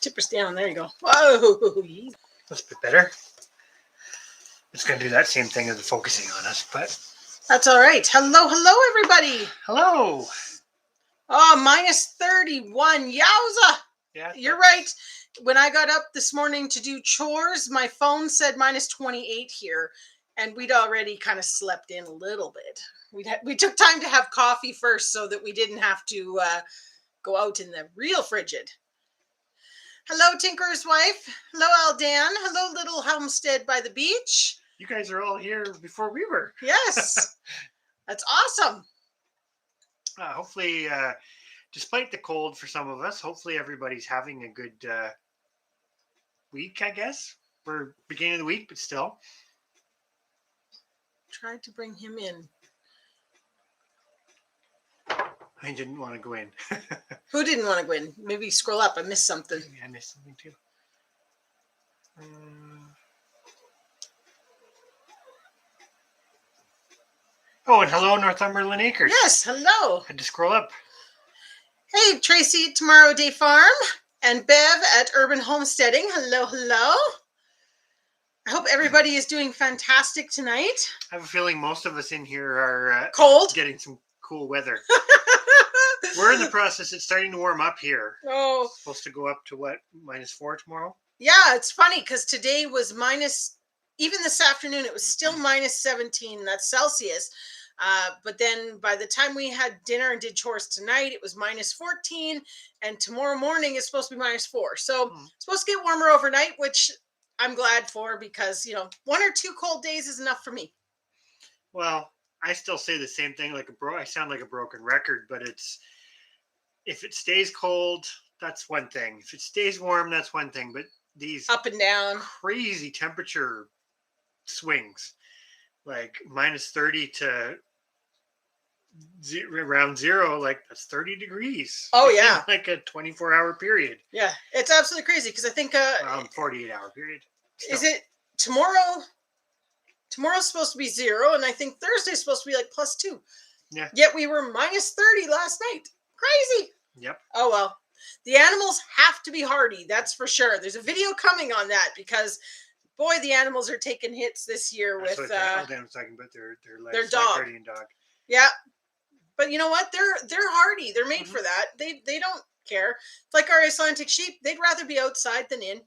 Tipper's down. There you go. Whoa. That's a bit better. It's going to do that same thing as the focusing on us, but... That's all right. Hello, everybody. Hello. Oh, minus 31. Yowza. Yeah, You're right. When I got up this morning to do chores, my phone said minus 28 here, and we'd already kind of slept in a little bit. We took time to have coffee first so that we didn't have to go out in the real frigid. Hello, Tinker's wife. Hello, Aldan. Hello, little homestead by the beach. You guys are all here before we were. Yes. That's awesome. Hopefully, despite the cold for some of us, hopefully everybody's having a good week, I guess. We're beginning of the week, but still. Tried to bring him in. I didn't want to go in. Who didn't want to go in? Maybe scroll up. I missed something. Maybe I missed something too. Oh, and hello, Northumberland Acres. Yes, hello. Had to scroll up. Hey, Tracy at Tomorrow Day Farm and Bev at Urban Homesteading. Hello. I hope everybody is doing fantastic tonight. I have a feeling most of us in here are cold, getting some cool weather. We're in the process. It's starting to warm up here. Oh. It's supposed to go up to what, -4 tomorrow? Yeah, it's funny because today was even this afternoon, it was still -17. That's Celsius. But then by the time we had dinner and did chores tonight, it was -14. And tomorrow morning is supposed to be -4. So it's supposed to get warmer overnight, which I'm glad for because, 1 or 2 cold days is enough for me. Well, I still say the same thing. I sound like a broken record, but if it stays cold, that's one thing. If it stays warm, that's one thing. But these up and down crazy temperature swings, like -30 to around 0, like that's 30 degrees. Oh yeah, like a 24-hour period. Yeah, it's absolutely crazy because I think 48-hour period. Still. Is it tomorrow? Tomorrow's supposed to be 0, and I think Thursday's supposed to be like +2. Yeah. Yet we were -30 last night. Crazy. Yep. Oh well. The animals have to be hardy, that's for sure. There's a video coming on that because, boy, the animals are taking hits this year with Dan was talking about their dog. Guardian dog. Yeah, but you know what? They're hardy. They're made for that. They don't care. It's like our Icelandic sheep. They'd rather be outside than in.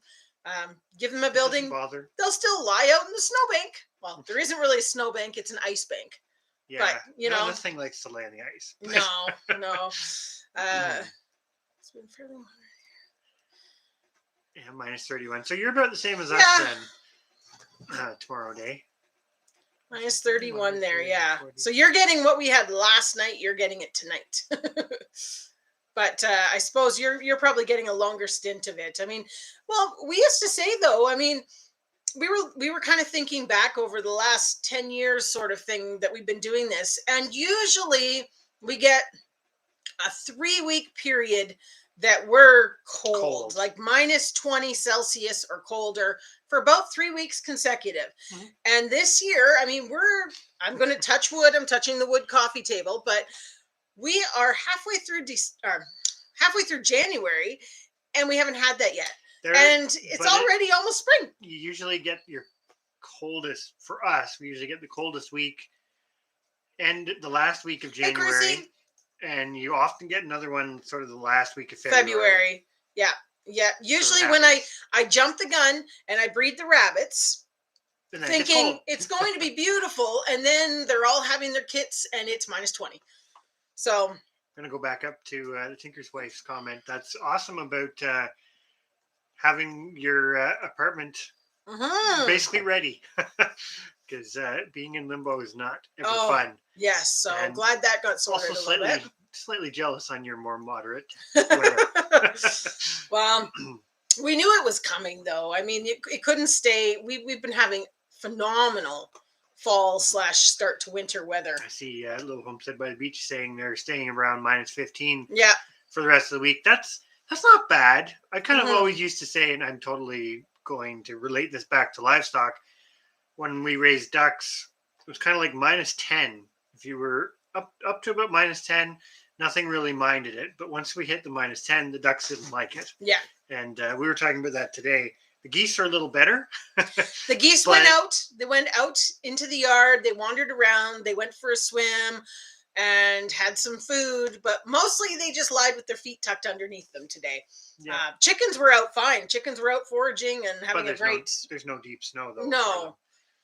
Give them a building. They'll still lie out in the snowbank. Well, there isn't really a snowbank. It's an ice bank. Yeah. But, this thing likes to lay on the ice. No. It's been fairly warm. Yeah, -31. So you're about the same as us then. Tomorrow day. -31 there, yeah. 40. So you're getting what we had last night. You're getting it tonight. But I suppose you're probably getting a longer stint of it. I mean, well, we used to say though. I mean, we were kind of thinking back over the last 10 years, sort of thing that we've been doing this, and usually we get a 3-week period that we're cold, like -20 Celsius or colder for about 3 weeks consecutive. Mm-hmm. And this year, I mean, I'm going to touch wood. I'm touching the wood coffee table, but we are halfway through January, and we haven't had that yet. And it's already almost spring. You usually get your coldest, for us, we usually get the coldest week and the last week of January. Hey, and you often get another one sort of the last week of February. Yeah. Usually when I jump the gun and I breed the rabbits, thinking it's going to be beautiful, and then they're all having their kits and it's -20. So I'm going to go back up to the Tinker's wife's comment. That's awesome about having your apartment basically ready. Because being in limbo is not ever fun. Yes, so I'm glad that got sorted also a little bit. Slightly jealous on your more moderate weather. Well, we knew it was coming, though. I mean, it couldn't stay. We've been having phenomenal fall / start to winter weather. I see a little homestead by the beach saying they're staying around -15 yeah. for the rest of the week. That's not bad. I kind of always used to say, and I'm totally going to relate this back to livestock, when we raised ducks, it was kind of like -10. If you were up to about -10, nothing really minded it. But once we hit the -10, the ducks didn't like it. Yeah. And we were talking about that today. The geese are a little better. The geese went out. They went out into the yard. They wandered around. They went for a swim and had some food. But mostly they just lied with their feet tucked underneath them today. Yeah. Chickens were out fine. Chickens were out foraging and having a great... there's no deep snow, though. No.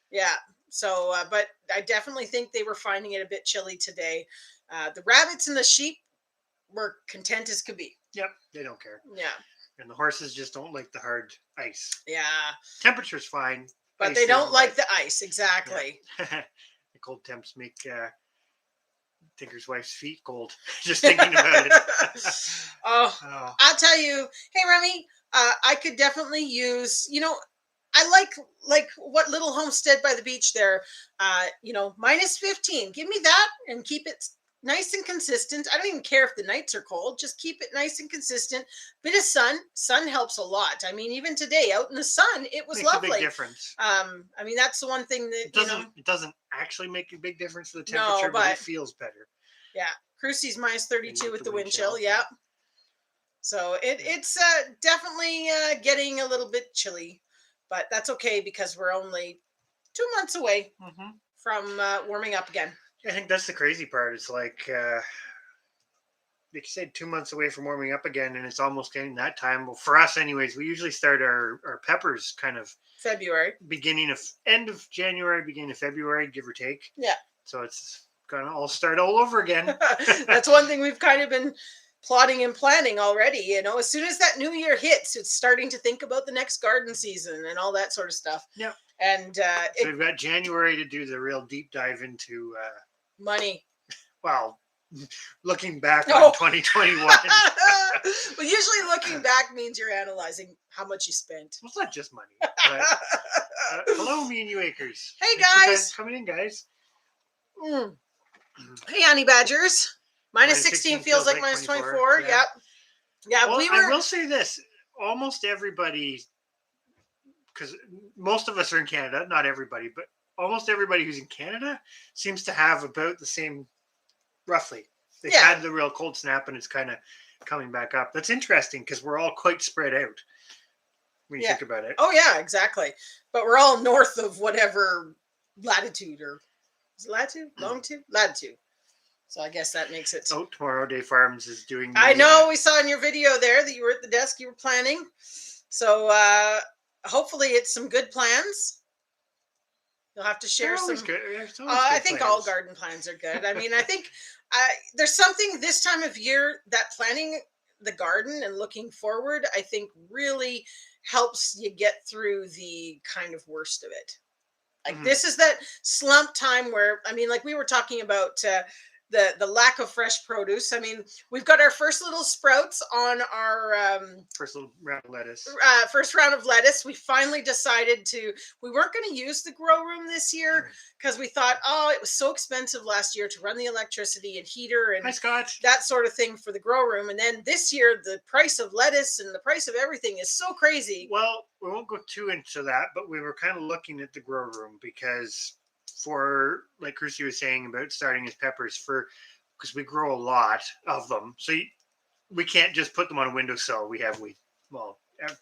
Yeah. So, but I definitely think they were finding it a bit chilly today. The rabbits and the sheep were content as could be. Yep. They don't care. Yeah. And the horses just don't like the hard ice. Yeah. Temperature's fine. But they don't like the ice. Exactly. Yeah. The cold temps make Tinker's wife's feet cold. Just thinking about it. Oh, I'll tell you. Hey, Remy, I could definitely use, I like what little homestead by the beach there, minus 15. Give me that and keep it nice and consistent. I don't even care if the nights are cold. Just keep it nice and consistent. Bit of sun. Sun helps a lot. I mean, even today out in the sun, it was lovely. Makes a big difference. I mean, that's the one thing that it doesn't actually make a big difference to the temperature, but it feels better. Yeah, Crucie's minus 32 with the wind chill. Yeah. So it's definitely getting a little bit chilly, but that's okay because we're only 2 months away from warming up again. I think that's the crazy part. It's like you said, 2 months away from warming up again, and it's almost getting that time. Well, for us, anyways, we usually start our peppers kind of February, end of January, beginning of February, give or take. Yeah. So it's gonna all start all over again. That's one thing we've kind of been plotting and planning already. As soon as that new year hits, it's starting to think about the next garden season and all that sort of stuff. Yeah. And so we've got January to do the real deep dive into money. Well, looking back on 2021. Well, usually looking back means you're analyzing how much you spent. Well, it's not just money. But, hello, me and you acres. Hey, guys. Coming in, guys. Hey, honey badgers. Minus 16 feels like minus 24. Yep. Yeah, well, I will say this. Almost everybody, because most of us are in Canada, not everybody, but almost everybody who's in Canada seems to have about the same, roughly. They've had the real cold snap and it's kind of coming back up. That's interesting because we're all quite spread out when you think about it. Oh, yeah, exactly. But we're all north of whatever latitude or is it latitude? Longitude? Latitude. So I guess that makes it. Oh, Tomorrow Day Farms is doing. I know. We saw in your video there that you were at the desk. You were planning. So hopefully it's some good plans. You'll have to share some. Good. I think all garden plans are good. I mean, I think there's something this time of year that planning the garden and looking forward, I think really helps you get through the kind of worst of it. Like this is that slump time where, I mean, like we were talking about the lack of fresh produce. I mean, we've got our first little sprouts on our first little round of lettuce. First round of lettuce. We finally decided we weren't going to use the grow room this year because we thought, it was so expensive last year to run the electricity and heater and that sort of thing for the grow room. And then this year, the price of lettuce and the price of everything is so crazy. Well, we won't go too into that, but we were kind of looking at the grow room because for, like Crucie was saying about starting his peppers, because we grow a lot of them, so we can't just put them on a windowsill. I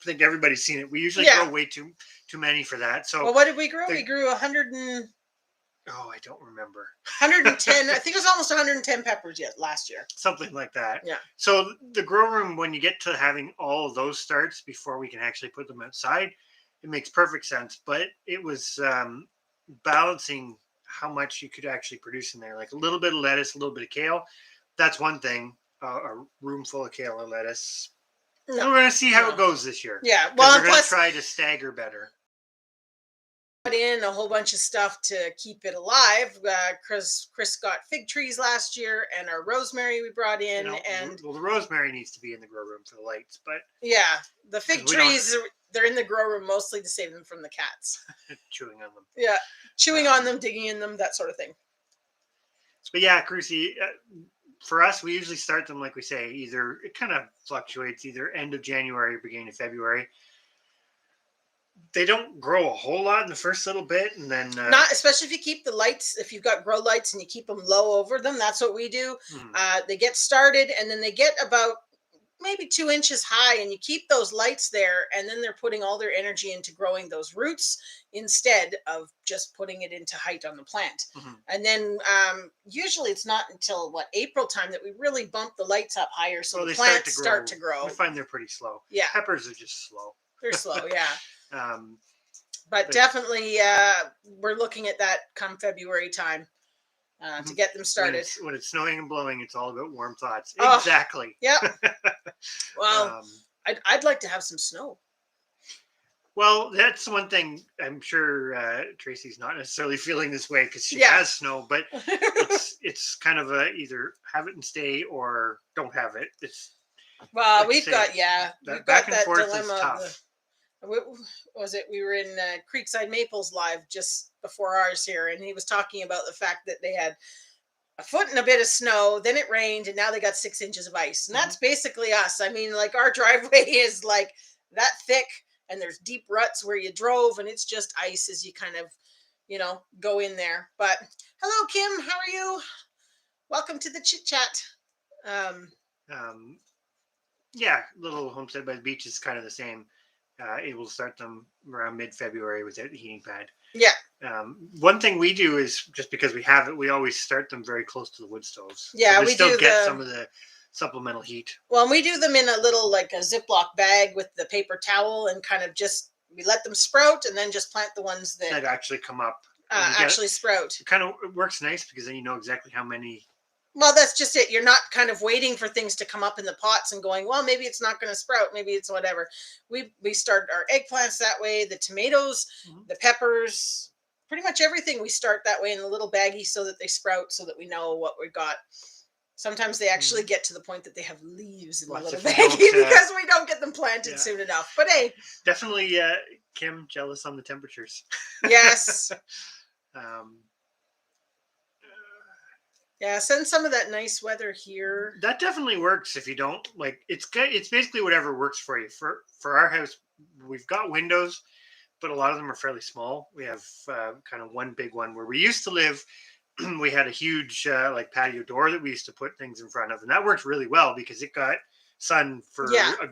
think everybody's seen it. We usually grow way too many for that. So, well, what did we grow? We grew 100 and. Oh, I don't remember. 110. I think it was almost 110 peppers last year. Something like that. Yeah. So the grow room, when you get to having all of those starts before we can actually put them outside, it makes perfect sense. But it was balancing how much you could actually produce in there, like a little bit of lettuce, a little bit of kale. That's one thing. A room full of kale or lettuce. No. We're going to see how it goes this year. Yeah. Well, we're going to try to stagger better. In a whole bunch of stuff to keep it alive. Chris got fig trees last year, and our rosemary we brought in. The rosemary needs to be in the grow room for the lights, but the fig trees they're in the grow room mostly to save them from the cats. Chewing on them. Yeah, chewing on them, digging in them, that sort of thing. But yeah, Crucie, for us, we usually start them like we say. Either it kind of fluctuates, either end of January or beginning of February. They don't grow a whole lot in the first little bit, and then not especially if you keep the lights. If you've got grow lights and you keep them low over them, that's what we do. They get started, and then they get about maybe 2 inches high, and you keep those lights there, and then they're putting all their energy into growing those roots instead of just putting it into height on the plant. Hmm. And then usually it's not until April time that we really bump the lights up higher, so Well, the they plants start to I grow. find they're pretty slow. Yeah, Peppers are just slow. they're slow. Yeah. Um, But but definitely, we're looking at that come February time to get them started. when it's snowing and blowing, it's all about warm thoughts. Oh, Exactly. yep. Well, Um, I'd like to have some snow. well, that's one thing. I'm sure Tracy's not necessarily feeling this way because she Yeah. has snow, but it's kind of a either have it and stay or don't have it. It's Well, like I we've say, got that we've back got and that forth is dilemma of tough. was it we were in Creekside Maples live just before ours here, and he was talking about the fact that they had a foot and a bit of snow, then it rained, and now they got 6 inches of ice, and Hmm. that's basically us. I mean, like, our driveway is like that thick, and there's deep ruts where you drove, and it's just ice as you kind of go in there. But hello, Kim, how are you? Welcome to the chit chat. um Um, yeah, little homestead by the beach is kind of the same. Able to start them around mid-February without the heating pad. yeah. One thing we do is just because we have it, we always start them very close to the wood stoves. Yeah, so they we still do get some of the supplemental heat. well, and we do them in a little, like, a Ziploc bag with the paper towel, and kind of just we let them sprout, and then just plant the ones that That actually come up. And you get actually sprout. it kind of it works nice because then you know exactly how many. Well, that's just it. You're not kind of waiting for things to come up in the pots and going, well, maybe it's not going to sprout, maybe it's whatever. We start our eggplants that way, the tomatoes, Mhm. the peppers, pretty much everything we start that way in a little baggie so that they sprout, so that we know what we got. Sometimes they actually get to the point that they have leaves in the Lots little if you baggie don't, because we don't get them planted yeah. soon enough. But hey, Definitely, Kim, jealous on the temperatures. yes. um, Yeah, send some of that nice weather here. that definitely works if you don't like. It's basically whatever works for you. For our house, we've got windows, but a lot of them are fairly small. We have kind of one big one where we used to live. We had a huge like patio door that we used to put things in front of, and that worked really well because it got sun for Yeah. a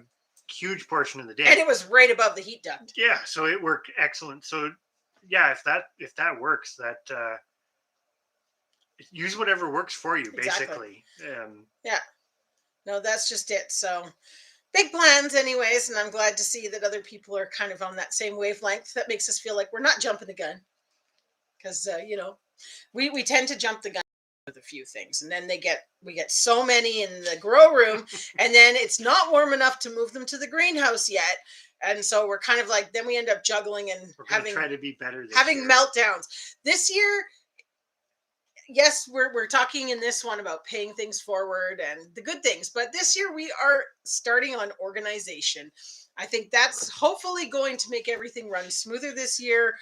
huge portion of the day. And it was right above the heat duct. Yeah, so it worked excellent. So yeah, if that works, that use whatever works for you, Exactly. basically. Yeah. No, that's just it. So big plans, anyways, and I'm glad to see that other people are kind of on that same wavelength. That makes us feel like we're not jumping the gun, because we tend to jump the gun with a few things, and then we get so many in the grow room, and then it's not warm enough to move them to the greenhouse yet, and so we're kind of like, then we end up juggling and We're going to try to be better this having year. meltdowns this year. Yes, we're talking in this one about paying things forward and the good things, but this year we are starting on organization. I think that's hopefully going to make everything run smoother this year,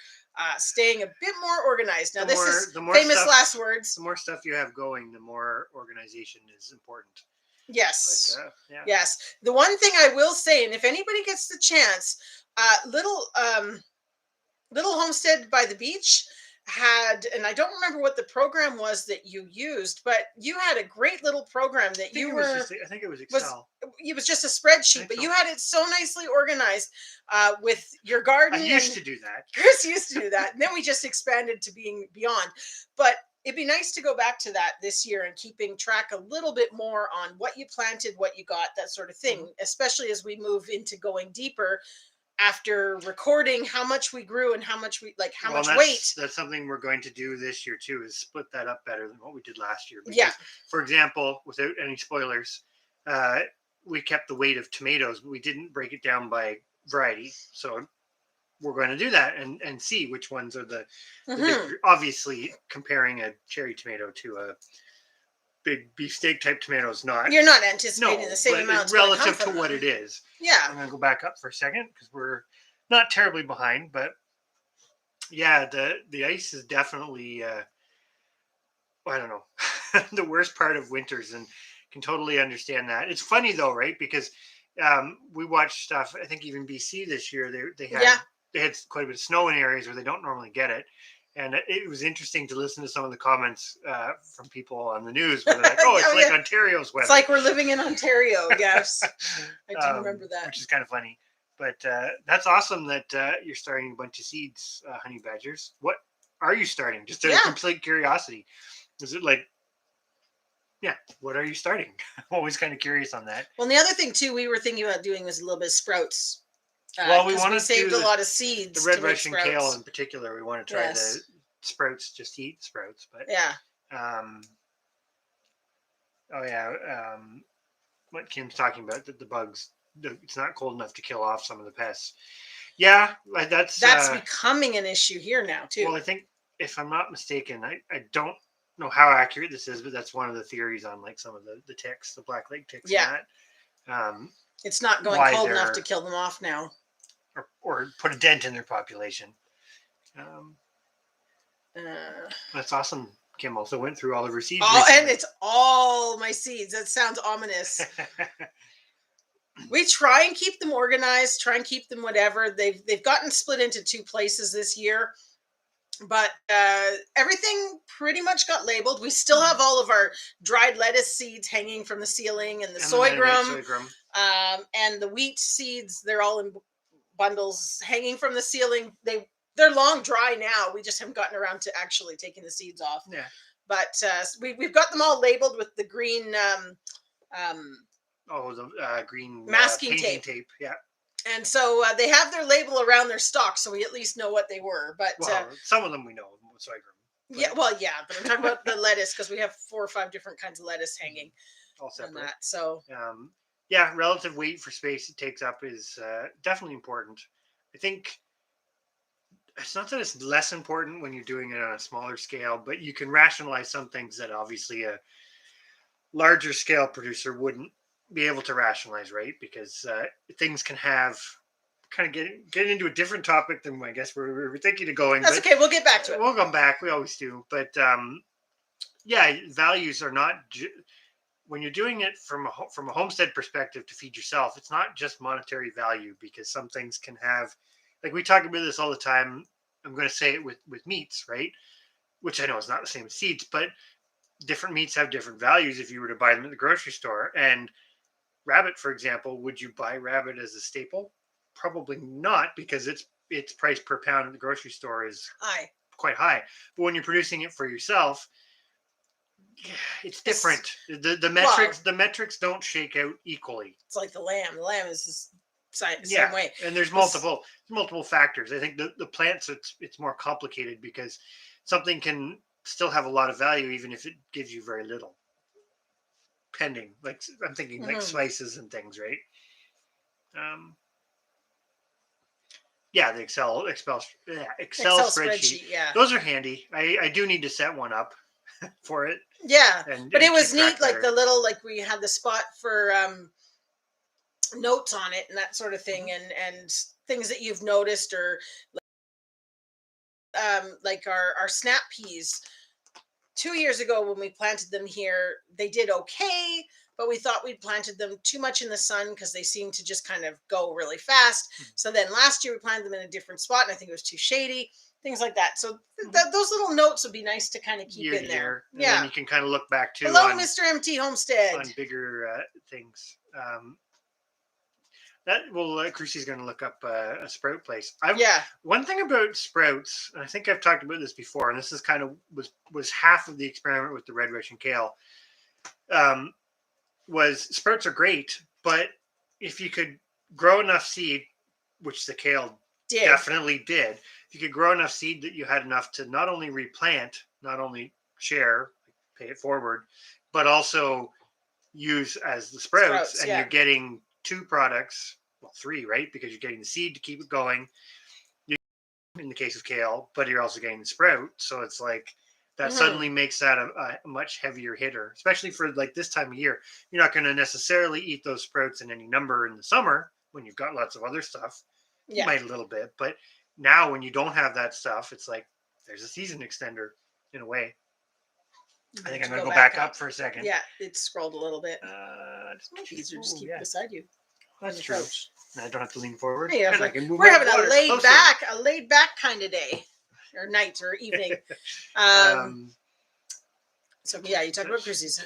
staying a bit more organized. Now, this is famous stuff, last words. The more stuff you have going, the more organization is important. Yes. But, yeah. Yes. The one thing I will say, and if anybody gets the chance, little homestead by the beach had, and I don't remember what the program was that you used, but you had a great little program that I think it was Excel. It was just a spreadsheet, but you had it so nicely organized with your garden. I used to do that. Chris used to do that, and then we just expanded to being beyond. But it'd be nice to go back to that this year and keeping track a little bit more on what you planted, what you got, that sort of thing, especially as we move into going deeper after recording how much we grew and how much weight. That's something we're going to do this year too, is split that up better than what we did last year. Because, yeah. For example, without any spoilers, we kept the weight of tomatoes, but we didn't break it down by variety. So we're going to do that and see which ones are the big, obviously comparing a cherry tomato to a big beefsteak type tomato is not. You're not anticipating the same amount relative to what it is. Yeah. I'm going to go back up for a second because we're not terribly behind, but yeah, the ice is definitely I don't know the worst part of winters, and can totally understand that. It's funny though, right? Because we watched stuff. I think even BC this year they had quite a bit of snow in areas where they don't normally get it, And it was interesting to listen to some of the comments from people on the news where they're like, "Oh, it's like Ontario's weather." It's like we're living in Ontario. Yes, I do remember that. Which is kind of funny. But that's awesome that you're starting a bunch of seeds, honey badgers. What are you starting? Just out of complete curiosity. Is it like, what are you starting? I'm always kind of curious on that. Well, and the other thing too we were thinking about doing was a little bit of sprouts. Well, we want to save a lot of seeds. The red Russian kale in particular. We want to try the sprouts, just to eat sprouts. But what Kim's talking about, the bugs. It's not cold enough to kill off some of the pests. Yeah, that's becoming an issue here now too. Well, I think if I'm not mistaken, I don't know how accurate this is, but that's one of the theories on like some of the ticks, the black leg ticks. Yeah. It's not going cold enough to kill them off now. Or put a dent in their population. That's awesome. Kim also went through all of her seeds. And it's all my seeds. That sounds ominous. We try and keep them organized, try and keep them whatever. They've gotten split into 2 places this year, but everything pretty much got labeled. We still have all of our dried lettuce seeds hanging from the ceiling, and the sorghum, and the wheat seeds. They're all in bundles hanging from the ceiling. They're long dry now. We just haven't gotten around to actually taking the seeds off. Yeah. But we've got them all labeled with the green green masking tape. Yeah. And so they have their label around their stalk, so we at least know what they were. But some of them we know. Sorghum. But I'm talking about the lettuce because we have 4 or 5 different kinds of lettuce hanging. All separate. On that. So relative weight for space it takes up is definitely important. I think it's not that it's less important when you're doing it on a smaller scale, but you can rationalize some things that obviously a larger scale producer wouldn't be able to rationalize, right? Because things can have kind of get into a different topic than I guess we're thinking of going. That's okay. We'll get back to it. We'll come back. We always do. But values are not when you're doing it from a homestead perspective to feed yourself. It's not just monetary value, because some things can have, like we talk about this all the time. I'm going to say it with meats, right? Which I know is not the same as seeds, but different meats have different values if you were to buy them at the grocery store. And rabbit, for example, would you buy rabbit as a staple? Probably not, because its price per pound at the grocery store is quite high. But when you're producing it for yourself, it's different. The metrics don't shake out equally. It's like the lamb. The lamb is the same way. And there's multiple factors. I think the plants, it's more complicated because something can still have a lot of value even if it gives you very little. Pending, like I'm thinking like spices and things, right? The Excel spreadsheet. Yeah, those are handy. I do need to set one up for it. Yeah, but it was neat, like the little, like we had the spot for notes on it and that sort of thing, and things that you've noticed, or like our snap peas. 2 years ago when we planted them here, they did okay, but we thought we'd planted them too much in the sun because they seemed to just kind of go really fast. So then last year we planted them in a different spot, and I think it was too shady, things like that. So those little notes would be nice to kind of keep in there. And then you can kind of look back to hello, Mr. MT Homestead, on bigger things. Chrissy's going to look up a sprout place. One thing about sprouts, and I think I've talked about this before, and this is kind of was half of the experiment with the red Russian kale, was sprouts are great, but if you could grow enough seed, which the kale definitely did, if you could grow enough seed that you had enough to not only replant, not only share, pay it forward, but also use as the sprouts and you're getting 2 products, well 3, right? Because you're getting the seed to keep it going, in the case of kale, but you're also getting the sprout. So it's like that suddenly makes that a much heavier hitter, especially for like this time of year. You're not going to necessarily eat those sprouts in any number in the summer when you've got lots of other stuff. You might a little bit, but now when you don't have that stuff, it's like there's a season extender in a way. I think I'm going to go back up for a second. Yeah, it scrolled a little bit. These are just keep beside you. That's true. I don't have to lean forward. Yeah, we're having a laid back kind of day. or night or evening. Um, Um, so yeah, you talk about Chrissy's.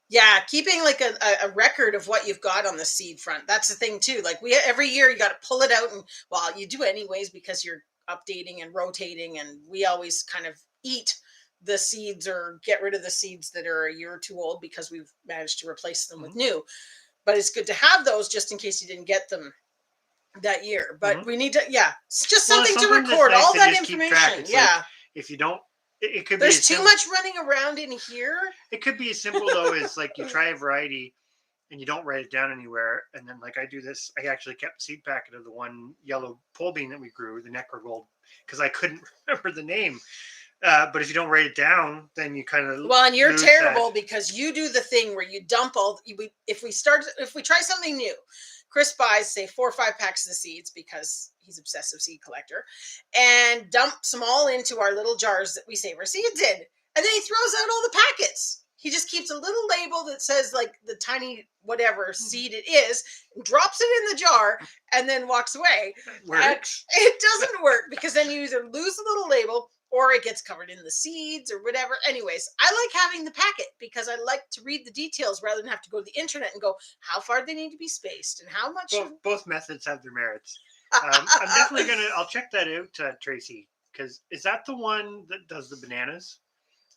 Yeah, keeping like a record of what you've got on the seed front. That's the thing too. Like every year you got to pull it out, and well, you do anyways because you're updating and rotating, and we always kind of eat the seeds or get rid of the seeds that are a year or two old because we've managed to replace them with new. But it's good to have those just in case you didn't get them that year. But we need to, yeah, it's just something to record nice all to that just keep track. information. It's Yeah. like, if you don't, it could be There's too much running around in here. It could be as simple though as like you try a variety and you don't write it down anywhere, and then like I do this. I actually kept a seed packet of the one yellow pole bean that we grew, the Necro Gold, because I couldn't remember the name. But if you don't write it down, then you kind of well, and you're terrible that. because you do the thing where you dump all. If we try something new, Chris buys say 4 or 5 packs of the seeds because he's obsessive seed collector, and dumps them all into our little jars that we save our seeds in, and then he throws out all the packets. He just keeps a little label that says like the tiny whatever seed it is, drops it in the jar, and then walks away. Works. It doesn't work because then you either lose the little label or it gets covered in the seeds or whatever. Anyways, I like having the packet because I like to read the details rather than have to go to the internet and go how far they need to be spaced and how much. Both methods have their merits. I'm definitely I'll check that out, Tracy, because is that the one that does the bananas?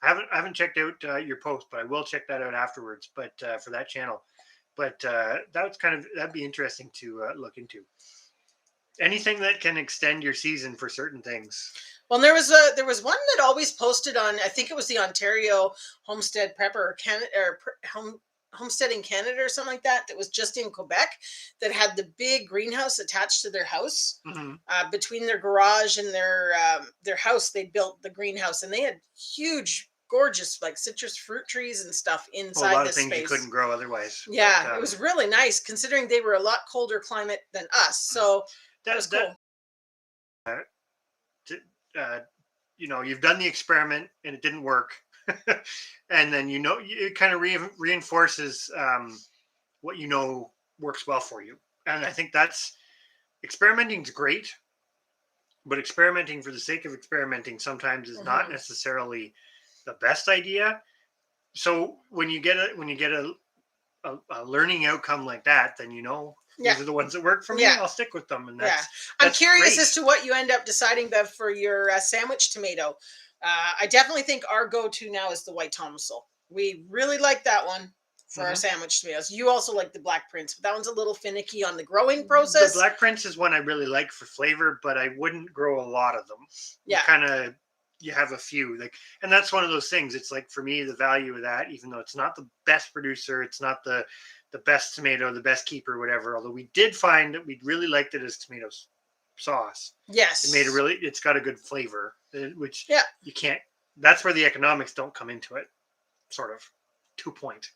I haven't checked out your post, but I will check that out afterwards. But for that channel, but that'd be interesting to look into. Anything that can extend your season for certain things. Well, there was one that always posted on, I think it was the Ontario Homestead Prepper or Canada or Homesteading Canada or something like that. That was just in Quebec that had the big greenhouse attached to their house. Between their garage and their house, they built the greenhouse, and they had huge, gorgeous like citrus fruit trees and stuff inside. A lot this of things space you couldn't grow otherwise. Yeah, but, it was really nice considering they were a lot colder climate than us. So that was cool. You've done the experiment and it didn't work. And then it kind of reinforces what works well for you. And I think experimenting is great, but experimenting for the sake of experimenting sometimes is not necessarily the best idea. So when you get a learning outcome like that, then these are the ones that work for me. I'll stick with them, and that's I'm curious great. as to what you end up deciding, Bev, for your sandwich tomato. I definitely think our go-to now is the white Thomasville. We really like that one for our sandwich tomatoes. You also like the Black Prince, but that one's a little finicky on the growing process. The Black Prince is one I really like for flavor, but I wouldn't grow a lot of them. Yeah, you have a few, and that's one of those things. It's like, for me, the value of that, even though it's not the best producer, it's not the best tomato, the best keeper, whatever. Although we did find that we really liked it as tomato sauce. Yes, it's got a good flavor, which you can't. That's where the economics don't come into it, sort of. 2 point.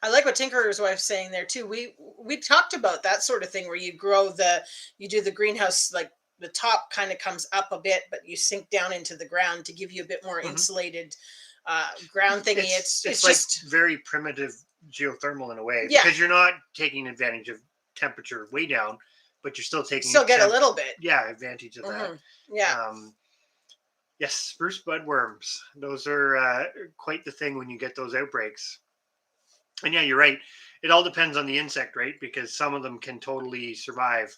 I like what Tinker's wife's saying there too. We talked about that sort of thing where you do the greenhouse, like the top kind of comes up a bit, but you sink down into the ground to give you a bit more insulated ground thingy. It's like just very primitive geothermal in a way, because you're not taking advantage of temperature way down, but you're still get a little bit advantage of that. Yes, spruce budworms. Those are quite the thing when you get those outbreaks. And yeah, you're right. It all depends on the insect, right? Because some of them can totally survive.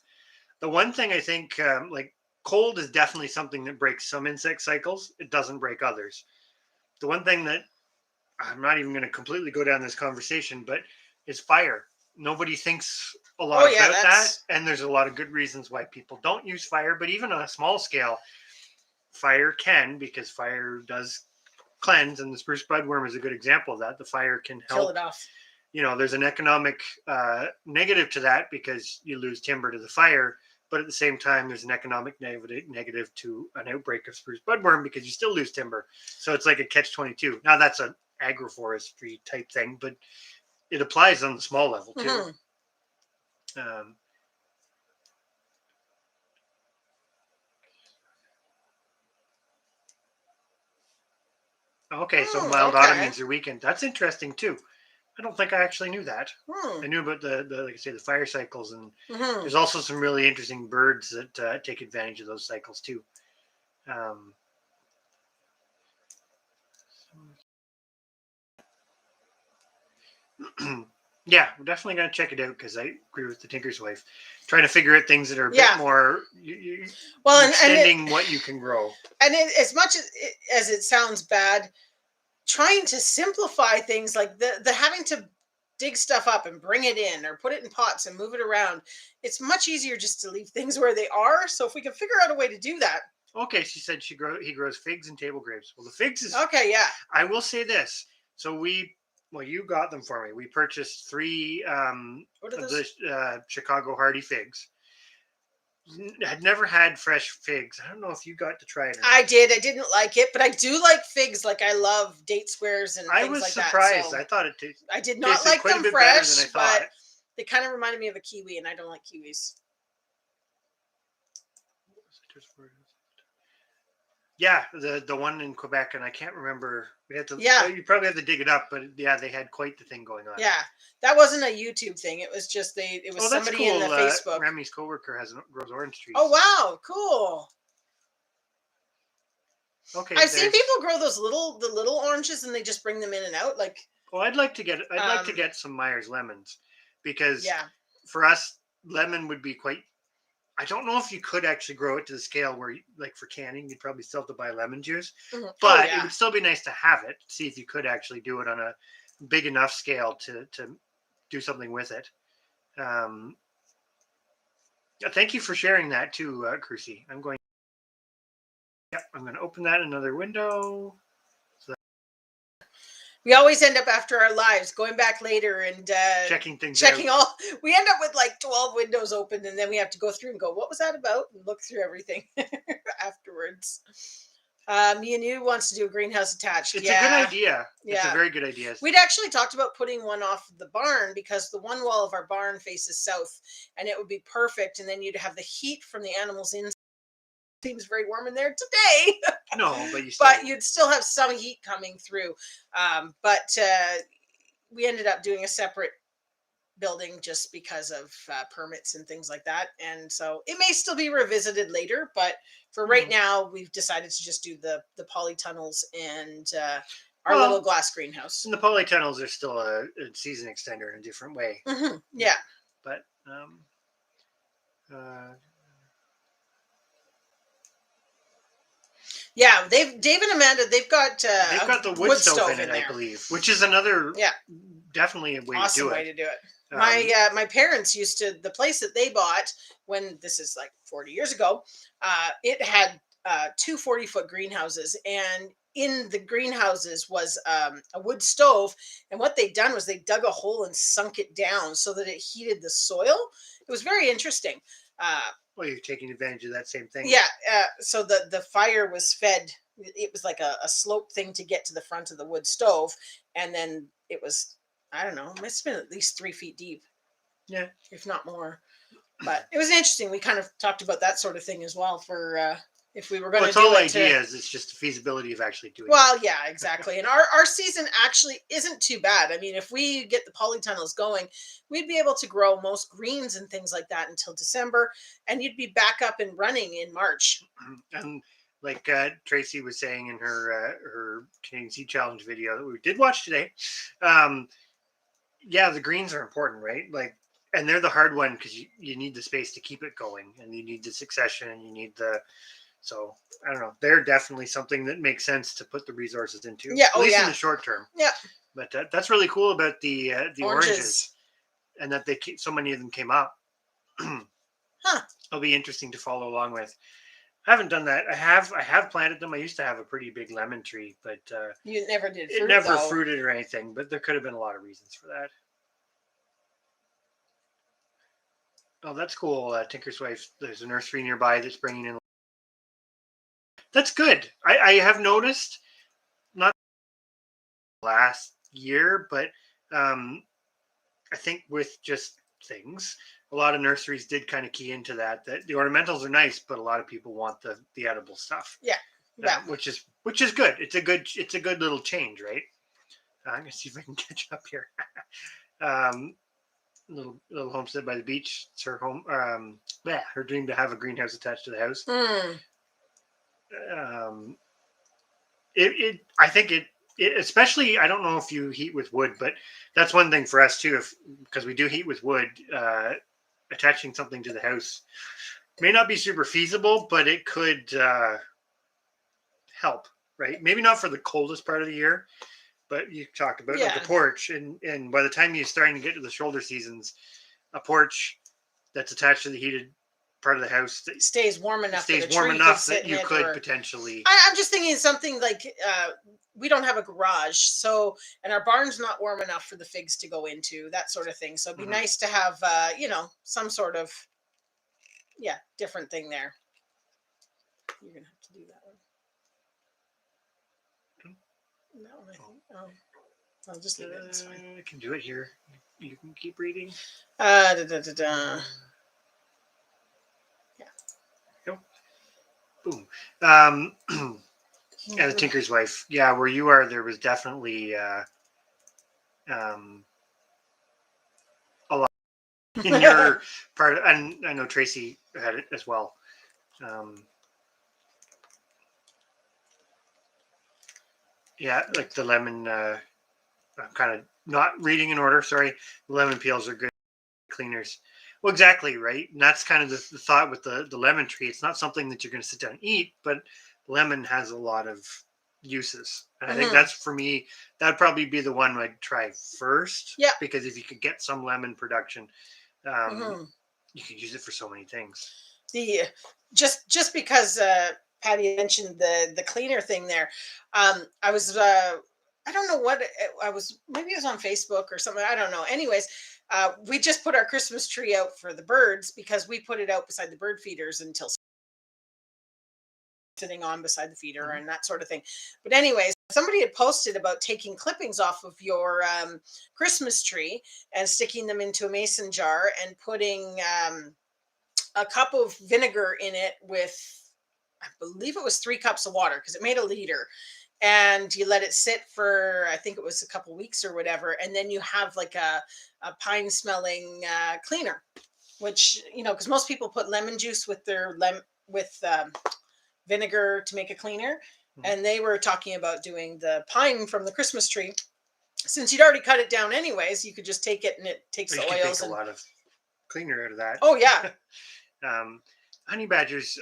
The one thing I think, like cold is definitely something that breaks some insect cycles. It doesn't break others. The one thing that I'm not even going to completely go down this conversation, but is fire. Nobody thinks a lot about that. And there's a lot of good reasons why people don't use fire. But even on a small scale, fire because fire does cleanse, and the spruce budworm is a good example of that. The fire can help kill it off. There's an economic negative to that because you lose timber to the fire, but at the same time, there's an economic negative to an outbreak of spruce budworm because you still lose timber. So it's like a catch-22. Now that's an agroforestry type thing, but it applies on the small level too. Okay, so mild autumn means your weekend. That's interesting too. I don't think I actually knew that. Hmm. I knew about the like I say, the fire cycles, and Hmm. there's also some really interesting birds that take advantage of those cycles too. Um, yeah, we're definitely gonna check it out because I agree with the Tinker's wife. Trying to figure out things that are a bit Yeah. more Well, extending what you can grow. and as much as it sounds bad, trying to simplify things like the having to dig stuff up and bring it in or put it in pots and move it around, it's much easier just to leave things where they are. So if we can figure out a way to do that. Okay, she said he grows figs and table grapes. Well, the figs is, Okay, yeah. I will say this. So you got them for me. We purchased 3 What are of those? the Chicago Hardy figs. Had never had fresh figs. I don't know if you got to try it or I not. did. I didn't like it, but I do like figs. Like I love date squares and I things was like that. surprised. So I thought it I did not tasted like quite a them bit better than I fresh, thought. but they kind of reminded me of a kiwi, and I don't like kiwis. Yeah, the one in Quebec, and I can't remember. We had to. Yeah. You probably have to dig it up, but yeah, they had quite the thing going on. Yeah, that wasn't a YouTube thing. It was just it was Oh, that's somebody cool. in the Facebook. Remy's coworker grows orange trees. Oh wow, cool. Okay, I've seen people grow the little oranges and they just bring them in and out. Like, well, I'd like to get some Myers lemons, because yeah, for us, lemon would be quite. I don't know if you could actually grow it to the scale where, like for canning, you'd probably still have to buy lemon juice, oh but it yeah, would still be nice to have it. See if you could actually do it on a big enough scale to do something with it. Um, Thank you for sharing that too, Crucy. I'm going to open that in another window. we always end up after our lives going back later and Checking things checking out. all. We end up with like 12 windows open, and then we have to go through and go, "What was that about?" and look through everything afterwards. Me and you wants to do a greenhouse attached. It's a good idea. It's a Yeah. very good idea. We'd actually talked about putting one off the barn because the one wall of our barn faces south, and it would be perfect. And then you'd have the heat from the animals in. Seems very warm in there today, No, but you still. but you'd still have some heat coming through. But we ended up doing a separate building just because of permits and things like that. And so it may still be revisited later, but for right now, we've decided to just do the polytunnels and our little glass greenhouse. And the polytunnels are still a season extender in a different way. Mm-hmm. Yeah. But yeah, Dave and Amanda, they've got the wood stove in it, I believe, which is another definitely a way awesome to do it. way to do it. My parents used to, the place that they bought when this is like 40 years ago, it had 2 40-foot greenhouses, and in the greenhouses was a wood stove, and what they'd done was they dug a hole and sunk it down so that it heated the soil. It was very interesting. Well, you're taking advantage of that same thing. Yeah, so the fire was fed. It was like a slope thing to get to the front of the wood stove, and then it was, I don't know, it must have been at least 3 feet deep. Yeah, if not more. But it was interesting. We kind of talked about that sort of thing as well for if we were going to do it. Well, it's all ideas. It's just the feasibility of actually doing it. Well, yeah, exactly. And our season actually isn't too bad. I mean, if we get the polytunnels going, we'd be able to grow most greens and things like that until December, and you'd be back up and running in March. And like Tracy was saying in her Canadian Seed Challenge video that we did watch today, yeah, the greens are important, right? Like, and they're the hard one because you need the space to keep it going, and you need the succession, and you need the. So I don't know. They're definitely something that makes sense to put the resources into. Yeah, at least in the short term. Yeah, but that's really cool about the oranges, and that so many of them came up. Huh. It'll be interesting to follow along with. I haven't done that. I have planted them. I used to have a pretty big lemon tree, but you never did. It never fruited or anything. But there could have been a lot of reasons for that. Oh, that's cool. Tinker's wife. There's a nursery nearby that's bringing in. That's good. I have noticed, not last year, but I think with just things, a lot of nurseries did kind of key into that the ornamentals are nice, but a lot of people want the edible stuff. Yeah. Which is good. It's a good little change, right? I'm gonna see if I can catch up here. Little homestead by the beach. It's her home. Yeah, her dream to have a greenhouse attached to the house. I think it especially, I don't know if you heat with wood, but that's one thing for us too. Because we do heat with wood, attaching something to the house may not be super feasible, but it could help. Right? Maybe not for the coldest part of the year. But you talked about like a porch, and by the time you're starting to get to the shoulder seasons, a porch that's attached to the heated part of the house stays warm enough that you could potentially. I'm just thinking something like we don't have a garage, so, and our barn's not warm enough for the figs to go into, that sort of thing. So it'd be nice to have some sort of different thing there. You're gonna have to do that one. That one, I think. Oh, I'll just leave it. It's fine. I can do it here. You can keep reading. Yeah. Go. Boom. Yeah, the Tinker's Wife. Yeah, where you are, there was definitely a lot in your part, and I know Tracy had it as well. Yeah, like the lemon. I'm kind of not reading in order. Sorry, the lemon peels are good cleaners. Well, exactly right, and that's kind of the thought with the lemon tree. It's not something that you're going to sit down and eat, but lemon has a lot of uses, and I think that's, for me, that'd probably be the one I'd try first. Yeah, because if you could get some lemon production, you could use it for so many things. Just because Patty mentioned the cleaner thing there, I was I don't know what I was, maybe it was on Facebook or something, I don't know. Anyways, we just put our Christmas tree out for the birds because we put it out beside the bird feeders until sitting on beside the feeder and that sort of thing. But anyways, somebody had posted about taking clippings off of your Christmas tree and sticking them into a mason jar and putting a cup of vinegar in it with, I believe it was 3 cups of water, because it made a liter, and you let it sit for, I think it was a couple weeks or whatever, and then you have like a pine smelling cleaner, which, because most people put lemon juice with their vinegar to make a cleaner, and they were talking about doing the pine from the Christmas tree. Since you'd already cut it down anyways, you could just take it, and it takes the oils and a lot of cleaner out of that. Oh yeah. Honey badgers,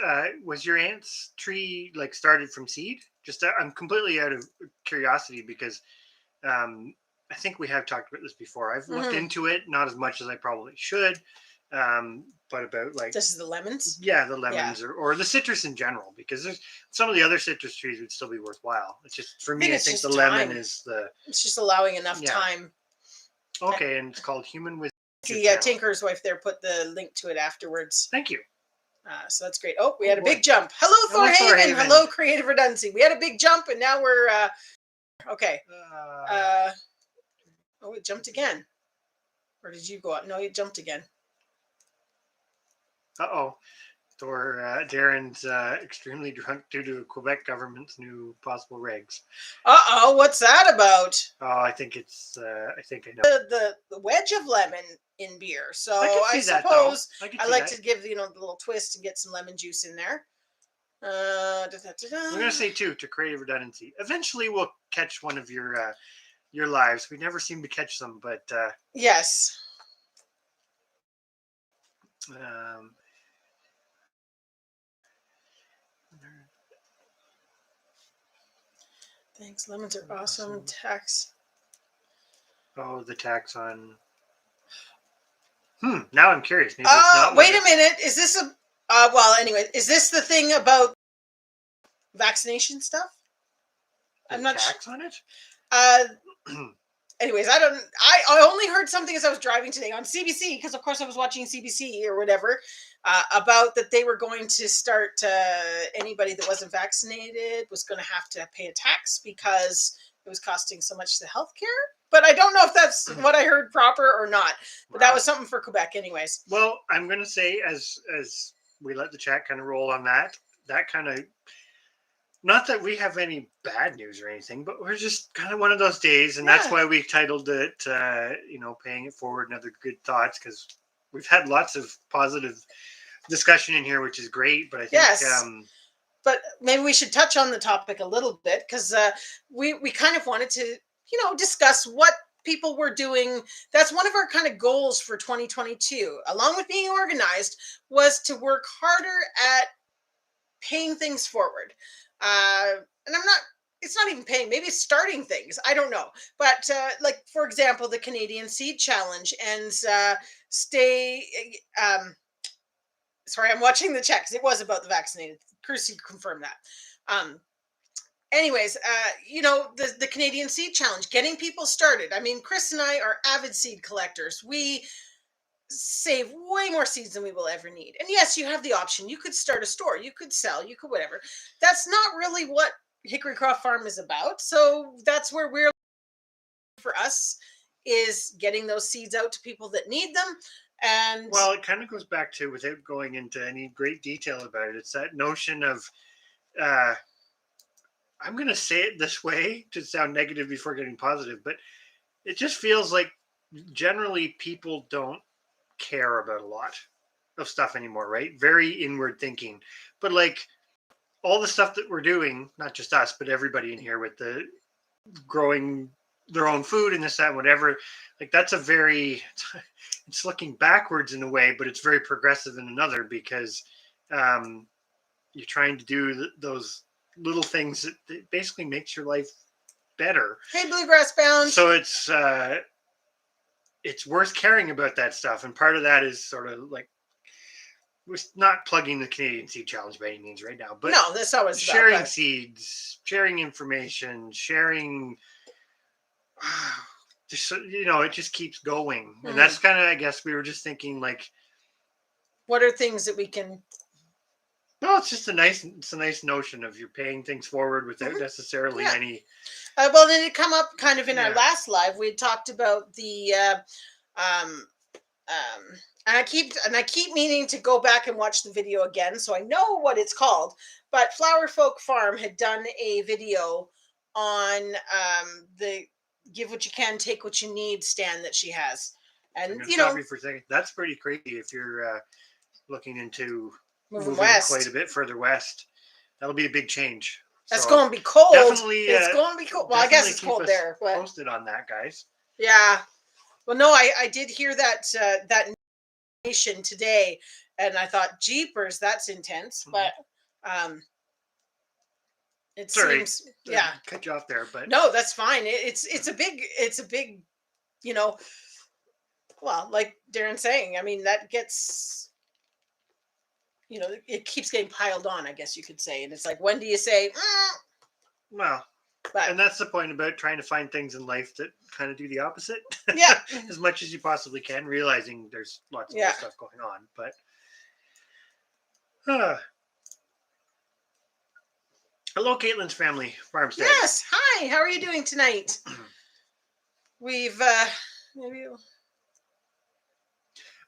was your aunt's tree like started from seed? Just I'm completely out of curiosity because I think we have talked about this before. I've looked into it, not as much as I probably should, but about like, this is the lemons. Yeah, the lemons, or the citrus in general, because there's some of the other citrus trees would still be worthwhile. It's just, for me, I think the lemon is it's just allowing enough time. Okay, and it's called Human Wisdom. The Tinker's Wife there put the link to it afterwards. Thank you. So that's great. Oh, we had a big jump. Hello, Thorhaven. Hello, Creative Redundancy. We had a big jump, and now we're okay. Oh, it jumped again. Or did you go up? No, it jumped again. Darren's extremely drunk due to Quebec government's new possible regs. What's that about? Oh, I think it's. I think I know. The wedge of lemon in beer. So I suppose I like to give the little twist and get some lemon juice in there. I'm gonna say too, to creative redundancy. Eventually, we'll catch one of your lives. We never seem to catch them, but yes. Thanks. Lemons are awesome. Tax. Oh, the tax on. Now I'm curious. Maybe it's not. Wait a minute. Is this a? Well, anyway, is this the thing about vaccination stuff? I'm not sure. Tax on it. Anyways, I only heard something as I was driving today on CBC, because of course I was watching CBC or whatever, about that they were going to start, anybody that wasn't vaccinated was going to have to pay a tax because it was costing so much to healthcare. But I don't know if that's what I heard proper or not. But that was something for Quebec anyways. Well, I'm going to say, as we let the chat kind of roll on that kind of Not that we have any bad news or anything, but we're just kind of one of those days, and that's Yeah. why we titled it, "Paying It Forward and Other Good Thoughts," because we've had lots of positive discussion in here, which is great. But I think, Yes. But maybe we should touch on the topic a little bit because we kind of wanted to discuss what people were doing. That's one of our kind of goals for 2022, along with being organized, was to work harder at paying things forward. And I'm not. It's not even paying. Maybe it's starting things. I don't know. But like for example, the Canadian Seed Challenge and stay. Sorry, I'm watching the chat because it was about the vaccinated. Chris, you confirmed that. Um, anyways, the Canadian Seed Challenge, getting people started. I mean, Chris and I are avid seed collectors. We save way more seeds than we will ever need. And yes, you have the option. You could start a store, you could sell, you could whatever. That's not really what Hickorycroft Farm is about. So that's where we're for us is getting those seeds out to people that need them. And well, it kind of goes back to, without going into any great detail about it, it's that notion of, uh, I'm going to say it this way to sound negative before getting positive, but it just feels like generally people don't care about a lot of stuff anymore, right? Very inward thinking. But like all the stuff that we're doing, not just us, but everybody in here with the growing their own food and this, that, and whatever, like that's a very, it's looking backwards in a way, but it's very progressive in another because um, you're trying to do those little things that basically makes your life better. hey, Bluegrass Bound. So it's worth caring about that stuff, and part of that is sort of like, we're not plugging the Canadian Seed Challenge by any means right now, but No, that's always sharing seeds, sharing information, sharing. Just it just keeps going, and that's kind of, I guess, we were just thinking like, what are things that we can. well, it's a nice notion of you're paying things forward without necessarily any. Well, then it come up kind of in our Yeah. last live. We had talked about the and I keep meaning to go back and watch the video again so I know what it's called. But Flower Folk Farm had done a video on the give what you can, take what you need stand that she has, I'm and going to stop you for a second. That's pretty crazy if you're looking into moving west quite a bit further west. That'll be a big change. That's So going to be cold. definitely, it's going to be cold. Well, I guess it's keep cold us there, but posted on that, guys. yeah. Well, no, I did hear that that nation today, and I thought, jeepers, that's intense. But it Sorry, seems, yeah. cut you off there, but No, that's fine. It's a big, you know. Well, like Darren's saying, I mean that gets, it keeps getting piled on. I guess you could say, and it's like, when do you say? well, But and that's the point about trying to find things in life that kind of do the opposite. yeah, As much as you possibly can, realizing there's lots of other stuff going on. But hello, Caitlin's family farmstead. yes. Hi, how are you doing tonight? We've maybe.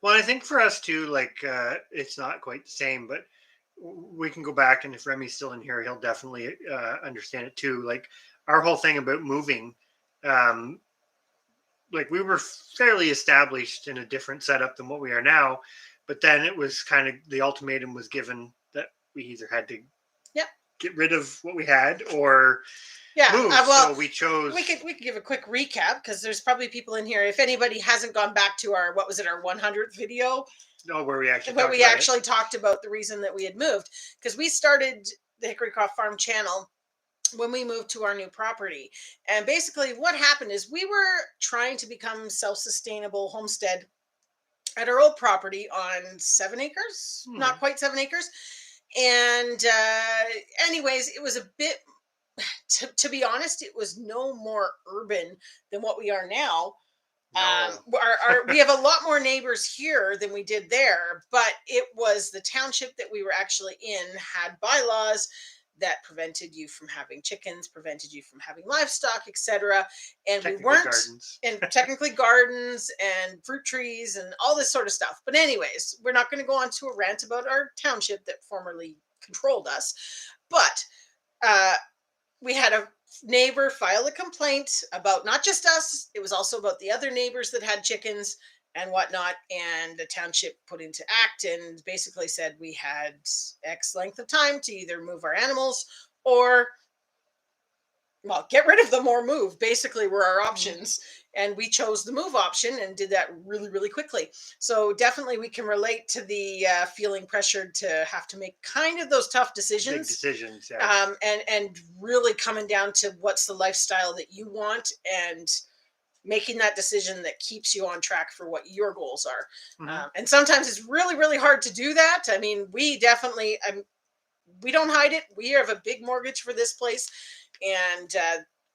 Well, I think for us too, like it's not quite the same, but we can go back, and if Remy's still in here, he'll definitely understand it too. Like our whole thing about moving, like we were fairly established in a different setup than what we are now, but then it was kind of, the ultimatum was given that we either had to get rid of what we had or move. Well, so we chose. We could give a quick recap because there's probably people in here. If anybody hasn't gone back to our, what was it, our 100th video, where we actually talked about the reason that we had moved, because we started the Hickorycroft Farm channel when we moved to our new property. And basically what happened is we were trying to become self-sustainable homestead at our old property on 7 acres, not quite 7 acres. And anyways, it was a bit, to be honest, it was no more urban than what we are now. No. We have a lot more neighbors here than we did there, but it was the township that we were actually in had bylaws that prevented you from having chickens, prevented you from having livestock, etc. And we weren't gardens. and technically gardens and fruit trees and all this sort of stuff. But anyways, we're not going to go on to a rant about our township that formerly controlled us. But we had a neighbor file a complaint about not just us, it was also about the other neighbors that had chickens and whatnot. And the township put into act and basically said we had X length of time to either move our animals or, well, get rid of them or move, basically were our options. And we chose the move option and did that really, really quickly. So definitely we can relate to the feeling pressured to have to make kind of those tough Big decisions. decisions. Yeah. And really coming down to what's the lifestyle that you want and making that decision that keeps you on track for what your goals are. And sometimes it's really, really hard to do that. I mean, we definitely, we don't hide it. We have a big mortgage for this place, and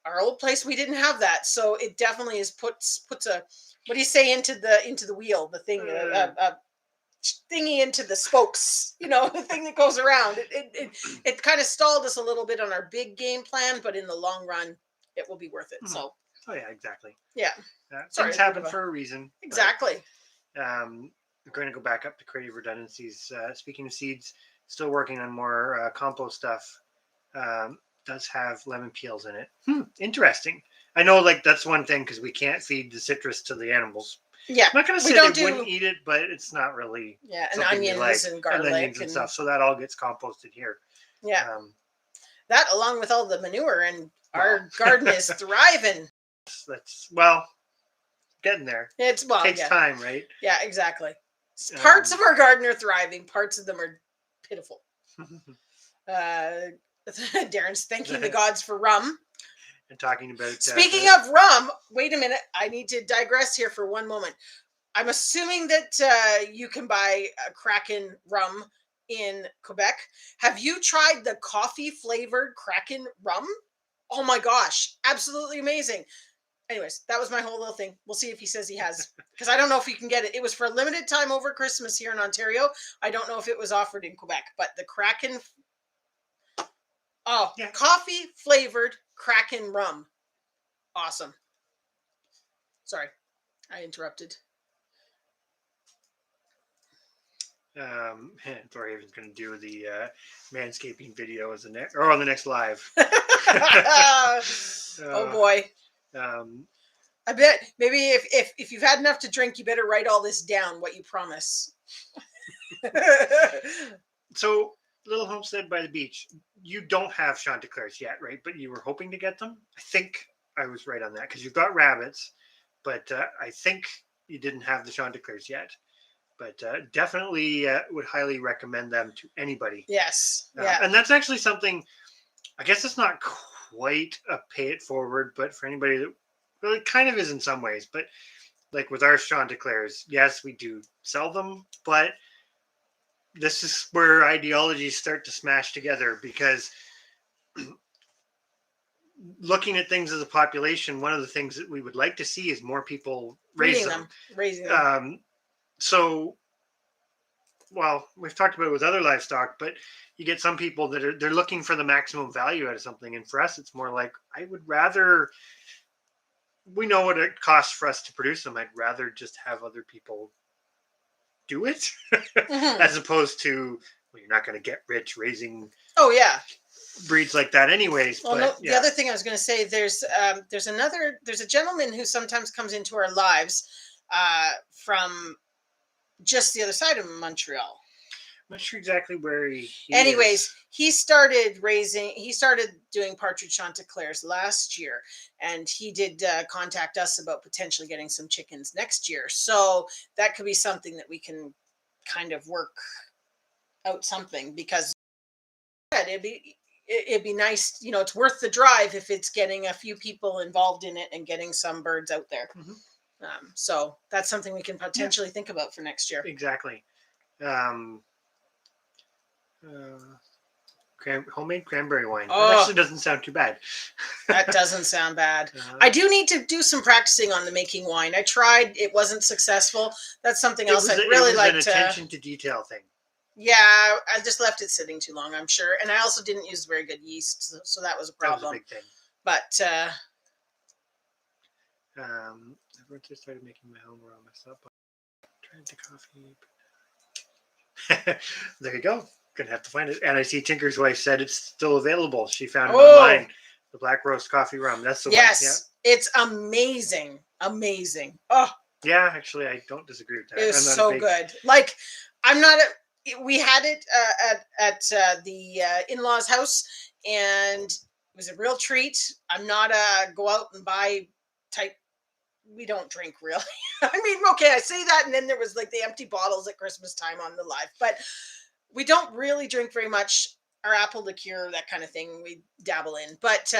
our old place we didn't have that, so it definitely is puts a, what do you say, into the wheel, the thing, thingy into the spokes, the thing that goes around. It kind of stalled us a little bit on our big game plan, but in the long run, it will be worth it. So. Oh yeah, exactly. Yeah. Things happen for a reason. Exactly. I'm going to go back up to creative redundancies. Speaking of seeds, still working on more compost stuff. Does have lemon peels in it. Interesting. I know, like, that's one thing because we can't feed the citrus to the animals. Yeah. I'm not going to say they wouldn't eat it, but it's not really. Yeah, and onions and garlic and onions and stuff. So that all gets composted here. Yeah. That along with all the manure, and our garden is thriving. That's getting there. It takes time, right? Yeah, exactly. Parts of our garden are thriving. Parts of them are pitiful. Darren's thanking the gods for rum. And talking about... Speaking of rum, wait a minute. I need to digress here for one moment. I'm assuming that you can buy a Kraken rum in Quebec. Have you tried the coffee-flavored Kraken rum? Oh my gosh. Absolutely amazing. Anyways, that was my whole little thing. We'll see if he says he has, because I don't know if you can get it. It was for a limited time over Christmas here in Ontario. I don't know if it was offered in Quebec, but the Kraken... Oh, yeah. Coffee flavored Kraken rum. Awesome. Sorry, I interrupted. Thorhaven's going to do the manscaping video on the next live. Oh boy. I bet maybe if you've had enough to drink, you better write all this down, what you promise. So, Little Homestead by the Beach, you don't have Chanticleers yet, right? But you were hoping to get them? I think I was right on that, because you've got rabbits, but I think you didn't have the Chanticleers yet. But definitely would highly recommend them to anybody. Yes. Yeah. And that's actually something, I guess it's not quite a pay it forward, but for anybody that, well, it kind of is in some ways. But like with our Chanticleers, yes, we do sell them, but this is where ideologies start to smash together, because looking at things as a population, one of the things that we would like to see is more people raising them. So, well, we've talked about it with other livestock, but you get some people that they're looking for the maximum value out of something. And for us, it's more like, I would rather, we know what it costs for us to produce them. I'd rather just have other people do it as opposed to, well, you're not going to get rich raising breeds like that anyways. Well, but, the other thing I was going to say, there's a gentleman who sometimes comes into our lives from just the other side of Montreal. I'm not sure exactly where he Anyways, is. he started doing partridge Chanticleers last year, and he did contact us about potentially getting some chickens next year. So that could be something that we can kind of work out something, because it'd be nice, it's worth the drive if it's getting a few people involved in it and getting some birds out there. So that's something we can potentially think about for next year. Exactly. Homemade cranberry wine. That actually doesn't sound too bad. That doesn't sound bad. I do need to do some practicing on the making wine. I tried. It wasn't successful. That's something else I'd really like to... It was an attention to detail thing. Yeah, I just left it sitting too long, I'm sure. And I also didn't use very good yeast, so that was a problem. That was a big thing. But... I've just started making my own rum myself. Trying to coffee. There you go. gonna have to find it. And I see Tinker's wife said it's still available. She found it Oh, online. The Black Roast Coffee Rum. That's the one. yes. It's amazing. Amazing. Oh, Yeah, actually, I don't disagree with that. it was I'm not so a big, good. Like, I'm not a. We had it at the in-laws' house, and it was a real treat. I'm not a go out and buy type. We don't drink really. I mean, okay, I say that, and then there was like the empty bottles at Christmas time on the live, but we don't really drink very much. Our apple liqueur, that kind of thing, we dabble in. But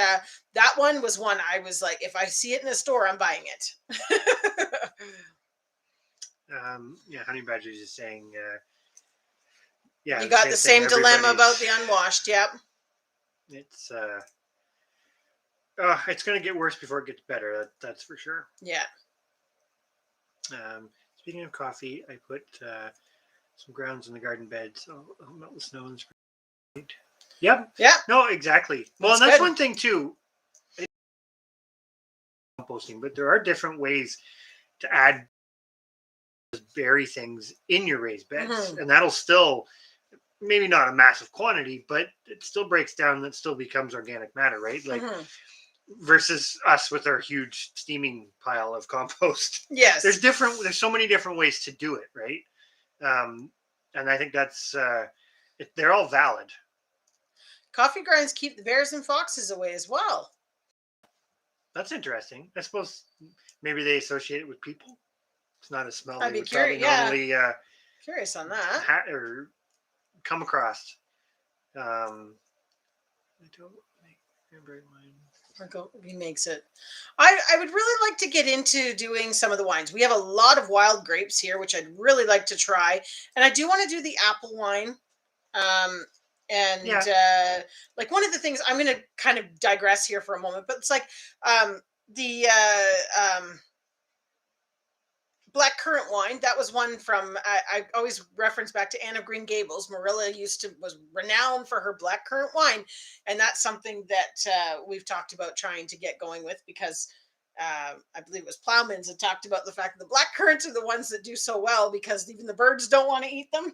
that one was one I was like, if I see it in a store, I'm buying it. yeah, Honey Badger is saying, yeah, You got the same dilemma about the everybody's- unwashed. Yep. It's going to get worse before it gets better. That's for sure. Yeah. Speaking of coffee, I put some grounds in the garden bed, so I'll melt the snow in the spring. Yep. Yeah. No, exactly. Well, That's and that's good. one thing too. Composting, but there are different ways to add berry things in your raised beds, and that'll still, maybe not a massive quantity, but it still breaks down and it still becomes organic matter, right? Like versus us with our huge steaming pile of compost. Yes. There's so many different ways to do it, right? And I think that's they're all valid. Coffee grinds keep the bears and foxes away as well. That's interesting. I suppose maybe they associate it with people. It's not a smell I'd they be would curious. probably Yeah. normally Curious on that. or come across. I don't remember mine. He makes it. I would really like to get into doing some of the wines. We have a lot of wild grapes here, which I'd really like to try, and I do want to do the apple wine. Like one of the things, I'm going to kind of digress here for a moment, but it's like the black currant wine. That was one from I always reference back to Anne of Green Gables. Marilla was renowned for her black currant wine, and that's something that we've talked about trying to get going with because I believe it was Plowman's that talked about the fact that the black currants are the ones that do so well because even the birds don't want to eat them.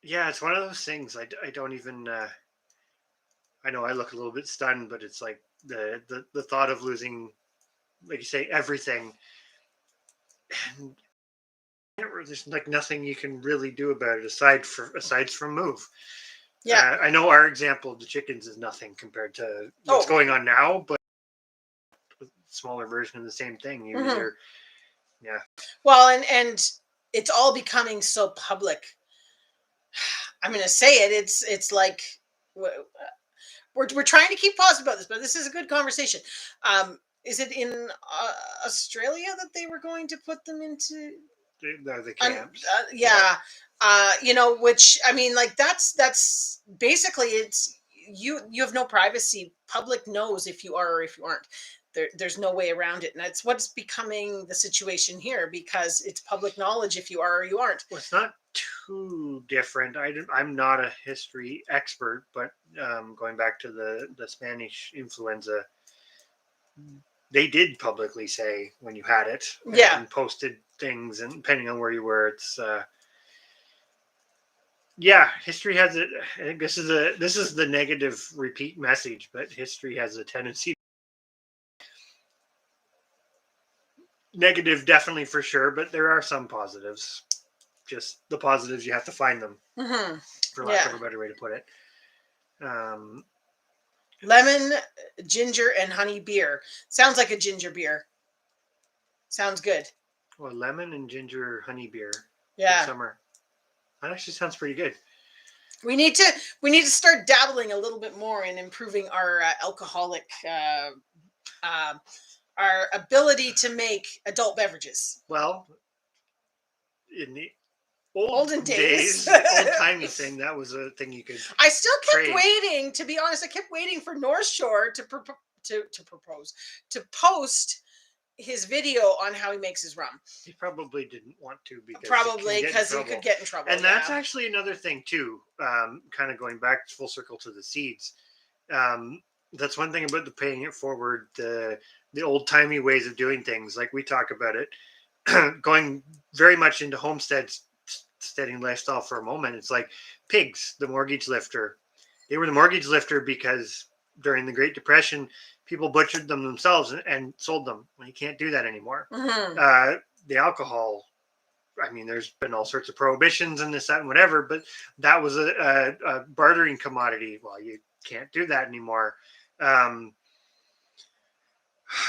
Yeah, it's one of those things. I don't even. I know I look a little bit stunned, but it's like the thought of losing, like you say, everything, and there's like nothing you can really do about it aside from move. Yeah, I know our example of the chickens is nothing compared to what's going on now, but a smaller version of the same thing. Yeah. Well, and it's all becoming so public. I'm going to say it. It's like we're trying to keep positive about this, but this is a good conversation. Is it in Australia that they were going to put them into the camps? Yeah. Which I mean, like that's basically it's you have no privacy. Public knows if you are or if you aren't. There's no way around it, and that's what's becoming the situation here because it's public knowledge if you are or you aren't. Well, it's not too different. I'm not a history expert, but going back to the Spanish influenza, they did publicly say when you had it, and posted things, and depending on where you were, it's history has it. I think this is the negative repeat message, but history has a tendency. Negative, definitely for sure, but there are some positives. Just the positives, you have to find them, for lack of a better way to put it. Lemon, ginger, and honey beer. Sounds like a ginger beer. Sounds good. Well, lemon and ginger honey beer. Yeah. Summer. That actually sounds pretty good. We need to start dabbling a little bit more in improving our alcoholic our ability to make adult beverages. Well, in the olden days, old-timey thing, that was a thing you could I still kept trade. waiting, to be honest. I kept waiting for North Shore to post his video on how he makes his rum. He probably didn't want to because he could get in trouble. And that's actually another thing too, kind of going back full circle to the seeds. That's one thing about the paying it forward, the old-timey ways of doing things, like we talk about it. going very much into homesteading lifestyle for a moment, it's like pigs, the mortgage lifter. They were the mortgage lifter because during the Great Depression, people butchered them themselves and sold them. Well, you can't do that anymore. The alcohol, I mean, there's been all sorts of prohibitions and this, that, and whatever, but that was a bartering commodity. Well, you can't do that anymore.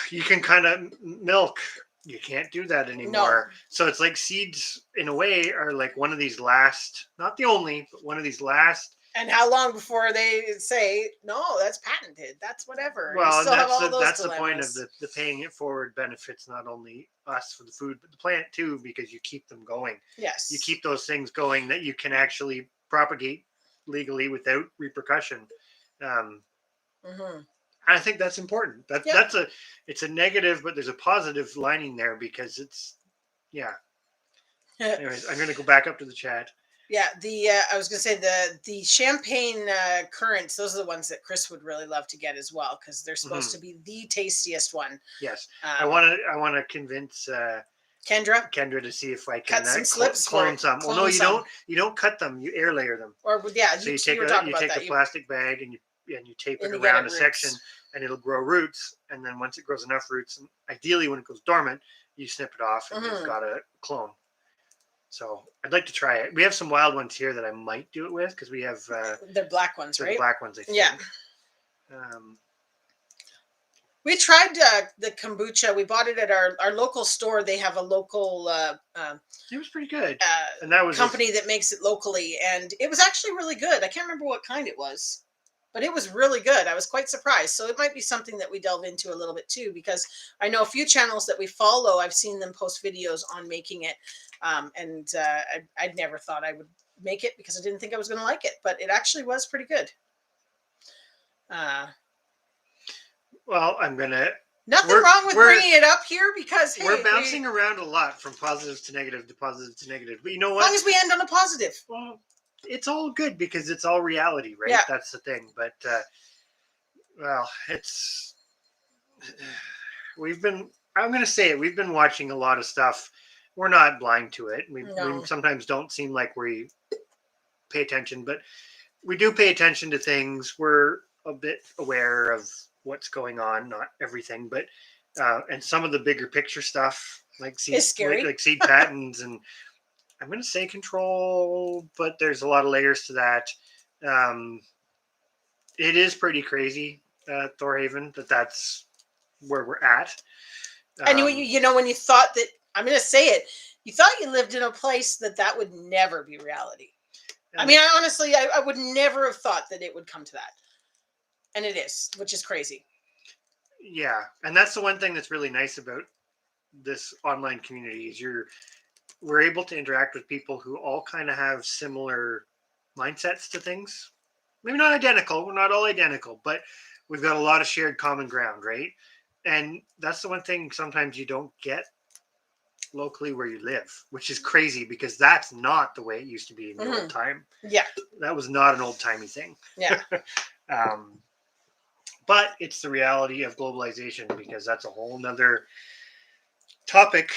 You can kind of milk. You can't do that anymore. No. So it's like seeds, in a way, are like one of these last, not the only, but one of these last. And how long before they say, no, that's patented, that's whatever? Well, you still have all those that's dilemmas. the point of the paying it forward benefits not only us for the food, but the plant too, because you keep them going. Yes. You keep those things going that you can actually propagate legally without repercussion. I think that's important. It's a negative, but there's a positive lining there because it's, yeah. Anyways, I'm going to go back up to the chat. Yeah, I was going to say the champagne currants, those are the ones that Chris would really love to get as well, because they're supposed to be the tastiest one. Yes. I want to convince Kendra to see if I can cut some slips clone some. Well, no, you don't. You don't cut them. You air layer them. Or yeah, so you take a plastic bag and you tape it around a section, and it'll grow roots. And then once it grows enough roots, and ideally when it goes dormant, you snip it off and you've got a clone. So I'd like to try it. We have some wild ones here that I might do it with because we have. They're black ones, right? Black ones, I think. Yeah. We tried the kombucha. We bought it at our local store. They have a local. It was pretty good. And that was company that makes it locally, and it was actually really good. I can't remember what kind it was, but it was really good. I was quite surprised. So it might be something that we delve into a little bit too, because I know a few channels that we follow. I've seen them post videos on making it, and I'd never thought I would make it because I didn't think I was going to like it, but it actually was pretty good. Well, I'm gonna. Nothing wrong with bringing it up here because hey, we're bouncing around a lot from positive to negative to positive to negative. But you know what? As long as we end on a positive. Well, it's all good because it's all reality, right? Yeah. That's the thing. But well, it's I'm going to say it. We've been watching a lot of stuff. We're not blind to it. We sometimes don't seem like we pay attention, but we do pay attention to things. We're a bit aware of what's going on, not everything, but and some of the bigger picture stuff like seed patents and I'm going to say control, but there's a lot of layers to that. It is pretty crazy, Thorhaven, that's where we're at. And you know, when you thought that, I'm going to say it, you thought you lived in a place that would never be reality. I mean, I would never have thought that it would come to that. And it is, which is crazy. Yeah. And that's the one thing that's really nice about this online community is we're able to interact with people who all kind of have similar mindsets to things. Maybe not identical. We're not all identical, but we've got a lot of shared common ground, right? And that's the one thing sometimes you don't get locally where you live, which is crazy because that's not the way it used to be in the old time. Yeah. That was not an old-timey thing. Yeah. But it's the reality of globalization because that's a whole nother topic.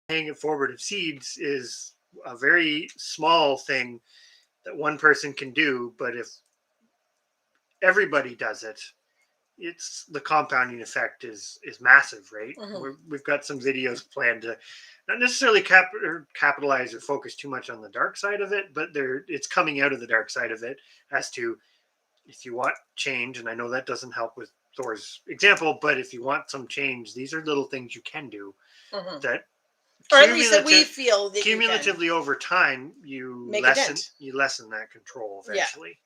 Paying it forward of seeds is a very small thing that one person can do, but if everybody does it, it's the compounding effect is massive, right? We've got some videos planned to not necessarily capitalize or focus too much on the dark side of it, but it's coming out of the dark side of it as to if you want change, and I know that doesn't help with Thor's example, but if you want some change, these are little things you can do that, or at least that we feel that cumulatively over time you lessen that control eventually.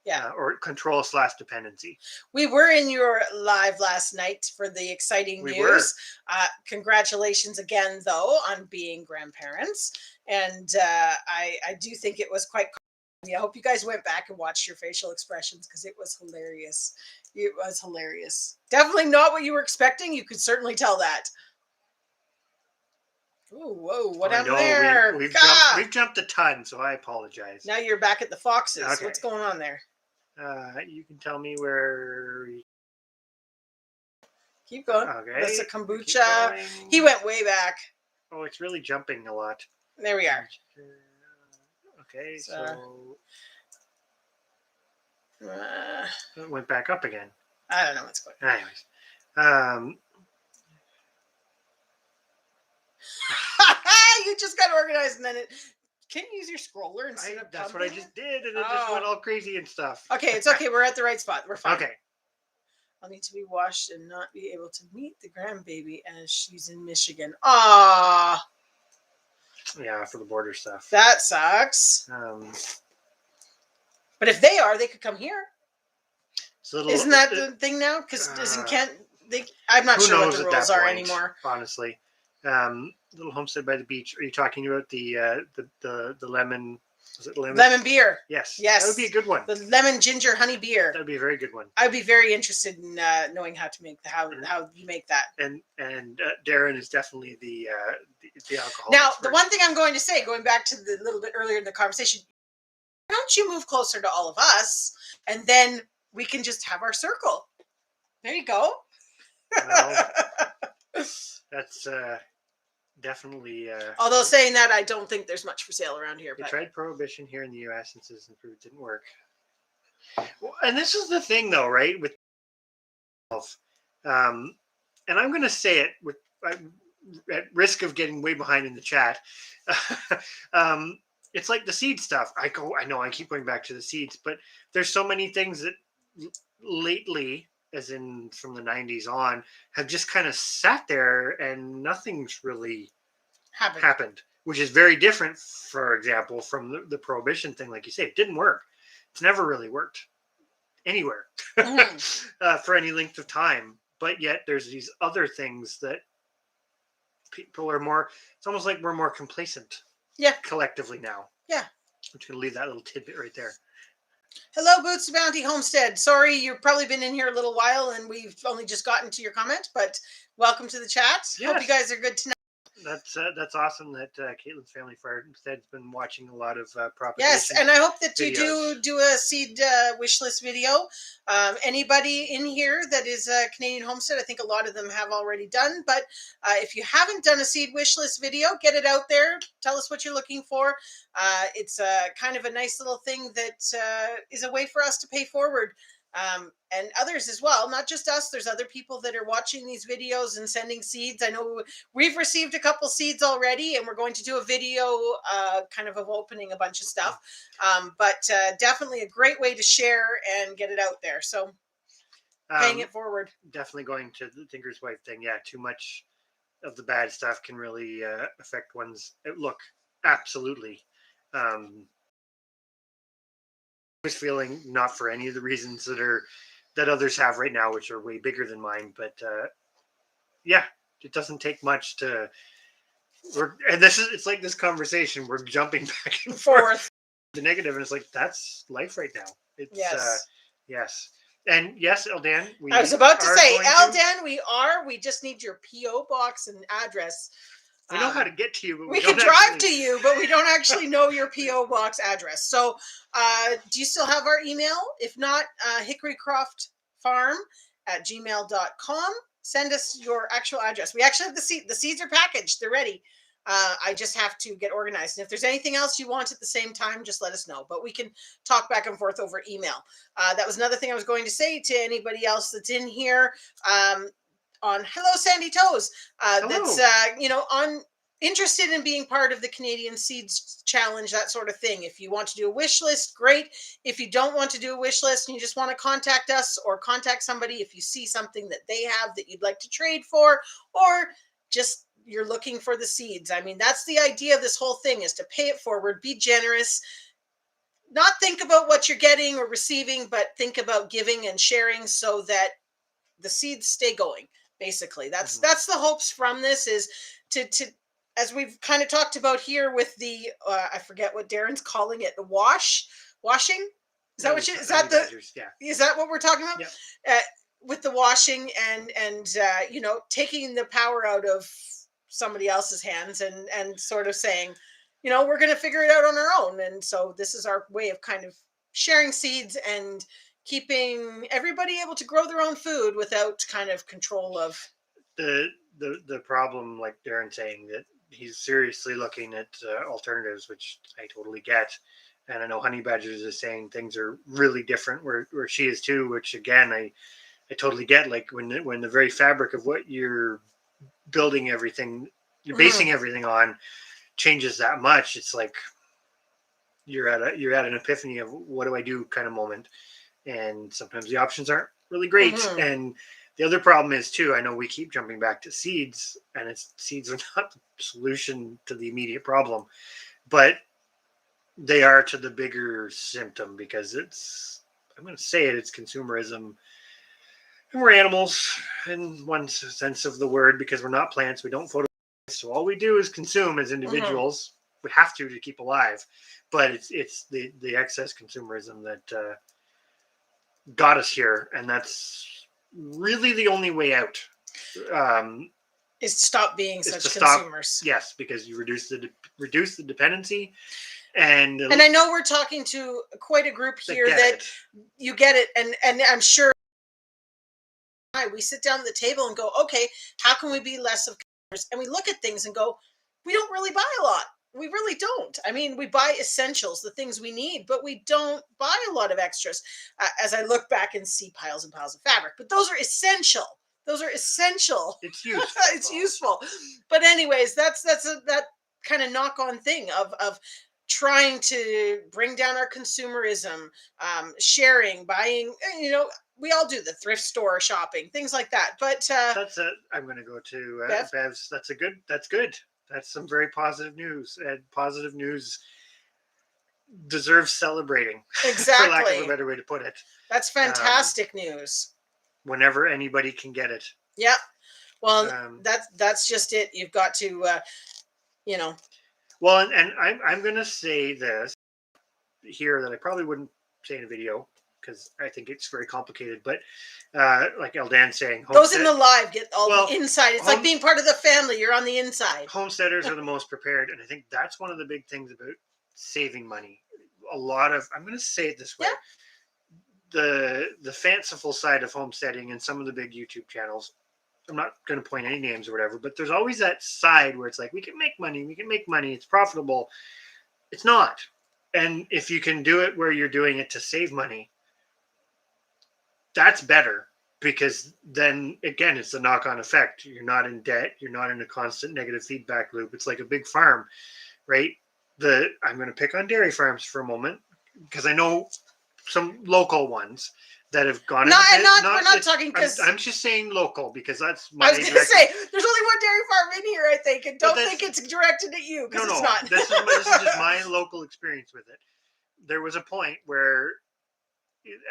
Yeah. Or control / dependency. We were in your live last night for the exciting news. Congratulations again, though, on being grandparents. And I do think it was quite. I hope you guys went back and watched your facial expressions because it was hilarious. It was hilarious. Definitely not what you were expecting. You could certainly tell that. Ooh, whoa, what happened there? We've jumped a ton, so I apologize. Now you're back at the Foxes. Okay. What's going on there? You can tell me where. Keep going. Okay. That's a keep kombucha. going. He went way back. Oh, it's really jumping a lot. There we are. Okay, So, it went back up again. I don't know what's going on. Anyways, You just got organized and then it. Can you use your scroller instead of that's what I pumping just did, and it just went Oh. all crazy and stuff. Okay, it's okay. We're at the right spot. We're fine. Okay. I'll need to be washed and not be able to meet the grandbaby as she's in Michigan. Ah, Yeah, for the border stuff. that sucks. Um, But if they are, they could come here. so Isn't that the thing now? Because isn't Kent? I'm not sure what the rules are anymore. Honestly, little homestead by the beach. Are you talking about the lemon? Was it lemon? Lemon beer. Yes. Yes. That would be a good one. The lemon ginger honey beer. That would be a very good one. I'd be very interested in knowing how to make how you make that. And Darren is definitely the alcohol. Now, expert. the one thing I'm going to say, going back to the little bit earlier in the conversation, why don't you move closer to all of us, and then we can just have our circle. There you go. Well, that's definitely. Although saying that, I don't think there's much for sale around here. They But tried prohibition here in the U.S. and Citizen Food didn't work. Well, and this is the thing, though, right? With and I'm going to say it with at risk of getting way behind in the chat. It's like the seed stuff. I know I keep going back to the seeds, but there's so many things that lately, as in from the 90s on, have just kind of sat there and nothing's really happened, which is very different, for example, from the prohibition thing. Like you say, it didn't work. It's never really worked anywhere for any length of time. But yet there's these other things that people are more, it's almost like we're more complacent. Yeah. Collectively now. Yeah. I'm just going to leave that little tidbit right there. Hello, Boots Bounty Homestead. Sorry, you've probably been in here a little while and we've only just gotten to your comment, but welcome to the chat. Yes. Hope you guys are good tonight. That's awesome that Caitlin's Family Farmstead's been watching a lot of propagation. Yes, and I hope that you videos. do a seed wish list video. Anybody in here that is a Canadian homestead, I think a lot of them have already done. But if you haven't done a seed wish list video, get it out there. Tell us what you're looking for. It's kind of a nice little thing that is a way for us to pay forward. And others as well, not just us. There's other people that are watching these videos and sending seeds. I know we've received a couple seeds already, and we're going to do a video kind of opening a bunch of stuff. But definitely a great way to share and get it out there. So paying it forward. Definitely going to the Tinker's Wife thing. Yeah, too much of the bad stuff can really affect one's outlook. Absolutely. Feeling not for any of the reasons that others have right now, which are way bigger than mine, but yeah, it doesn't take much to it's like this conversation, we're jumping back and forth the negative, and it's like that's life right now. It's yes. And yes, Eldan, I was about to say, Eldan, we just need your PO box and address. We know how to get to you, but we can drive to you, but we don't actually know your PO box address. So, do you still have our email? If not, hickorycroftfarm@gmail.com. Send us your actual address. We actually have the seeds. The seeds are packaged. They're ready. I just have to get organized. And if there's anything else you want at the same time, just let us know. But we can talk back and forth over email. That was another thing I was going to say to anybody else that's in here. On Hello Sandy Toes, that's on interested in being part of the Canadian Seeds Challenge, that sort of thing. If you want to do a wish list, great. If you don't want to do a wish list and you just want to contact us or contact somebody if you see something that they have that you'd like to trade for, or just you're looking for the seeds. I mean, that's the idea of this whole thing, is to pay it forward, be generous, not think about what you're getting or receiving, but think about giving and sharing so that the seeds stay going. Basically, that's the hopes from this, is to as we've kind of talked about here with the I forget what Darren's calling it, the washing. Is that what is that what we're talking about? Yeah. With the washing and taking the power out of somebody else's hands and sort of saying, we're going to figure it out on our own. And so this is our way of kind of sharing seeds and keeping everybody able to grow their own food without kind of control of. The problem, like Darren saying, that he's seriously looking at alternatives, which I totally get. And I know Honey Badgers is saying things are really different where she is too, which again, I totally get. Like when the very fabric of what you're building everything, you're basing everything on changes that much. It's like you're at an epiphany of what do I do kind of moment. And sometimes the options aren't really great. And the other problem is too, I know we keep jumping back to seeds, and seeds are not the solution to the immediate problem, but they are to the bigger symptom, because I'm going to say it's consumerism. And we're animals in one sense of the word, because we're not plants. We don't photosynthesize. So all we do is consume as individuals. We have to keep alive. But it's the excess consumerism that got us here. And that's really the only way out. Is to stop being such consumers. Yes, because you reduce the dependency. And I know we're talking to quite a group here that you get it. And I'm sure we sit down at the table and go, okay, how can we be less of consumers? And we look at things and go, we don't really buy a lot. We really don't. I mean, we buy essentials, the things we need, but we don't buy a lot of extras. As I look back and see piles and piles of fabric, but those are essential. Those are essential. It's useful. It's useful. But anyways, that kind of knock-on thing of trying to bring down our consumerism, sharing, buying, we all do the thrift store shopping, things like that. But that's it. I'm going to go to Bev's. That's good. That's some very positive news. And positive news deserves celebrating. Exactly. For lack of a better way to put it. That's fantastic news. Whenever anybody can get it. Yeah. Well, that's just it. You've got to, Well, and I'm going to say this here that I probably wouldn't say in a video, because I think it's very complicated. But like Eldan saying, those in the live get all the inside. It's like being part of the family. You're on the inside. Homesteaders are the most prepared, and I think that's one of the big things about saving money. A lot of, I'm going to say it this way. Yeah. The fanciful side of homesteading and some of the big YouTube channels, I'm not going to point any names or whatever, but there's always that side where it's like, we can make money, it's profitable. It's not. And if you can do it where you're doing it to save money, that's better, because then again, it's a knock-on effect. You're not in debt. You're not in a constant negative feedback loop. It's like a big farm, right? I'm going to pick on dairy farms for a moment, because I know some local ones that have gone. We're not talking, because I'm just saying local, because that's my. I was going to say there's only one dairy farm in here, I think, and don't think it's directed at you, because it's not. This is just my local experience with it. There was a point where,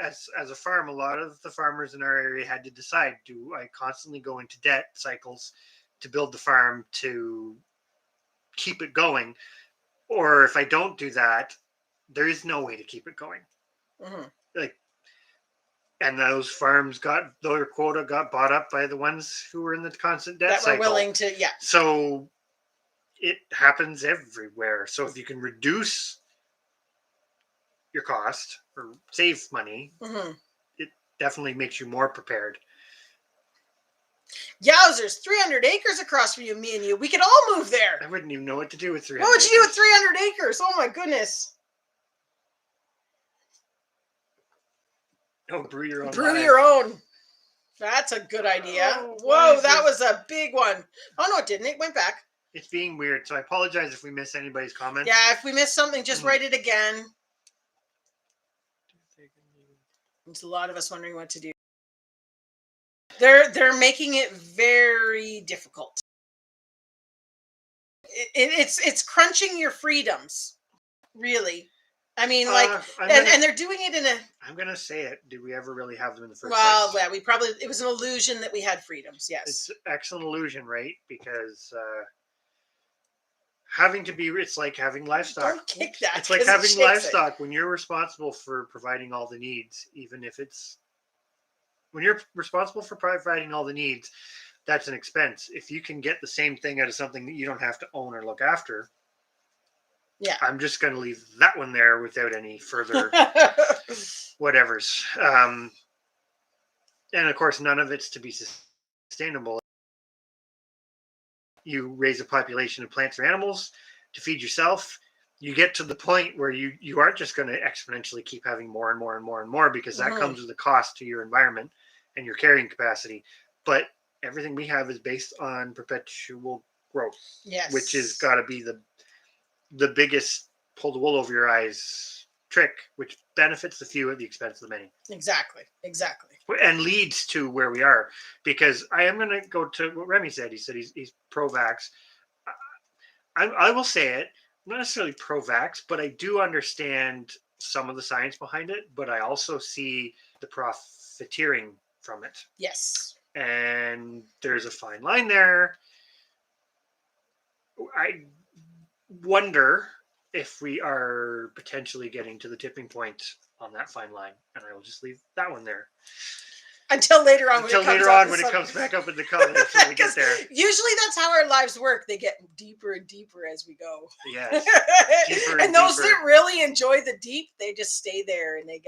as a farm, a lot of the farmers in our area had to decide: do I constantly go into debt cycles to build the farm to keep it going, or if I don't do that, there is no way to keep it going. And those farms their quota got bought up by the ones who were in the constant debt cycle. That were willing to, yeah. So it happens everywhere. So if you can reduce your cost or save money, it definitely makes you more prepared. Yowzers, 300 acres across from you, me and you. We could all move there. I wouldn't even know what to do with 300 What would you do with 300 acres? Oh my goodness. Oh, brew your own. Brew your own. That's a good idea. Oh, whoa, that was a big one. Oh, no, it didn't. It went back. It's being weird, so I apologize if we miss anybody's comments. Yeah, if we miss something, just write it again. There's a lot of us wondering what to do. They're making it very difficult. It's crunching your freedoms, really. I mean, and they're doing it in a. I'm gonna say it. Did we ever really have them in the first place? Well, yeah, it was an illusion that we had freedoms. Yes, it's an excellent illusion, right? Because it's like having livestock. Don't kick that. It's like having livestock when you're responsible for providing all the needs, when you're responsible for providing all the needs, that's an expense. If you can get the same thing out of something that you don't have to own or look after. Yeah, I'm just going to leave that one there without any further whatever's. And of course, none of it's to be sustainable. You raise a population of plants or animals to feed yourself. You get to the point where you aren't just going to exponentially keep having more and more and more and more, because that comes with a cost to your environment and your carrying capacity. But everything we have is based on perpetual growth, Yes. which has got to be the biggest pull the wool over your eyes trick, which benefits the few at the expense of the many. Exactly. And leads to where we are. Because I am going to go to what Remy said. He said he's pro-vax. I will say it. I'm not necessarily pro-vax, but I do understand some of the science behind it. But I also see the profiteering from it. Yes. And there's a fine line there. I wonder if we are potentially getting to the tipping point on that fine line. And I will just leave that one there. Until later on when it comes back up in the comments when we get there. Usually that's how our lives work. They get deeper and deeper as we go. Yes. Deeper and those that really enjoy the deep, they just stay there and they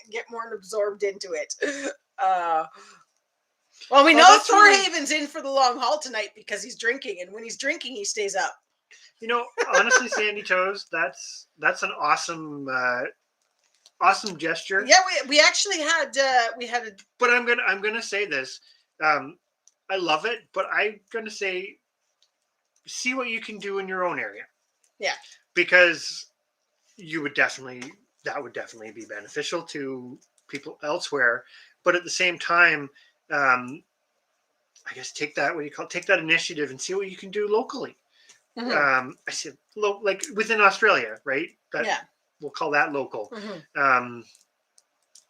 get more absorbed into it. Well, we know Thorhaven's in for the long haul tonight because he's drinking, and when he's drinking, he stays up. You know, honestly, Sandy Toes, that's an awesome gesture. Yeah, we actually had But I'm gonna say this. I love it, but I'm gonna say, see what you can do in your own area. Yeah. Because that would definitely be beneficial to people elsewhere. But at the same time, I guess take that initiative and see what you can do locally. I said like within Australia, right? We'll call that local.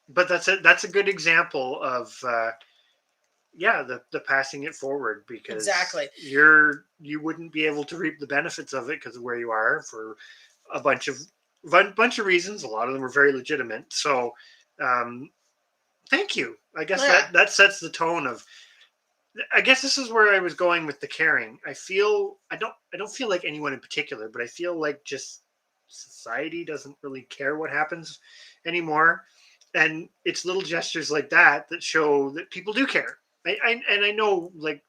But that's a good example of the passing it forward, because exactly you wouldn't be able to reap the benefits of it because of where you are for a bunch of reasons. A lot of them are very legitimate. So thank you. I guess that sets the tone of. I guess this is where I was going with the caring. I don't feel like anyone in particular, but I feel like just society doesn't really care what happens anymore. And it's little gestures like that show that people do care. I know, like,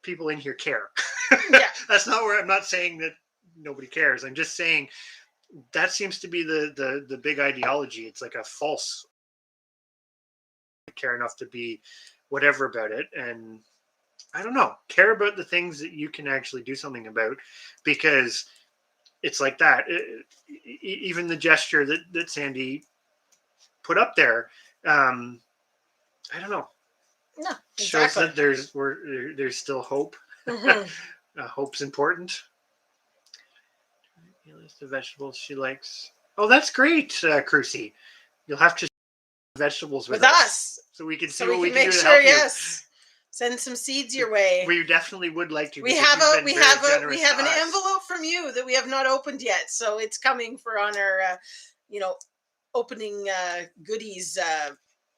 people in here care. Yeah. That's not where I'm not saying that nobody cares. I'm just saying that seems to be the big ideology. It's like a false care enough to be whatever about it. And I don't know, care about the things that you can actually do something about, because it's like that. Even the gesture that Sandy put up there, I don't know. No, exactly. Shows that there's still hope. Hope's important. List the vegetables she likes. Oh, that's great, Crucy. You'll have to vegetables with us so we can see what we can do to help you. Send some seeds your way. We definitely would like to. We have an envelope from you that we have not opened yet, so it's coming for on our opening goodies.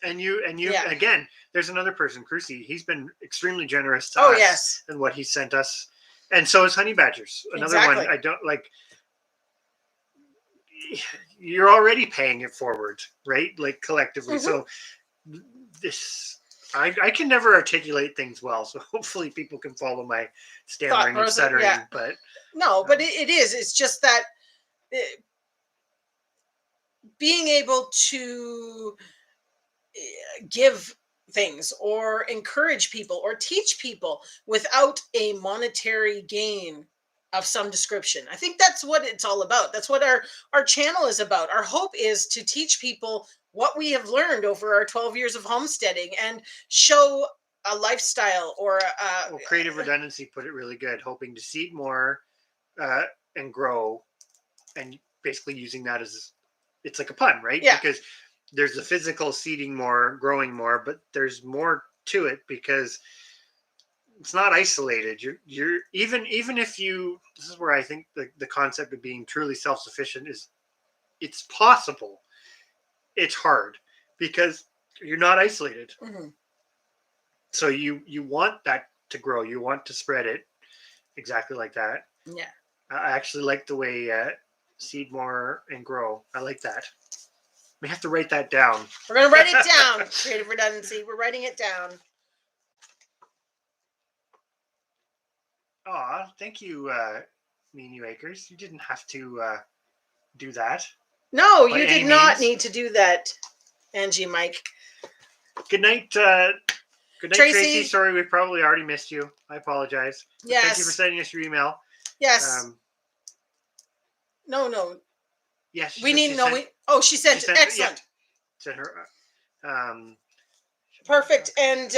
And you again, there's another person, Crucy. He's been extremely generous to us. Yes. And what he sent us. And so is Honey Badgers. Another one I don't like. You're already paying it forward, right? Like collectively. So this, I can never articulate things well. So hopefully people can follow my stammering and stuttering. Yeah. But no, but it is. It's just that being able to give things or encourage people or teach people without a monetary gain of some description. I think that's what it's all about. That's what our channel is about. Our hope is to teach people what we have learned over our 12 years of homesteading and show a lifestyle or Creative Redundancy put it really good, hoping to seed more and grow, and basically using that as, it's like a pun, right? Yeah. Because there's the physical seeding more, growing more, but there's more to it because it's not isolated. You're even if you, this is where I think the concept of being truly self-sufficient is, it's possible. It's hard because you're not isolated. So you want that to grow. You want to spread it exactly like that. Yeah. I actually like the way seed more and grow. I like that. We have to write that down. We're going to write it down. Creative redundancy. We're writing it down. Aw, thank you, Me and You Acres. You didn't have to do that. No, by you any did not means. need to do that, Angie, Mike. Good night, Tracy. Tracy. Sorry, we probably already missed you. I apologize. Yes. Thank you for sending us your email. Yes. No. Yes. We need no. She sent it. Excellent. Sent her. Perfect. And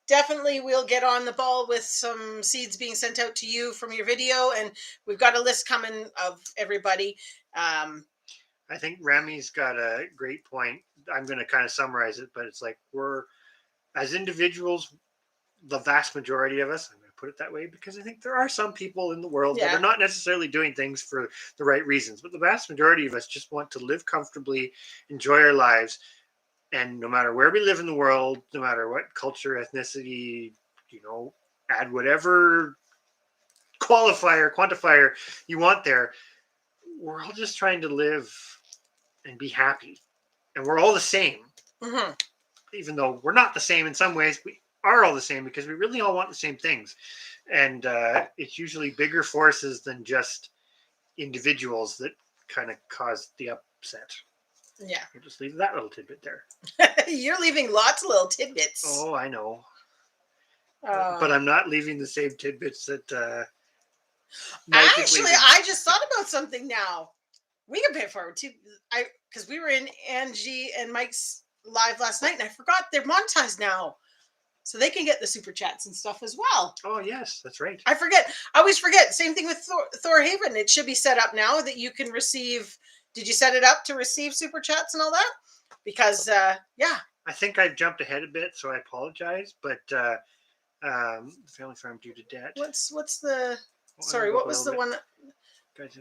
definitely we'll get on the ball with some seeds being sent out to you from your video. And we've got a list coming of everybody. I think Rami's got a great point. I'm going to kind of summarize it, but it's like we're, as individuals, the vast majority of us, I'm going to put it that way, because I think there are some people in the world that are not necessarily doing things for the right reasons, but the vast majority of us just want to live comfortably, enjoy our lives. And no matter where we live in the world, no matter what culture, ethnicity, add whatever quantifier you want there, we're all just trying to live and be happy. And we're all the same. Mm-hmm. Even though we're not the same in some ways, we are all the same because we really all want the same things. And it's usually bigger forces than just individuals that kind of cause the upset. Yeah. We'll just leave that little tidbit there. You're leaving lots of little tidbits. Oh, I know. But I'm not leaving the same tidbits that actually, I just thought about something now. We can pay it forward too. Because we were in Angie and Mike's live last night, and I forgot they're monetized now, so they can get the super chats and stuff as well. Oh yes, that's right. I always forget. Same thing with Thor Haven. It should be set up now that you can receive. Did you set it up to receive super chats and all that? Because I think I jumped ahead a bit, so I apologize. But family farm due to debt. What's the? Sorry, what was the one that? Guys.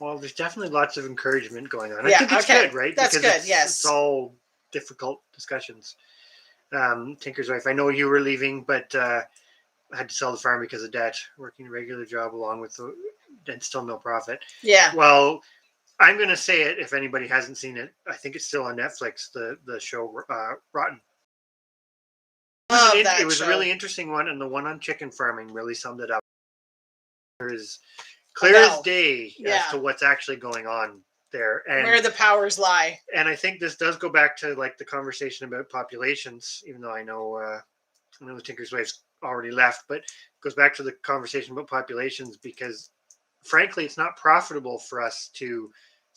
Well, there's definitely lots of encouragement going on. I think it's good, right? That's because good. Yes, it's all difficult discussions. Tinker's wife. I know you were leaving, but I had to sell the farm because of debt. Working a regular job along with and still no profit. Yeah. Well, I'm going to say it if anybody hasn't seen it. I think it's still on Netflix. The show Rotten. It was a really interesting one, and the one on chicken farming really summed it up. There's clear as day as to what's actually going on there and where the powers lie. And I think this does go back to like the conversation about populations, even though I know the Tinker's wife's already left, but it goes back to the conversation about populations because frankly, it's not profitable for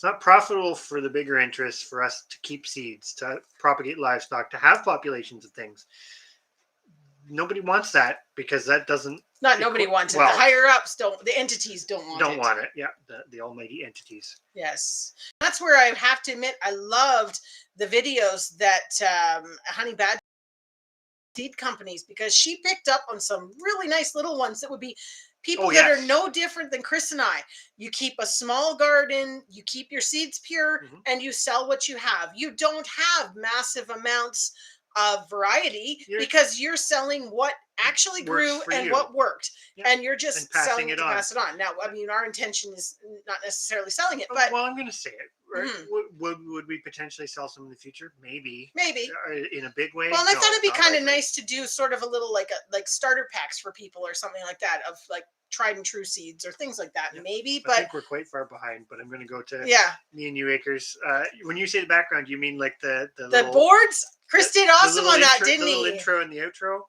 the bigger interests for us to keep seeds, to propagate livestock, to have populations of things. Nobody wants that because that doesn't. Nobody wants it. The higher ups don't. The entities don't want it. Yeah, the almighty entities. Yes, that's where I have to admit I loved the videos that Honey Badger seed companies, because she picked up on some really nice little ones that would be people that are no different than Chris and I. You keep a small garden, you keep your seeds pure, and you sell what you have. You don't have massive amounts of variety because you're selling what actually grew and what worked, and you're just selling it to pass it on. Now, I mean, our intention is not necessarily selling it, but well, I'm going to say it. Right? Would we potentially sell some in the future? Maybe in a big way. Well, and I thought it'd be kind of nice to do sort of a little like starter packs for people or something like that of like tried and true seeds or things like that. Maybe, but I think we're quite far behind. But I'm going to go to Me and You Acres. When you say the background, you mean like the little, boards? Chris did awesome on that, didn't he? The little intro and the outro.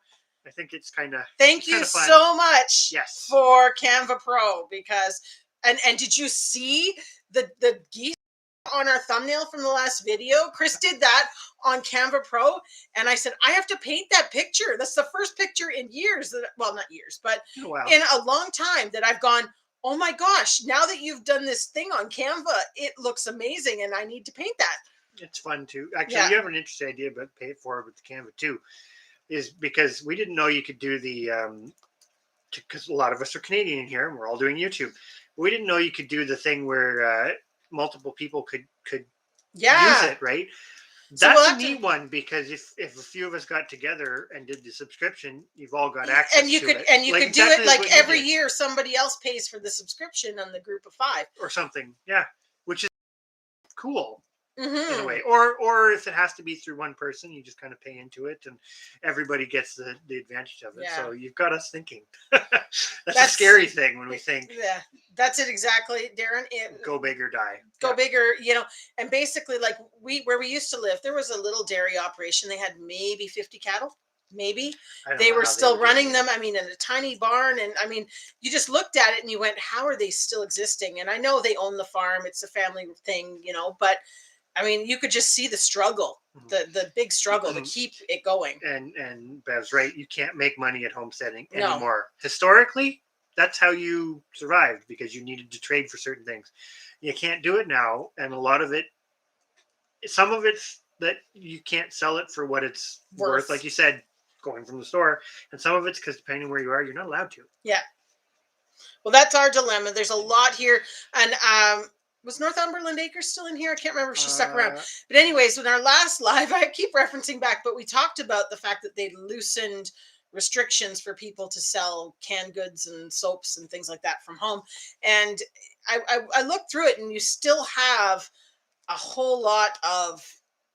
I think it's kind of. Thank you so much. Yes. For Canva Pro, because and did you see the geese on our thumbnail from the last video? Chris did that on Canva Pro, and I said I have to paint that picture. That's the first picture in years not years, but in a long time that I've gone, oh my gosh, now that you've done this thing on Canva, it looks amazing, and I need to paint that. It's fun too. Actually, you have an interesting idea about pay it forward with the Canva too, is because we didn't know you could do the because a lot of us are Canadian in here and we're all doing YouTube. We didn't know you could do the thing where multiple people could use it, right? So we'll That's a have to. neat one because if a few of us got together and did the subscription, you've all got access to it. And you Like could do exactly it like like what you every did year. Somebody else pays for the subscription on the group of 5. or something. Yeah, which is cool in a Mm-hmm. way. Or if it has to be through one person, you just kind of pay into it and everybody gets the advantage of it. Yeah. So you've got us thinking. That's a That's scary thing when we think Yeah, that's it exactly, Darren. go big or die. Go Yeah. bigger, and basically, like where we used to live, there was a little dairy operation. They had maybe 50 cattle, maybe. I don't They know were how they were still doing running it. them. I mean, in a tiny barn, and I mean, you just looked at it and you went, "How are they still existing?" And I know they own the farm; it's a family thing, but I mean, you could just see the struggle, the big struggle to keep it going. And Bev's right. You can't make money at homesteading No, anymore. Historically, that's how you survived because you needed to trade for certain things. You can't do it now, and a lot of it, some of it's that you can't sell it for what it's worth, like you said, going from the store, and some of it's because depending on where you are, you're not allowed to. Yeah. Well, that's our dilemma. There's a lot here, and was Northumberland Acres still in here? I can't remember if she stuck around. But anyways, in our last live, I keep referencing back, but we talked about the fact that they loosened restrictions for people to sell canned goods and soaps and things like that from home. And I looked through it, and you still have a whole lot of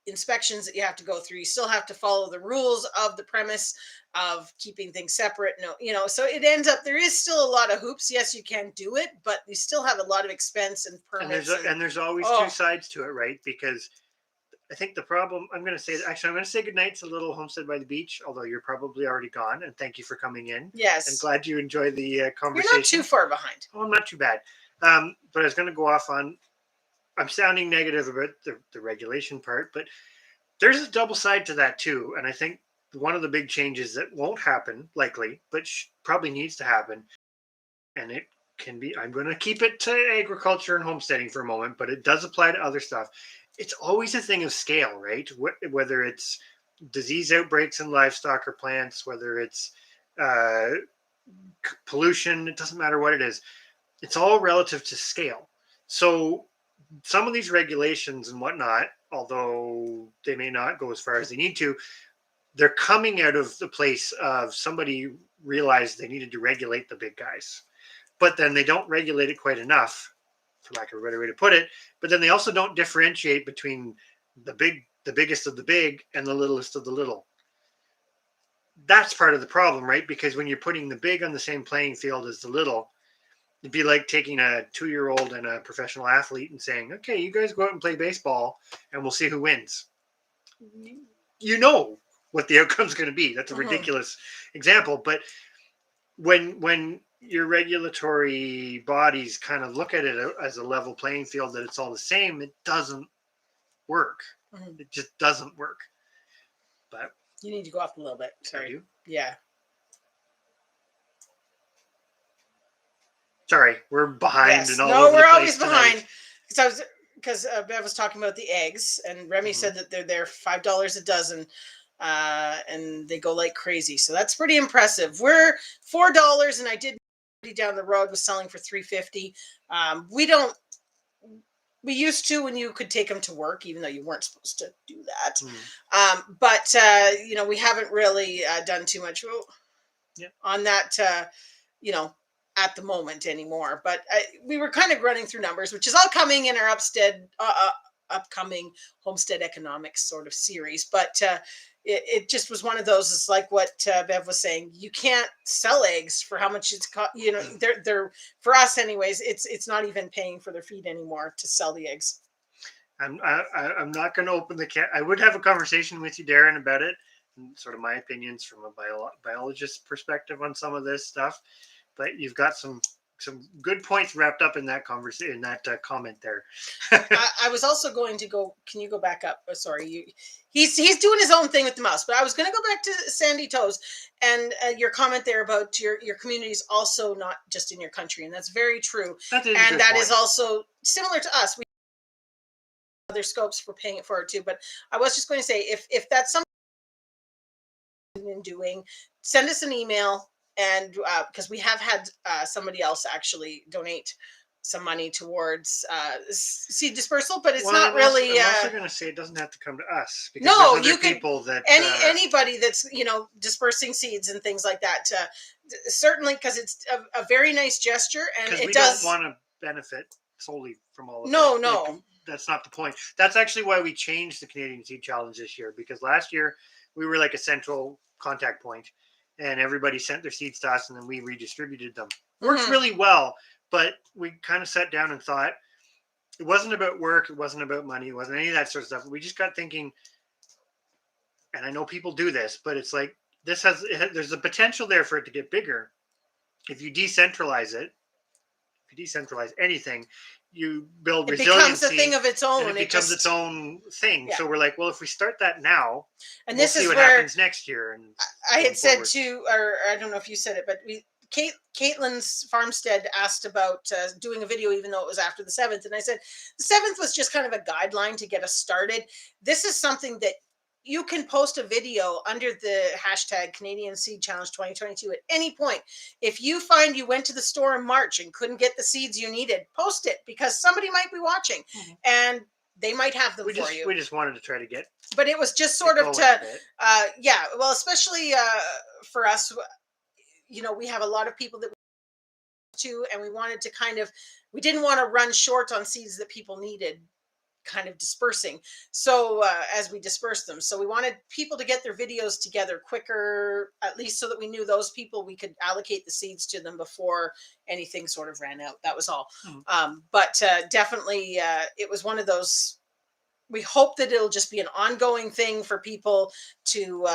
inspections that you have to go through. You still have to follow the rules of the premise of keeping things separate. No, so it ends up there is still a lot of hoops. Yes, you can do it, but you still have a lot of expense and permits. And there's always two sides to it, right? Because I think the problem I'm going to say goodnight to Little Homestead by the Beach, although you're probably already gone. And thank you for coming in. Yes, and glad you enjoy the conversation. You're not too far behind. Oh, I'm not too bad. But I was going to go off on. I'm sounding negative about the regulation part, but there's a double side to that too. And I think one of the big changes that won't happen likely, but probably needs to happen, and it can be. I'm going to keep it to agriculture and homesteading for a moment, but it does apply to other stuff. It's always a thing of scale, right? Whether it's disease outbreaks in livestock or plants, whether it's uh, pollution, it doesn't matter what it is. It's all relative to scale. So some of these regulations and whatnot, although they may not go as far as they need to, they're coming out of the place of somebody realized they needed to regulate the big guys. But then they don't regulate it quite enough, for lack of a better way to put it. But then they also don't differentiate between the biggest of the big and the littlest of the little. That's part of the problem, right? Because when you're putting the big on the same playing field as the little, it'd be like taking a 2-year-old and a professional athlete and saying, okay, you guys go out and play baseball and we'll see who wins. You know what the outcome's going to be. That's a ridiculous example. But when your regulatory bodies kind of look at it as a level playing field, that it's all the same, it doesn't work. It just doesn't work. But you need to go off a little bit. Sorry. Yeah. Sorry, we're behind. Yes. And all over we're the always place behind. Because Bev was talking about the eggs, and Remy said that they're $5 a dozen, and they go like crazy. So that's pretty impressive. We're $4, and I did down the road was selling for $3.50. We used to when you could take them to work, even though you weren't supposed to do that. But we haven't really done too much on that. At the moment anymore, but we were kind of running through numbers, which is all coming in our upcoming homestead economics sort of series. But it just was one of those. It's like what Bev was saying. You can't sell eggs for how much it's cost. They're for us anyways. It's not even paying for their feed anymore to sell the eggs. I'm not going to open the can. I would have a conversation with you, Darren, about it, and sort of my opinions from a biologist perspective on some of this stuff. But you've got some good points wrapped up in that conversation, in that comment there. I was also going to go. Can you go back up? Oh, sorry, he's doing his own thing with the mouse. But I was going to go back to Sandy Toes and your comment there about your community is also not just in your country, and that's very true. That is also similar to us. We have other scopes for paying it forward too. But I was just going to say, if that's something you've been doing, send us an email. And because we have had somebody else actually donate some money towards seed dispersal, but it's Well, not really. I'm also going to say it doesn't have to come to us because No, there's other you could people that anybody that's dispersing seeds and things like that. Certainly, because it's a very nice gesture, and because it we does. don't want to benefit solely from all of No, it. no. Like, that's not the point. That's actually why we changed the Canadian Seed Challenge this year, because last year we were like a central contact point and everybody sent their seeds to us and then we redistributed them. Works really well, but we kind of sat down and thought it wasn't about work, it wasn't about money, it wasn't any of that sort of stuff. We just got thinking, and I know people do this, but it's like there's a potential there for it to get bigger if you decentralize it. If you decentralize anything, you build resiliency. It becomes a thing of its own. And it becomes its own thing. Yeah. So we're like, well, if we start that now, and we'll see what happens next year. And I had said to, or I don't know if you said it, but Caitlin's Farmstead asked about doing a video, even though it was after the 7th. And I said, the 7th was just kind of a guideline to get us started. This is something that you can post a video under the hashtag Canadian Seed Challenge 2022 at any point. If you find you went to the store in March and couldn't get the seeds you needed, post it, because somebody might be watching and they might have them for you. We just wanted to try to get. But it was just sort of to, well, especially for us, we have a lot of people that and we wanted to we didn't want to run short on seeds that people needed kind of dispersing. So as we disperse them, so we wanted people to get their videos together quicker, at least so that we knew those people, we could allocate the seeds to them before anything sort of ran out. That was all. But definitely it was one of those, we hope that it'll just be an ongoing thing for people to,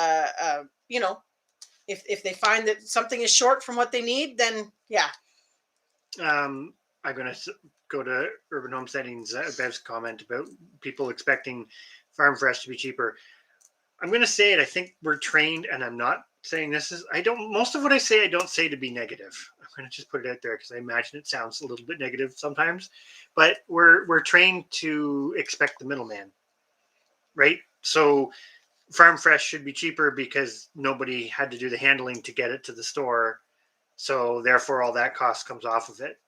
if they find that something is short from what they need, then yeah. I'm going to go to Urban Homesteading's Bev's comment about people expecting farm fresh to be cheaper. I'm going to say it. I think we're trained, and I'm not saying most of what I say, I don't say to be negative. I'm going to just put it out there because I imagine it sounds a little bit negative sometimes, but we're trained to expect the middleman, right? So farm fresh should be cheaper because nobody had to do the handling to get it to the store. So therefore all that cost comes off of it.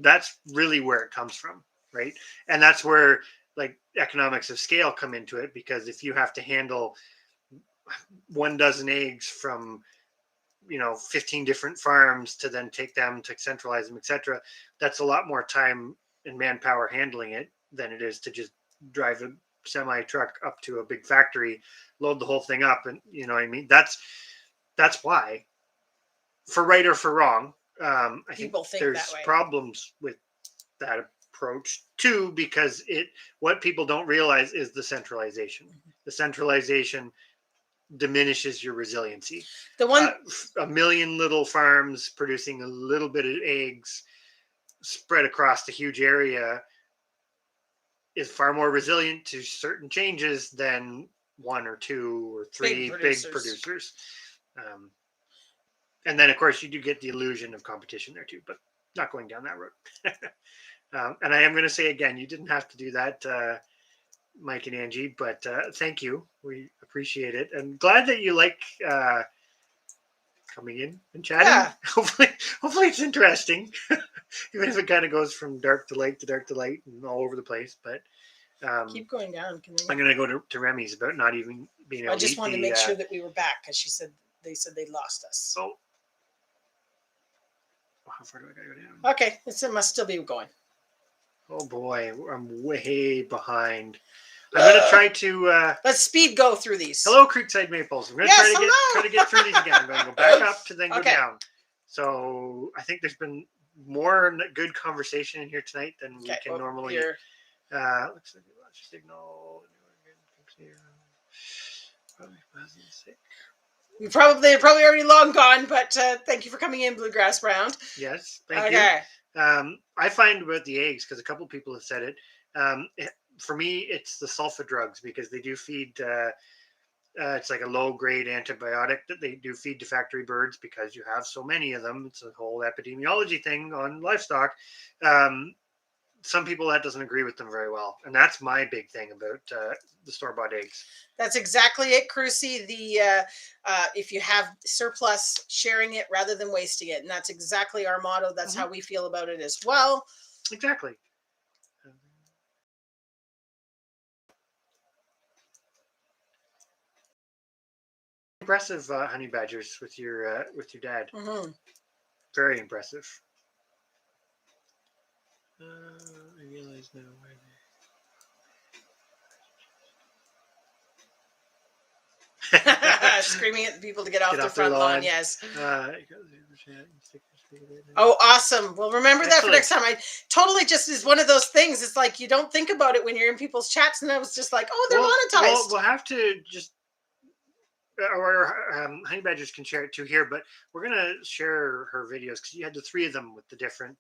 That's really where it comes from, right? And that's where like economics of scale come into it, because if you have to handle 1 dozen eggs from 15 different farms to then take them to centralize them, etc., that's a lot more time and manpower handling it than it is to just drive a semi truck up to a big factory, load the whole thing up, and you know what I mean. That's why, for right or for wrong, I think there's problems with that approach too, because what people don't realize is the centralization. The centralization diminishes your resiliency. The one, a million little farms producing a little bit of eggs spread across a huge area is far more resilient to certain changes than 1 or 2 or 3 big producers. And then, of course, you do get the illusion of competition there too, but not going down that road. And I am going to say again, you didn't have to do that, Mike and Angie, but thank you. We appreciate it. And glad that you like coming in and chatting. Yeah. Hopefully it's interesting, even if it kind of goes from dark to light and all over the place. But keep going down. I'm going to go to Remy's about not even being able to. I just wanted to make sure that we were back, because they said they lost us. Oh. How far do I gotta go down? Okay, it must still be going. Oh boy, I'm way behind. I'm gonna try to let's speed go through these. Hello, Creekside Maples. I'm gonna try to get through these again. I'm gonna go back up to then go down. So I think there's been more good conversation in here tonight than we can normally. Looks like we lost signal. They're probably already long gone, but thank you for coming in, Bluegrass Round. Yes, thank you. I find about the eggs, because a couple of people have said it. For me, it's the sulfa drugs, because they do feed. It's like a low-grade antibiotic that they do feed to factory birds because you have so many of them. It's a whole epidemiology thing on livestock. Some people, that doesn't agree with them very well, and that's my big thing about the store-bought eggs. That's exactly it, Crucy. If you have surplus, sharing it rather than wasting it, and that's exactly our motto. That's how we feel about it as well. Exactly. Impressive honey badgers with your dad. Mm-hmm. Very impressive. I realize now why. Screaming at the people to get off Get their off their front lawn. lawn. Yes. Uh, Oh, awesome. Well, remember that for Excellent. next time. I totally just is one of those things. It's like you don't think about it when you're in people's chats, and I was just like, oh, they're monetized. We'll have to just, or honey badgers can share it too here, but we're gonna share her videos because you had the three of them with the different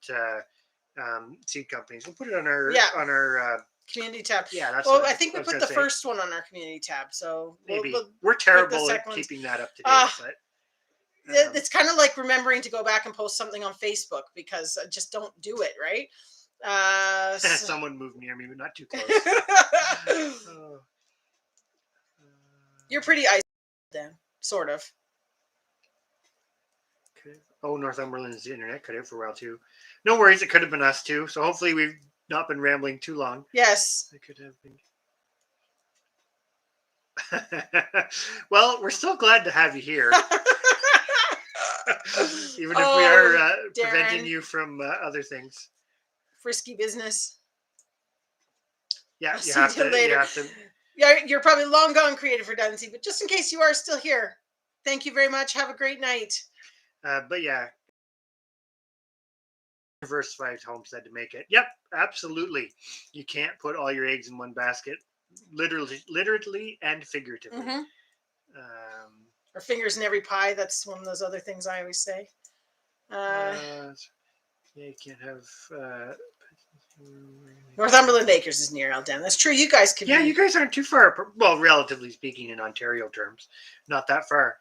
seed companies. We'll put it on our Yeah. Community tab. Yeah, that's. Well, what I think we was put gonna the say. first one on our community tab, so Maybe we'll we're terrible at second keeping that up to date, but it's kind of like remembering to go back and post something on Facebook because I just don't do it, right? someone moved near me, but not too close. Oh. You're pretty isolated then, sort of. Okay. Oh, Northumberland's internet cut out for a while too. No worries, it could have been us too. So hopefully we've not been rambling too long. Yes. It could have been. Well, we're still glad to have you here. Even if we are preventing you from other things. Frisky business. Yeah, I'll see you later. You have to. Yeah, you're probably long gone, creative redundancy, but just in case you are still here, thank you very much. Have a great night. But yeah, diversified homestead to make it. Yep, absolutely. You can't put all your eggs in one basket, literally and figuratively. Mm-hmm. Or fingers in every pie. That's one of those other things I always say. Yeah, you can't have. Northumberland Acres is near Eldon. That's true. You guys could. Yeah, you guys aren't too far. Well, relatively speaking, in Ontario terms, not that far.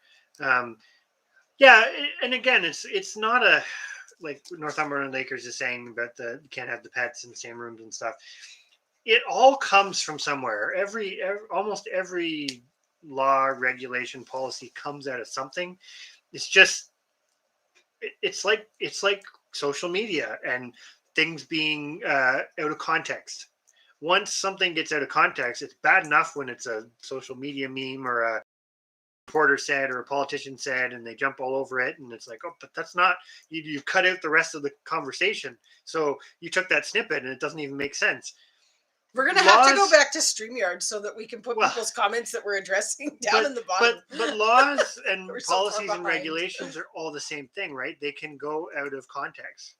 Yeah, and again, it's not a like Northumberland Acres is saying about you can't have the pets in the same rooms and stuff. It all comes from somewhere. Almost every law, regulation, policy comes out of something. It's just it's like social media and things being out of context. Once something gets out of context, it's bad enough when it's a social media meme or a reporter said or a politician said, and they jump all over it, and it's like, oh, but that's not you cut out the rest of the conversation. So you took that snippet, and it doesn't even make sense. We're gonna have to go back to StreamYard so that we can put people's comments that we're addressing down in the bottom. But laws and policies so and regulations are all the same thing, right? They can go out of context.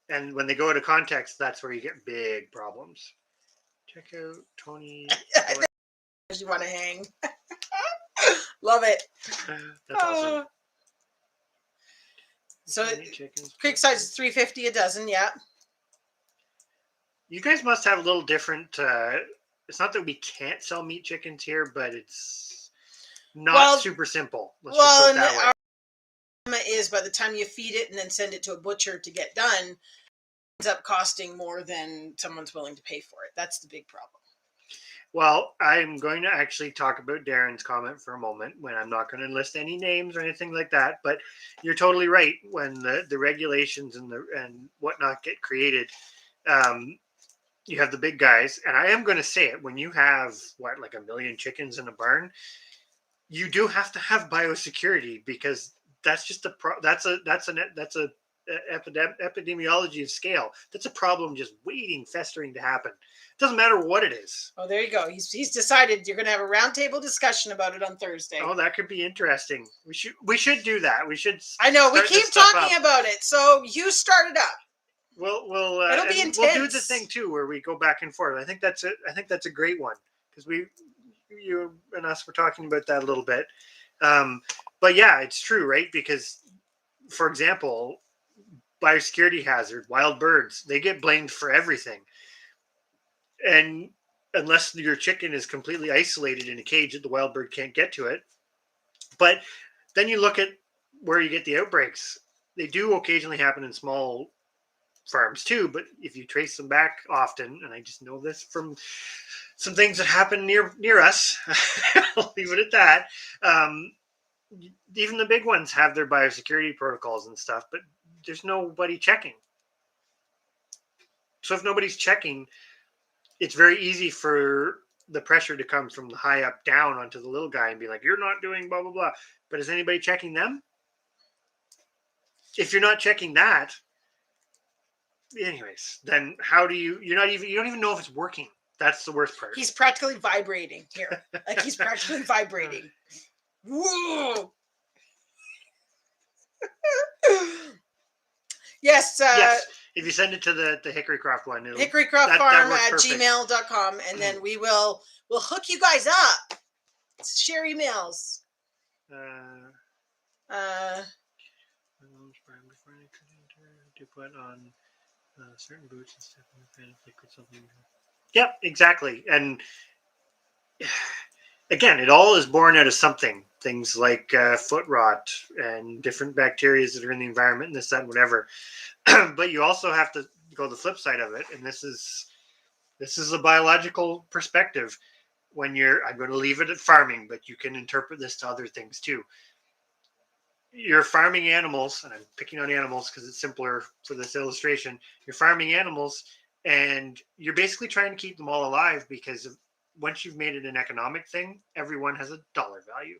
And when they go out of context, that's where you get big problems. Check out Tony. You want to hang. Love it. That's awesome. So creek size is $3.50 a dozen. Yeah. You guys must have a little different. It's not that we can't sell meat chickens here, but it's not super simple. Let's just put it that way. Our is by the time you feed it and then send it to a butcher to get done, it ends up costing more than someone's willing to pay for it. That's the big problem. Well, I'm going to actually talk about Darren's comment for a moment when I'm not going to list any names or anything like that. But you're totally right. When the regulations and whatnot get created, you have the big guys. And I am going to say it, when you have like 1 million chickens in a barn, you do have to have biosecurity, because that's just that's a epidemiology of scale. That's a problem just waiting, festering to happen. It doesn't matter what it is. Oh, there you go. He's decided you're going to have a roundtable discussion about it on Thursday. Oh, that could be interesting. We should do that. We should. I know we keep talking about it, so you start it up. We'll it'll be intense. We'll do the thing too where we go back and forth. I think that's a great one, because you and us were talking about that a little bit. But yeah, it's true, right? Because, for example, biosecurity hazard, wild birds, they get blamed for everything. And unless your chicken is completely isolated in a cage that the wild bird can't get to it. But then you look at where you get the outbreaks. They do occasionally happen in small farms too, but if you trace them back often, and I just know this from some things that happen near us, I'll leave it at that. Even the big ones have their biosecurity protocols and stuff, but there's nobody checking. So if nobody's checking, it's very easy for the pressure to come from the high up down onto the little guy and be like, you're not doing blah, blah, blah. But is anybody checking them? If you're not checking that, anyways, then how do you don't even know if it's working. That's the worst part. He's practically vibrating here. Like he's practically vibrating. Whoa. Yes. Yes. If you send it to the Hickorycroft one, Hickorycroft Farm at gmail.com, and then we'll hook you guys up. Share emails. To put on certain boots and stuff in the liquid something. Yep, exactly. And again, it all is born out of something. Things like foot rot and different bacteria that are in the environment and this, that, and whatever. But you also have to go the flip side of it. And this is a biological perspective. I'm going to leave it at farming, but you can interpret this to other things too. You're farming animals, and I'm picking on animals because it's simpler for this illustration. You're farming animals, and you're basically trying to keep them all alive because once you've made it an economic thing, everyone has a dollar value.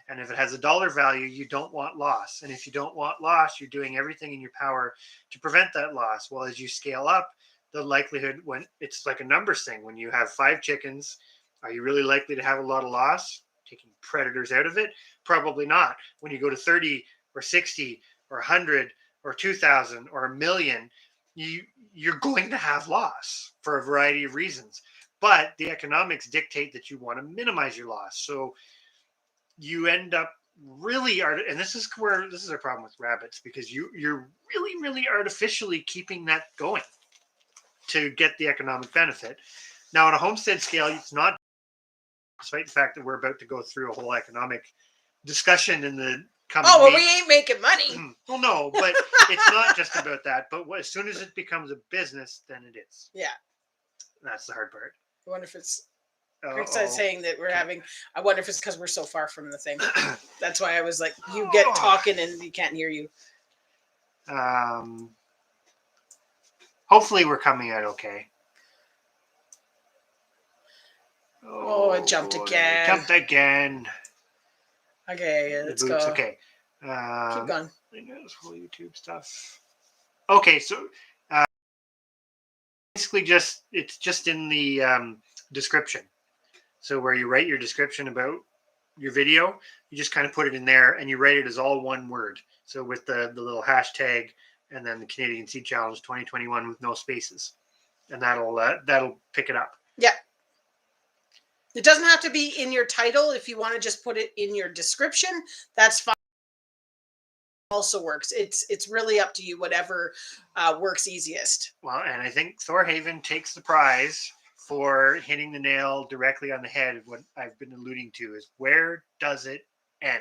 And if it has a dollar value, you don't want loss. And if you don't want loss, you're doing everything in your power to prevent that loss. Well, as you scale up, the likelihood, when it's like a numbers thing, when you have 5 chickens, are you really likely to have a lot of loss? Taking predators out of it? Probably not. When you go to 30 or 60 or 100 or 2,000 or 1,000,000, you're going to have loss for a variety of reasons. But the economics dictate that you want to minimize your loss. So you end up really, and this is our problem with rabbits, because you're really, really artificially keeping that going to get the economic benefit. Now, on a homestead scale, it's not, despite the fact that we're about to go through a whole economic discussion in the coming weeks. We ain't making money. Well, no, but it's not just about that. But as soon as it becomes a business, then it is. Yeah. That's the hard part. I wonder if it's Rick's saying that we're having. I wonder if it's because we're so far from the thing. That's why I was like, you get talking and you can't hear you. Hopefully we're coming out okay. Oh, it jumped again. Jumped again. Okay, let's go. Okay. Keep going. This whole YouTube stuff. Okay, so basically it's just in the description. So where you write your description about your video, you just kind of put it in there and you write it as all one word. So with the little hashtag and then the Canadian Seed Challenge 2021 with no spaces. And that'll pick it up. Yeah. It doesn't have to be in your title. If you want to just put it in your description, that's fine. Also works. It's really up to you, whatever works easiest. Well, and I think Thorhaven takes the prize for hitting the nail directly on the head of what I've been alluding to, is where does it end?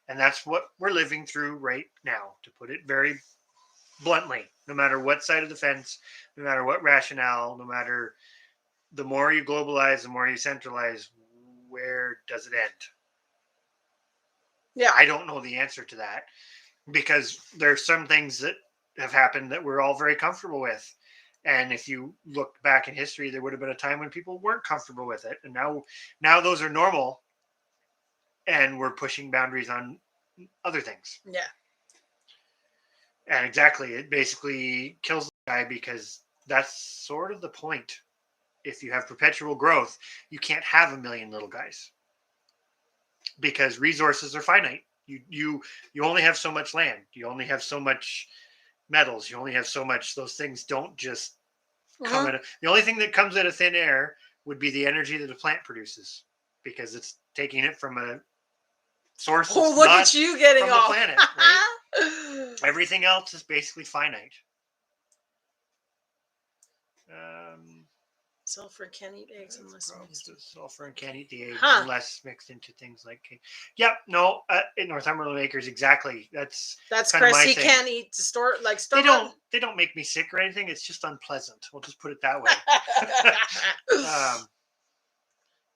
And that's what we're living through right now, to put it very bluntly. No matter what side of the fence, no matter what rationale, no matter, the more you globalize, the more you centralize, where does it end? Yeah. I don't know the answer to that, because there's some things that have happened that we're all very comfortable with. And if you look back in history, there would have been a time when people weren't comfortable with it. And now those are normal, and we're pushing boundaries on other things. Yeah. And exactly, it basically kills the guy, because that's sort of the point. If you have perpetual growth, you can't have 1,000,000 little guys, because resources are finite. You only have so much land. You only have so much metals. You only have so much. Those things don't just come out of, the only thing that comes out of thin air would be the energy that a plant produces, because it's taking it from a source. Oh, look at you getting off the planet. Right? Everything else is basically finite. Sulfur can't eat eggs unless mixed. Sulfur and can't eat the eggs unless mixed into things like cake. Yep, no, in Northumberland Acres, exactly. That's Chris. He can't eat store. They don't make me sick or anything. It's just unpleasant. We'll just put it that way.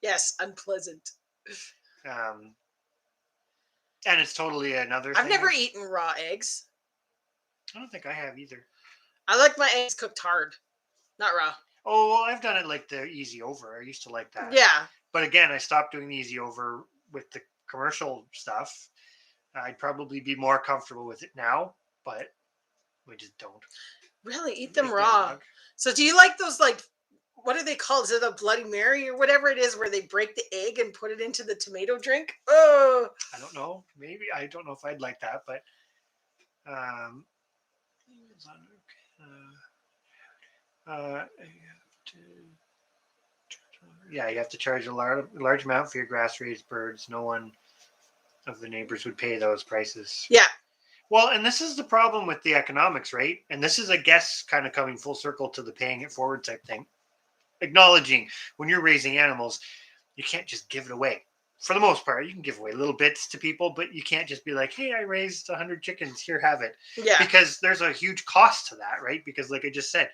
Yes, unpleasant. And it's totally another thing. I've never eaten raw eggs. I don't think I have either. I like my eggs cooked hard, not raw. Oh, well, I've done it like the easy over. I used to like that. Yeah. But again, I stopped doing the easy over with the commercial stuff. I'd probably be more comfortable with it now, but we just don't. Really, eat them Like the raw. eggnog. So do you like those, like, what are they called? Is it a Bloody Mary or whatever it is, where they break the egg and put it into the tomato drink? Oh, I don't know. Maybe I don't know if I'd like that, but um, yeah, you have to charge a large amount for your grass-raised birds. No one of the neighbors would pay those prices. yeah. Well, and this is the problem with the economics, right? And this is, I guess, kind of coming full circle to the paying it forward type thing. Acknowledging when you're raising animals, you can't just give it away. For the most part, you can give away little bits to people, but you can't just be like, hey, I raised 100 chickens, here, have it. Yeah. Because there's a huge cost to that, right? Because like I just said,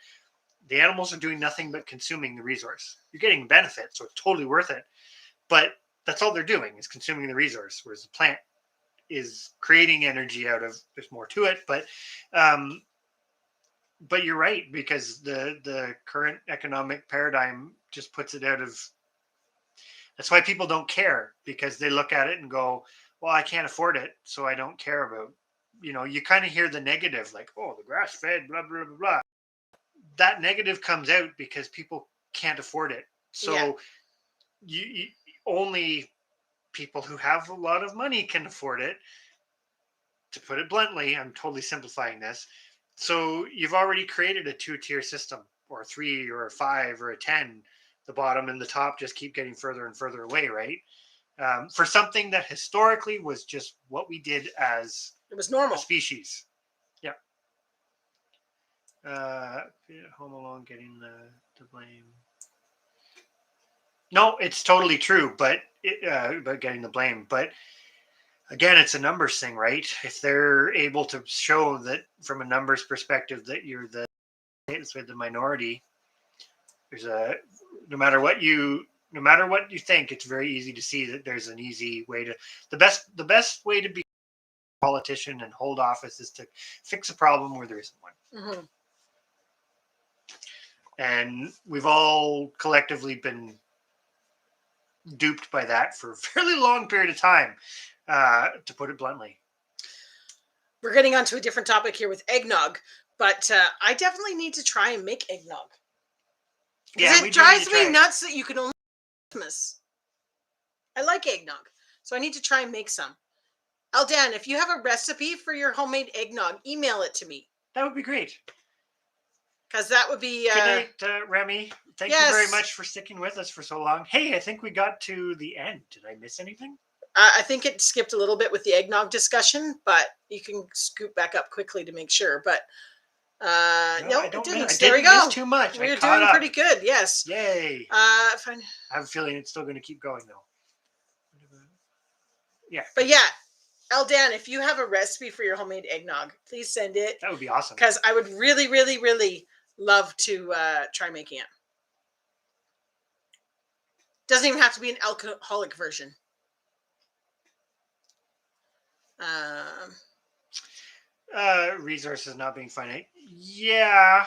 the animals are doing nothing but consuming the resource. You're getting benefits, so it's totally worth it. But that's all they're doing is consuming the resource, whereas the plant is creating energy out of, there's more to it, but you're right, because the current economic paradigm just puts it out of, that's why people don't care, because they look at it and go, well, I can't afford it, so I don't care about, you kind of hear the negative, like, oh, the grass fed, blah, blah, blah, blah. That negative comes out because people can't afford it. So Yeah. you only people who have a lot of money can afford it. To put it bluntly, I'm totally simplifying this. So you've already created a two-tier system, or a 3 or a 5 or a 10. The bottom and the top just keep getting further and further away, right? For something that historically was just what we did as It was a normal. species. Yeah. Home Alone getting the blame. No, it's totally true, but getting the blame. But again, it's a numbers thing, right? If they're able to show that from a numbers perspective that you're the minority, there's a no matter what you think, it's very easy to see that there's an easy way to the best way to be a politician and hold office is to fix a problem where there isn't one. Mm-hmm. And we've all collectively been duped by that for a fairly long period of time, to put it bluntly. We're getting onto a different topic here with eggnog, but I definitely need to try and make eggnog. Because it drives me nuts that you can only Christmas. I like eggnog, so I need to try and make some. Aldan, if you have a recipe for your homemade eggnog, email it to me. That would be great. Because that would be... Good night, Remy. Thank you very much for sticking with us for so long. Hey, I think we got to the end. Did I miss anything? I think it skipped a little bit with the eggnog discussion, but you can scoot back up quickly to make sure. But no, it didn't. There we go. Miss too much. We're doing pretty good. Yes. Yay. Fine. I have a feeling it's still going to keep going though. Yeah. But yeah, Aldan, if you have a recipe for your homemade eggnog, please send it. That would be awesome. Because I would really, really, really love to try making it. Doesn't even have to be an alcoholic version. Resources not being finite. Yeah,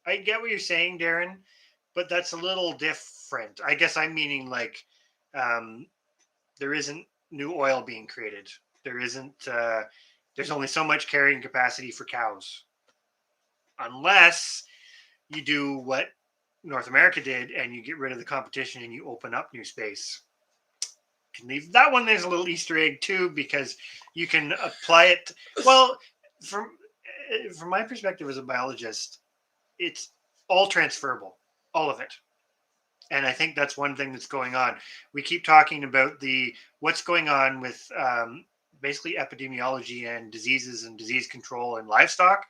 I get what you're saying, Darren, but that's a little different. I guess I'm meaning like there isn't new oil being created. There isn't. There's only so much carrying capacity for cows, unless you do what North America did and you get rid of the competition and you open up new space. Can leave that one. There's a little Easter egg too, because you can apply it. Well, from my perspective as a biologist, it's all transferable, all of it. And I think that's one thing that's going on. We keep talking about what's going on with basically epidemiology and diseases and disease control in livestock.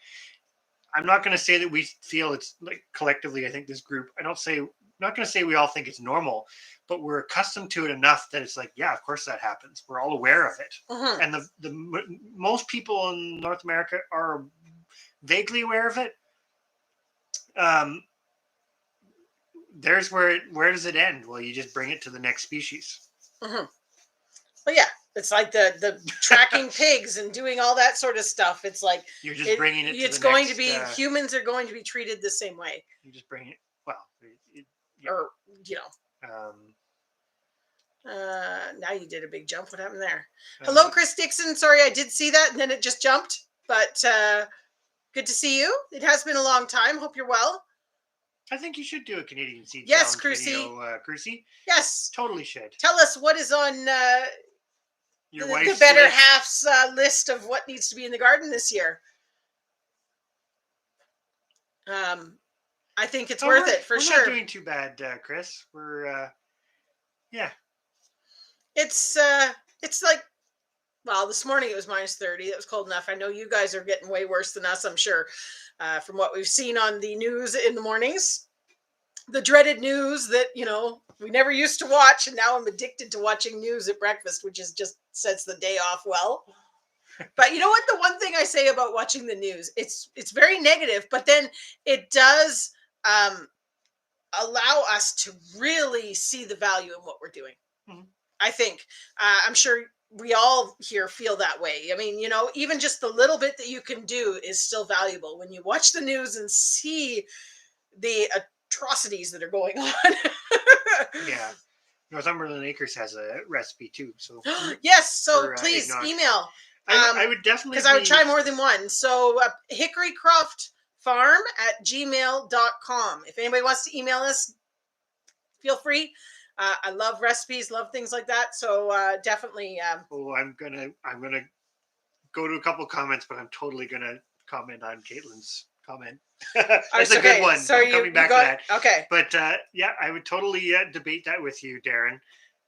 I'm not going to say that we feel it's like collectively. I think this group. I'm not going to say we all think it's normal, but we're accustomed to it enough that it's like, yeah, of course that happens. We're all aware of it. Uh-huh. And the most people in North America are vaguely aware of it. Where does it end? Well, you just bring it to the next species. Uh-huh. Well, yeah, It's like the tracking pigs and doing all that sort of stuff. It's like you're just bringing it. It's to the going next, to be humans are going to be treated the same way. You just bring it. Well, yeah. Or now you did a big jump. What happened there? Hello, Chris Dixon. Sorry, I did see that, and then it just jumped. But good to see you. It has been a long time. Hope you're well. I think you should do a Canadian Seed Yes, Challenge Chrissy. video, Chrissy. Yes. Totally should. Tell us what is on your the better half's list of what needs to be in the garden this year. I think it's worth it for sure. We're not doing too bad, Chris. We're yeah. It's like, well, this morning it was -30. It was cold enough. I know you guys are getting way worse than us, I'm sure, from what we've seen on the news in the mornings. The dreaded news that, we never used to watch, and now I'm addicted to watching news at breakfast, which is just sets the day off well. But you know what? The one thing I say about watching the news, it's very negative, but then it does allow us to really see the value in what we're doing. Mm-hmm. I think. I'm sure we all here feel that way. I mean, even just the little bit that you can do is still valuable when you watch the news and see the atrocities that are going on. Yeah. Northumberland Acres has a recipe too. So yes, so please email. I would definitely, because I would try more than one. So Hickorycroft farm@gmail.com. If anybody wants to email us, feel free. I love recipes, love things like that. So definitely. I'm gonna go to a couple comments, but I'm totally gonna comment on Caitlin's comment. That's a good one. So I'm coming back to that. Okay. But yeah, I would totally debate that with you, Darren.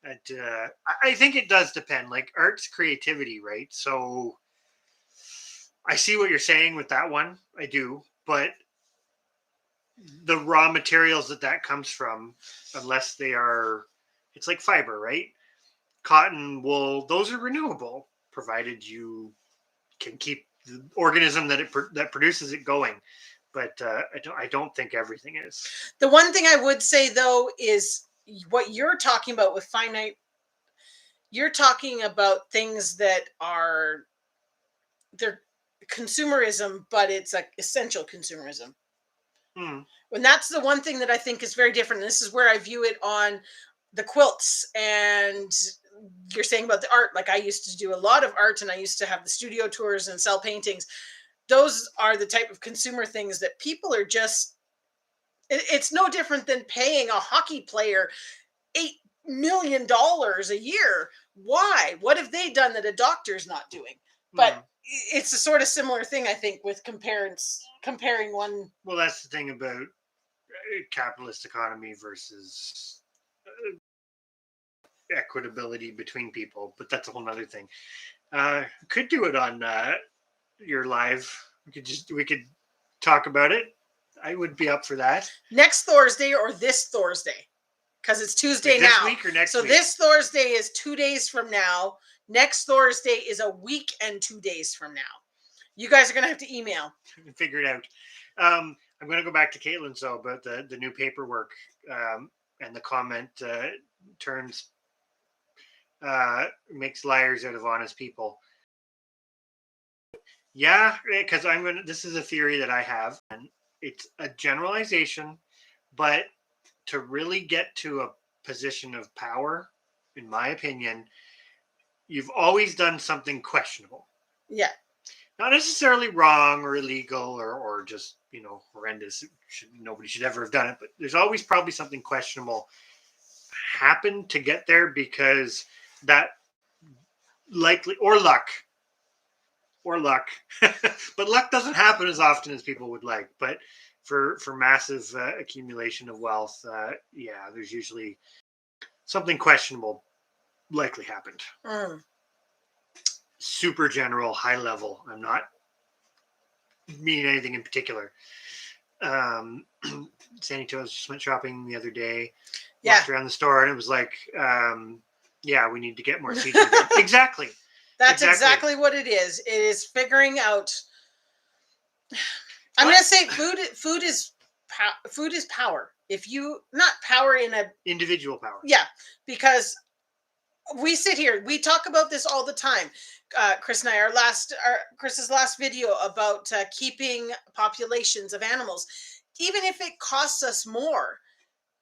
I think it does depend. Like, art's creativity, right? So I see what you're saying with that one. I do, but the raw materials that comes from, unless they are, it's like fiber, right? Cotton, wool, those are renewable, provided you can keep the organism that produces it going. But I don't think everything is. The one thing I would say, though, is what you're talking about with finite. You're talking about things that they're consumerism, but it's like essential consumerism. And that's the one thing that I think is very different. This is where I view it on the quilts, and you're saying about the art. Like, I used to do a lot of art, and I used to have the studio tours and sell paintings. Those are the type of consumer things that people are just, it's no different than paying a hockey player $8 million a year. Why? What have they done that a doctor's not doing? But it's a sort of similar thing, I think, with comparing one. Well, that's the thing about capitalist economy versus equitability between people, but that's a whole nother thing. Could do it on your live. We could talk about it. I would be up for that. Next Thursday or this Thursday? Because it's Tuesday this now. Week or next so week? This Thursday is 2 days from now. Next Thursday is a week and 2 days from now. You guys are going to have to email. Figure it out. I'm going to go back to Caitlin, though, about the new paperwork and the comment makes liars out of honest people. Yeah, because this is a theory that I have, and it's a generalization, but to really get to a position of power, in my opinion, you've always done something questionable. Yeah. Not necessarily wrong or illegal or just, horrendous. Nobody should ever have done it, but there's always probably something questionable happened to get there, because that likely, or luck, but luck doesn't happen as often as people would like. But for massive accumulation of wealth, there's usually something questionable likely happened. Super general, high level. I'm not meaning anything in particular. Sandy Toes just went shopping the other day. Walked around the store, and it was like, we need to get more seeds. Exactly. That's exactly what it is. It is figuring out. I'm going to say food is power. If you, not power in a individual power. Yeah, because we sit here, we talk about this all the time. Chris and I, Chris's last video about keeping populations of animals, even if it costs us more,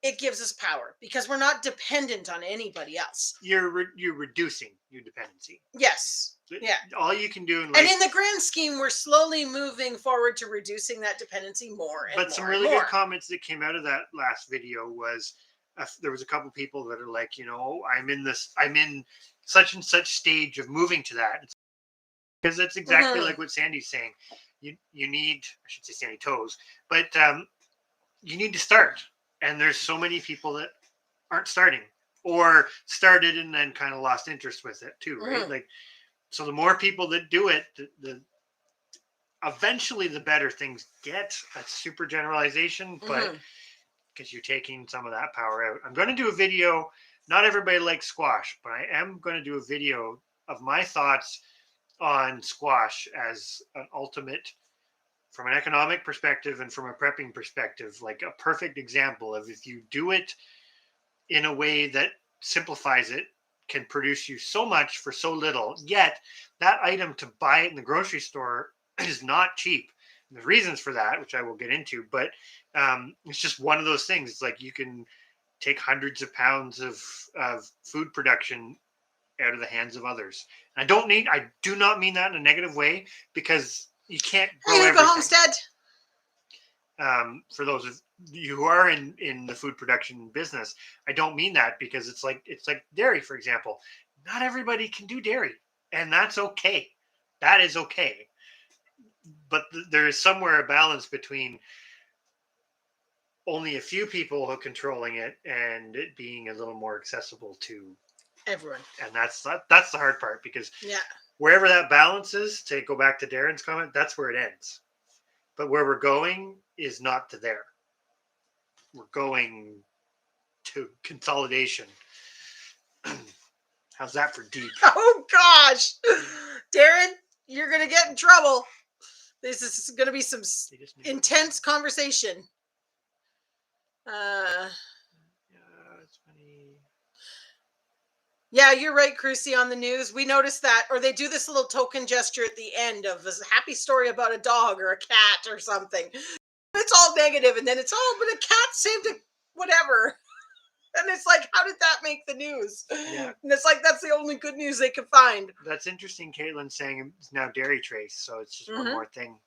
it gives us power because we're not dependent on anybody else. You're reducing your dependency. Yes. Yeah. All you can do in and in the grand scheme, we're slowly moving forward to reducing that dependency more and but more. some really good comments that came out of that last video was there was a couple people that are like, I'm in such and such stage of moving to that, because it's exactly like what Sandy's saying. You need, I should say Sandy Toes, but you need to start. And there's so many people that aren't starting, or started and then kind of lost interest with it too, right? Like, so the more people that do it, the eventually the better things get. That's super generalization, but because you're taking some of that power out. I'm going to do a video. Not everybody likes squash, but I am going to do a video of my thoughts on squash as an ultimate, from an economic perspective and from a prepping perspective, like a perfect example of, if you do it in a way that simplifies it, can produce you so much for so little, yet that item to buy it in the grocery store is not cheap. And the reasons for that, which I will get into, but it's just one of those things. It's like you can take hundreds of pounds of food production out of the hands of others. And I do not mean that in a negative way, because you can't grow everything. Go homestead. For those of you who are in the food production business, I don't mean that, because it's like dairy, for example. Not everybody can do dairy, and that's okay. That is okay. But there is somewhere a balance between only a few people who are controlling it and it being a little more accessible to everyone. And that's the hard part, because wherever that balance is, to go back to Darren's comment, that's where it ends. But where we're going is not to there. We're going to consolidation. How's that for deep? Oh gosh, Darren, you're gonna get in trouble. This is gonna be some intense conversation. It's funny. Yeah, you're right, Crucy, on the news. We noticed that, or they do this little token gesture at the end of a happy story about a dog or a cat or something. It's all negative, and then it's, but a cat saved a whatever. And it's like, how did that make the news? Yeah. And it's like, that's the only good news they could find. That's interesting. Caitlin saying it's now dairy trace, so it's just one more thing.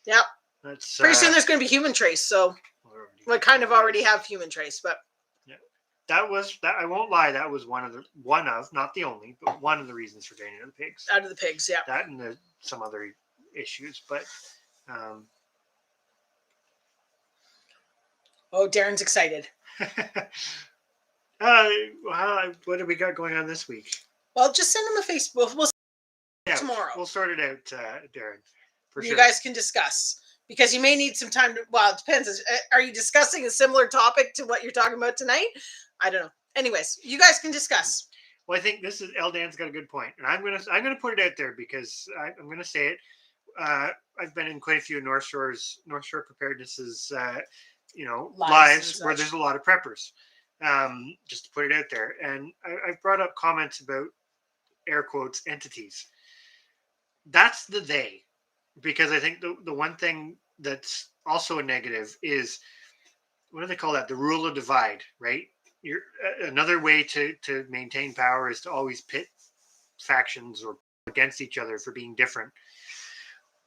Yep. That's pretty soon there's going to be human trace, so we kind of already have human trace, but yeah, that. I won't lie, that was one of, not the only, but one of the reasons for getting out of the pigs. Yeah. That and some other issues, but. Oh, Darren's excited. What do we got going on this week? Well, just send him a Facebook. We'll tomorrow. We'll sort it out, Darren. For sure. You guys can discuss, because you may need some time to. Well, it depends. Are you discussing a similar topic to what you're talking about tonight? I don't know. Anyways, you guys can discuss. Well, I think Eldan's got a good point, and I'm gonna put it out there, because I'm gonna say it. I've been in quite a few North Shore preparednesses. Lives where there's a lot of preppers, just to put it out there. And I've brought up comments about, air quotes, entities. That's the they, because I think the one thing that's also a negative is, what do they call that? The rule of divide, right? Another way to maintain power is to always pit factions or against each other for being different.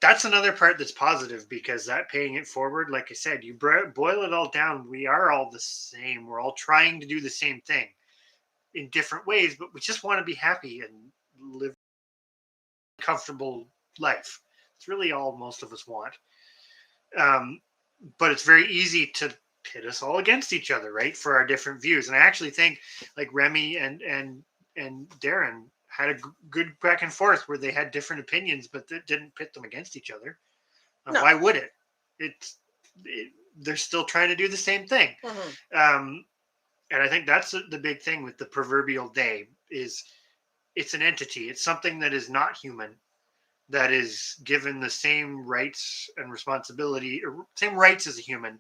That's another part that's positive, because that paying it forward, like I said, you boil it all down, we are all the same. We're all trying to do the same thing in different ways, but we just want to be happy and live a comfortable life. It's really all most of us want. But it's very easy to pit us all against each other, right, for our different views. And I actually think, like, Remy and Darren had a good back and forth where they had different opinions, but that didn't pit them against each other. No. Why would it? They're still trying to do the same thing. And I think that's the big thing with the proverbial they, is it's an entity. It's something that is not human, that is given the same rights and responsibility, or same rights as a human,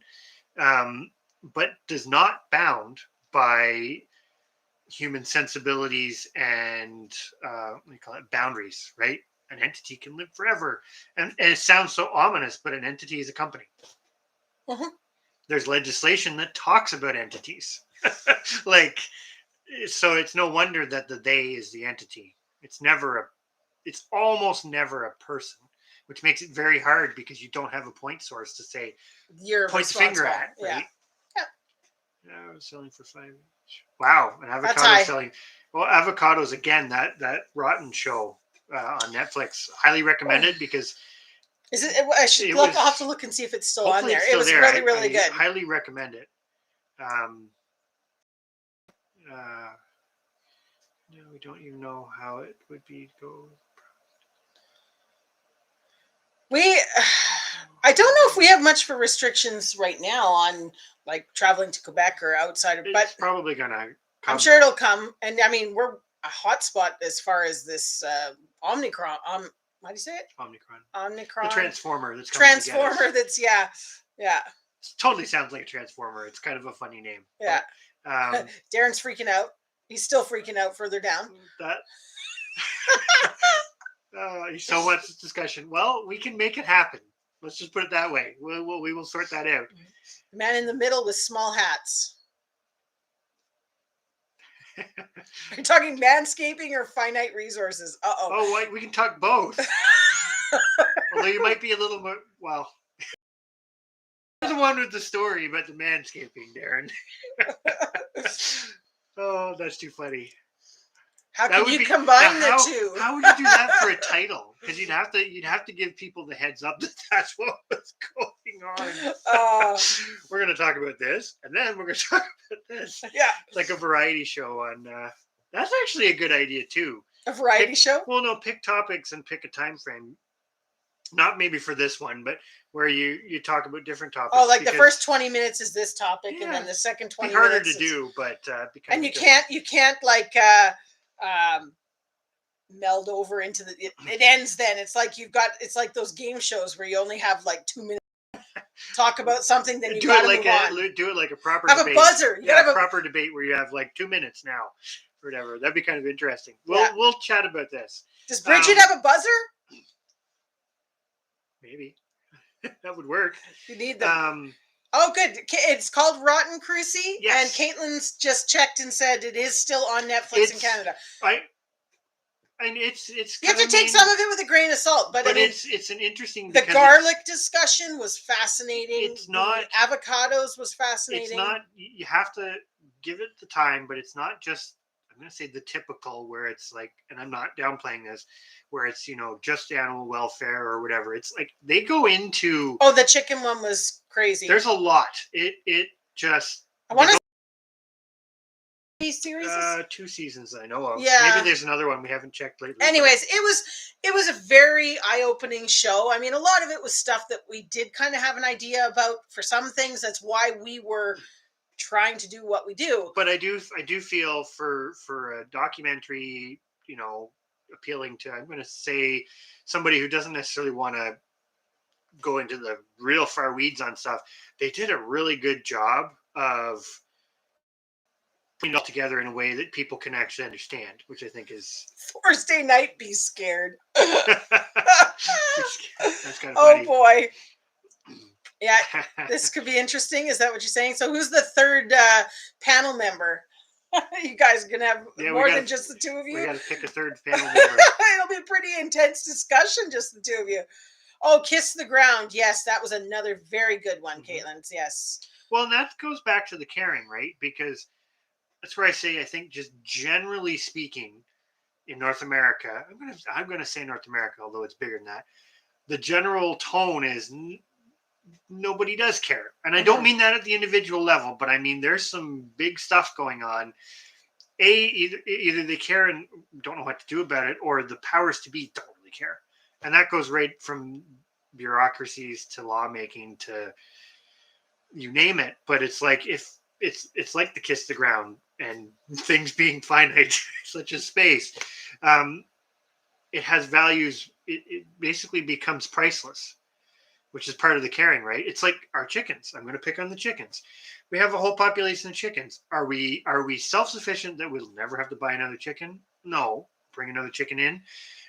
but does not bound by human sensibilities and what do you call it, boundaries, right? An entity can live forever, and it sounds so ominous, but an entity is a company. Mhm. There's legislation that talks about entities, like, so it's no wonder that the they is the entity. It's almost never a person, which makes it very hard because you don't have a point source to say You're point the finger responsible. at, Yeah. right? Yeah, I was selling for 5 each. Wow, an That's avocado high. selling. Well, avocados again. That Rotten show on Netflix. Highly recommended because Is it? I should it look. was. I'll have to look and see if it's still on Hopefully, there. it's It still was there. really, really I good. highly recommend it. Um, no, we don't even know how it would be go. I don't know if we have much for restrictions right now on like traveling to Quebec or outside of, It's but probably gonna come. I'm sure it'll come. And I mean, we're a hotspot as far as this Omicron. How do you say it? Omicron. Omicron. The transformer that's coming to get us. Transformer. That's yeah. It totally sounds like a transformer. It's kind of a funny name. Yeah. But, Darren's freaking out. He's still freaking out further down. that. So much discussion. Well, we can make it happen. Let's just put it that way. We will sort that out. Man in the middle with small hats. Are you talking manscaping or finite resources? Oh, we can talk both. Although you might be a little more. Well, you're the one with the story about the manscaping, Darren. Oh, that's too funny. How can you combine the two? How would you do that for a title? Because you'd have to give people the heads up that that's what was going on. We're going to talk about this, and then we're going to talk about this. Yeah, like a variety show on. That's actually a good idea too. A variety show? Well, no, pick topics and pick a time frame. Not maybe for this one, but where you talk about different topics. Oh, like the first 20 minutes is this topic, and then the second 20 be harder minutes to do, but and you can't like meld over into the it ends then. It's like those game shows where you only have like 2 minutes talk about something, then you do gotta it like move on. Do it like a proper have debate. A buzzer. You have a proper debate where you have like 2 minutes now or whatever. That'd be kind of interesting. We'll chat about this. Does Bridget have a buzzer? Maybe. That would work. You need them. Oh, good. It's called Rotten Crucy. Yes. And Caitlin's just checked and said it is still on Netflix in Canada. And it's you have to take some of it with a grain of salt, but I mean, it's an interesting. The garlic discussion was fascinating. It's not avocados was fascinating. It's not. You have to give it the time, but it's not just. I'm going to say the typical where it's like, and I'm not downplaying this, where it's just animal welfare or whatever. It's like they go into. Oh, the chicken one was crazy. There's a lot. It just. I want to. Series 2 seasons I know of. Yeah, maybe there's another one we haven't checked lately. Anyways, it was a very eye-opening show. I mean, a lot of it was stuff that we did kind of have an idea about. For some things, that's why we were trying to do what we do. But I do feel for a documentary, appealing to, I'm going to say, somebody who doesn't necessarily want to go into the real far weeds on stuff. They did a really good job of putting it all together in a way that people can actually understand, which I think is Thursday night. Be scared. That's kind of funny. Oh boy. Yeah, this could be interesting. Is that what you're saying? So who's the third panel member? You guys are going to have more than just the two of you? We got to pick a third panel member. It'll be a pretty intense discussion, just the two of you. Oh, Kiss the Ground. Yes, that was another very good one, Caitlin's. Yes. Well, and that goes back to the caring, right? Because that's where I say, I think just generally speaking in North America, I'm going to say North America, although it's bigger than that. The general tone is nobody does care. And I don't mean that at the individual level, but I mean, there's some big stuff going on. Either they care and don't know what to do about it, or the powers to be don't really care. And that goes right from bureaucracies to lawmaking to you name it. But it's like, if it's like the Kiss the Ground and things being finite, such as space. It has values. It basically becomes priceless, which is part of the caring, right? It's like our chickens. I'm going to pick on the chickens. We have a whole population of chickens. Are we self-sufficient that we'll never have to buy another chicken? No. Bring another chicken in?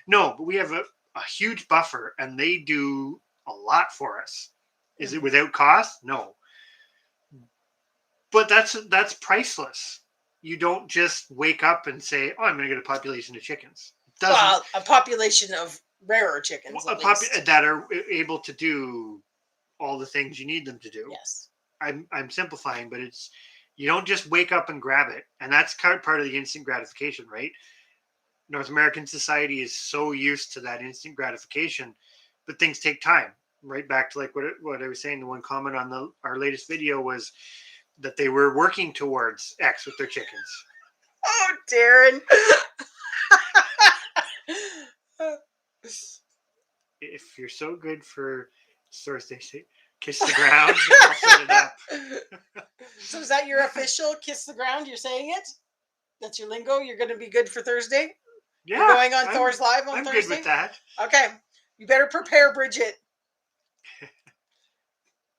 No, but we have a huge buffer and they do a lot for us. Is it without cost? No. But that's priceless. You don't just wake up and say, "Oh, I'm going to get a population of chickens." It doesn't. Well, a population of rarer chickens That are able to do all the things you need them to do. Yes. I'm simplifying, but it's you don't just wake up and grab it, and that's part of the instant gratification, right? North American society is so used to that instant gratification, but things take time. Right back to like what I was saying. The one comment on our latest video was that they were working towards X with their chickens. Oh, Darren. If you're so good for source, they say kiss the ground. I'll set it up. So is that your official kiss the ground? You're saying it? That's your lingo? You're going to be good for Thursday? Yeah. You're going on Thor's Live on Thursday? I'm good with that. Okay. You better prepare, Bridget.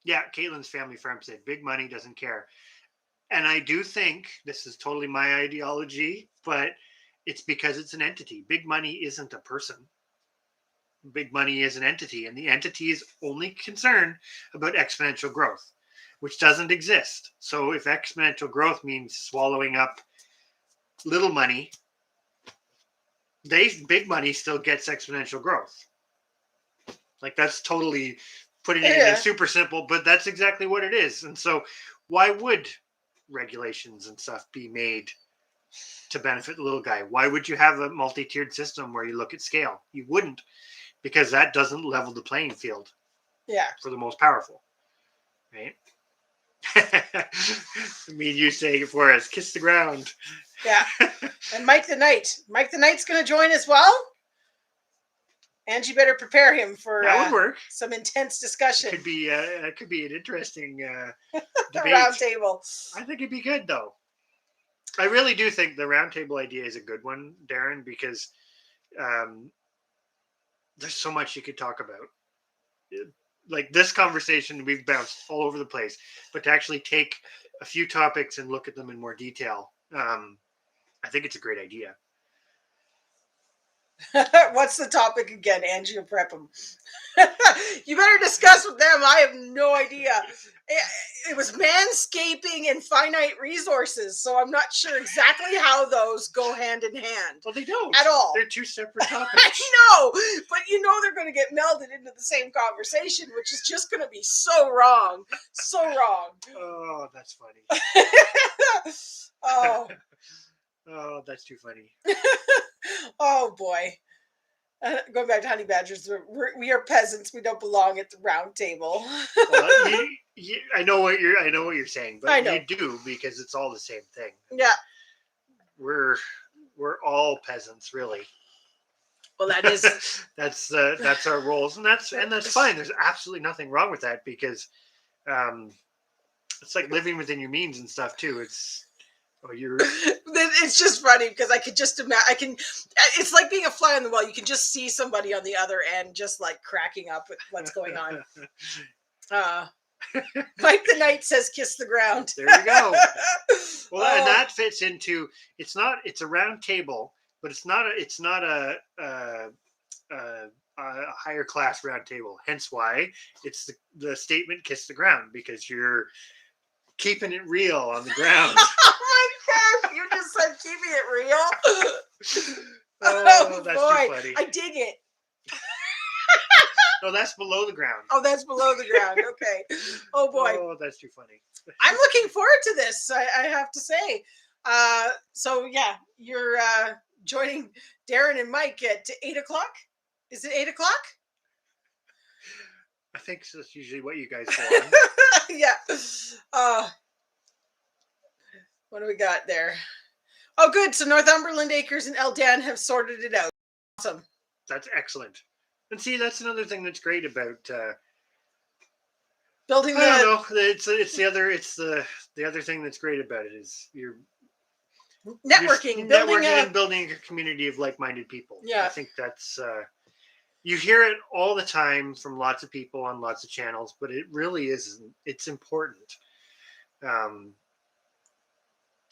Yeah, Caitlin's family farm said big money doesn't care. And I do think this is totally my ideology, but it's because it's an entity. Big money isn't a person. Big money is an entity, and the entity is only concerned about exponential growth, which doesn't exist. So if exponential growth means swallowing up little money, big money still gets exponential growth. Like that's totally putting it in super simple, but that's exactly what it is. And so why would regulations and stuff be made to benefit the little guy? Why would you have a multi-tiered system where you look at scale? You wouldn't, because that doesn't level the playing field. Yeah. For the most powerful, right? Me and you saying it for us. Kiss the ground. Yeah. And Mike the Knight. Mike the Knight's going to join as well. Angie better prepare him for that would work. Some intense discussion. Could be an interesting debate. Round table. I think it'd be good though. I really do think the round table idea is a good one, Darren, because there's so much you could talk about. Like this conversation, we've bounced all over the place, but to actually take a few topics and look at them in more detail, I think it's a great idea. What's the topic again? Angie will prep them. You better discuss with them. I have no idea. It was manscaping and finite resources, so I'm not sure exactly how those go hand in hand. Well, they don't at all. They're two separate topics. I know, but they're going to get melded into the same conversation, which is just going to be so wrong. So wrong. Oh, that's funny. Oh. Oh, that's too funny. Oh boy. Going back to honey badgers, we are peasants. We don't belong at the round table. Well, I know what you're saying, but you do, because it's all the same thing. Yeah, we're all peasants, really. Well, that is that's our roles, and that's fine. There's absolutely nothing wrong with that, because it's like living within your means and stuff too. It's just funny because I could just imagine. It's like being a fly on the wall. You can just see somebody on the other end, just like cracking up with what's going on. Mike the Knight says, "Kiss the ground." There you go. Well, and that fits into. It's a round table, but it's not a higher class round table. Hence why it's the statement "kiss the ground," because you're keeping it real on the ground. Oh my gosh, you just said keeping it real. Oh, that's too funny. I dig it. No, that's below the ground. Oh, that's below the ground. Okay. Oh boy. Oh, that's too funny. I'm looking forward to this. I have to say. So yeah, you're joining Darren and Mike at 8:00. Is it 8:00? I think that's usually what you guys go on. Yeah. What do we got there? Oh, good. So Northumberland Acres and Eldan have sorted it out. Awesome. That's excellent. And see, that's another thing that's great about building. I don't know. It's the other thing that's great about it is you're networking, and building a community of like-minded people. Yeah, I think that's you hear it all the time from lots of people on lots of channels, but it really isn't. It's important.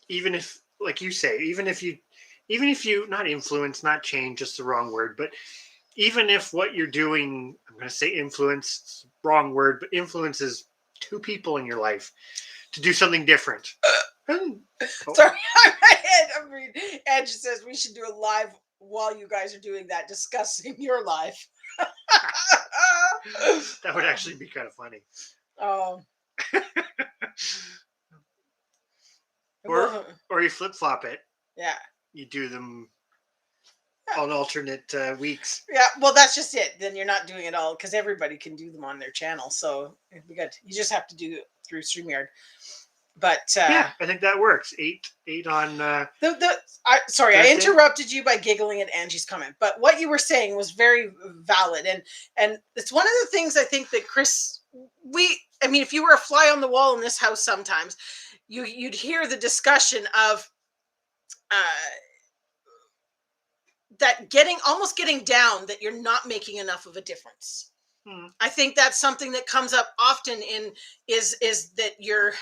Even if, like you say, even if you not influence, not change, just the wrong word, but even if what you're doing, I'm going to say influence, wrong word, but influences two people in your life to do something different. Sorry, I'm reading. Angie says we should do a live while you guys are doing that, discussing your life. That would actually be kind of funny. Oh. Or you flip flop it. Yeah. You do them on alternate weeks. Yeah, well, that's just it. Then you're not doing it all because everybody can do them on their channel. So you just have to do it through StreamYard. But yeah, I think that works. Eight on. Sorry, Thursday? I interrupted you by giggling at Angie's comment. But what you were saying was very valid, and it's one of the things I think that Chris. I mean, if you were a fly on the wall in this house, sometimes you'd hear the discussion of. That almost getting down that you're not making enough of a difference. I think that's something that comes up often is that you're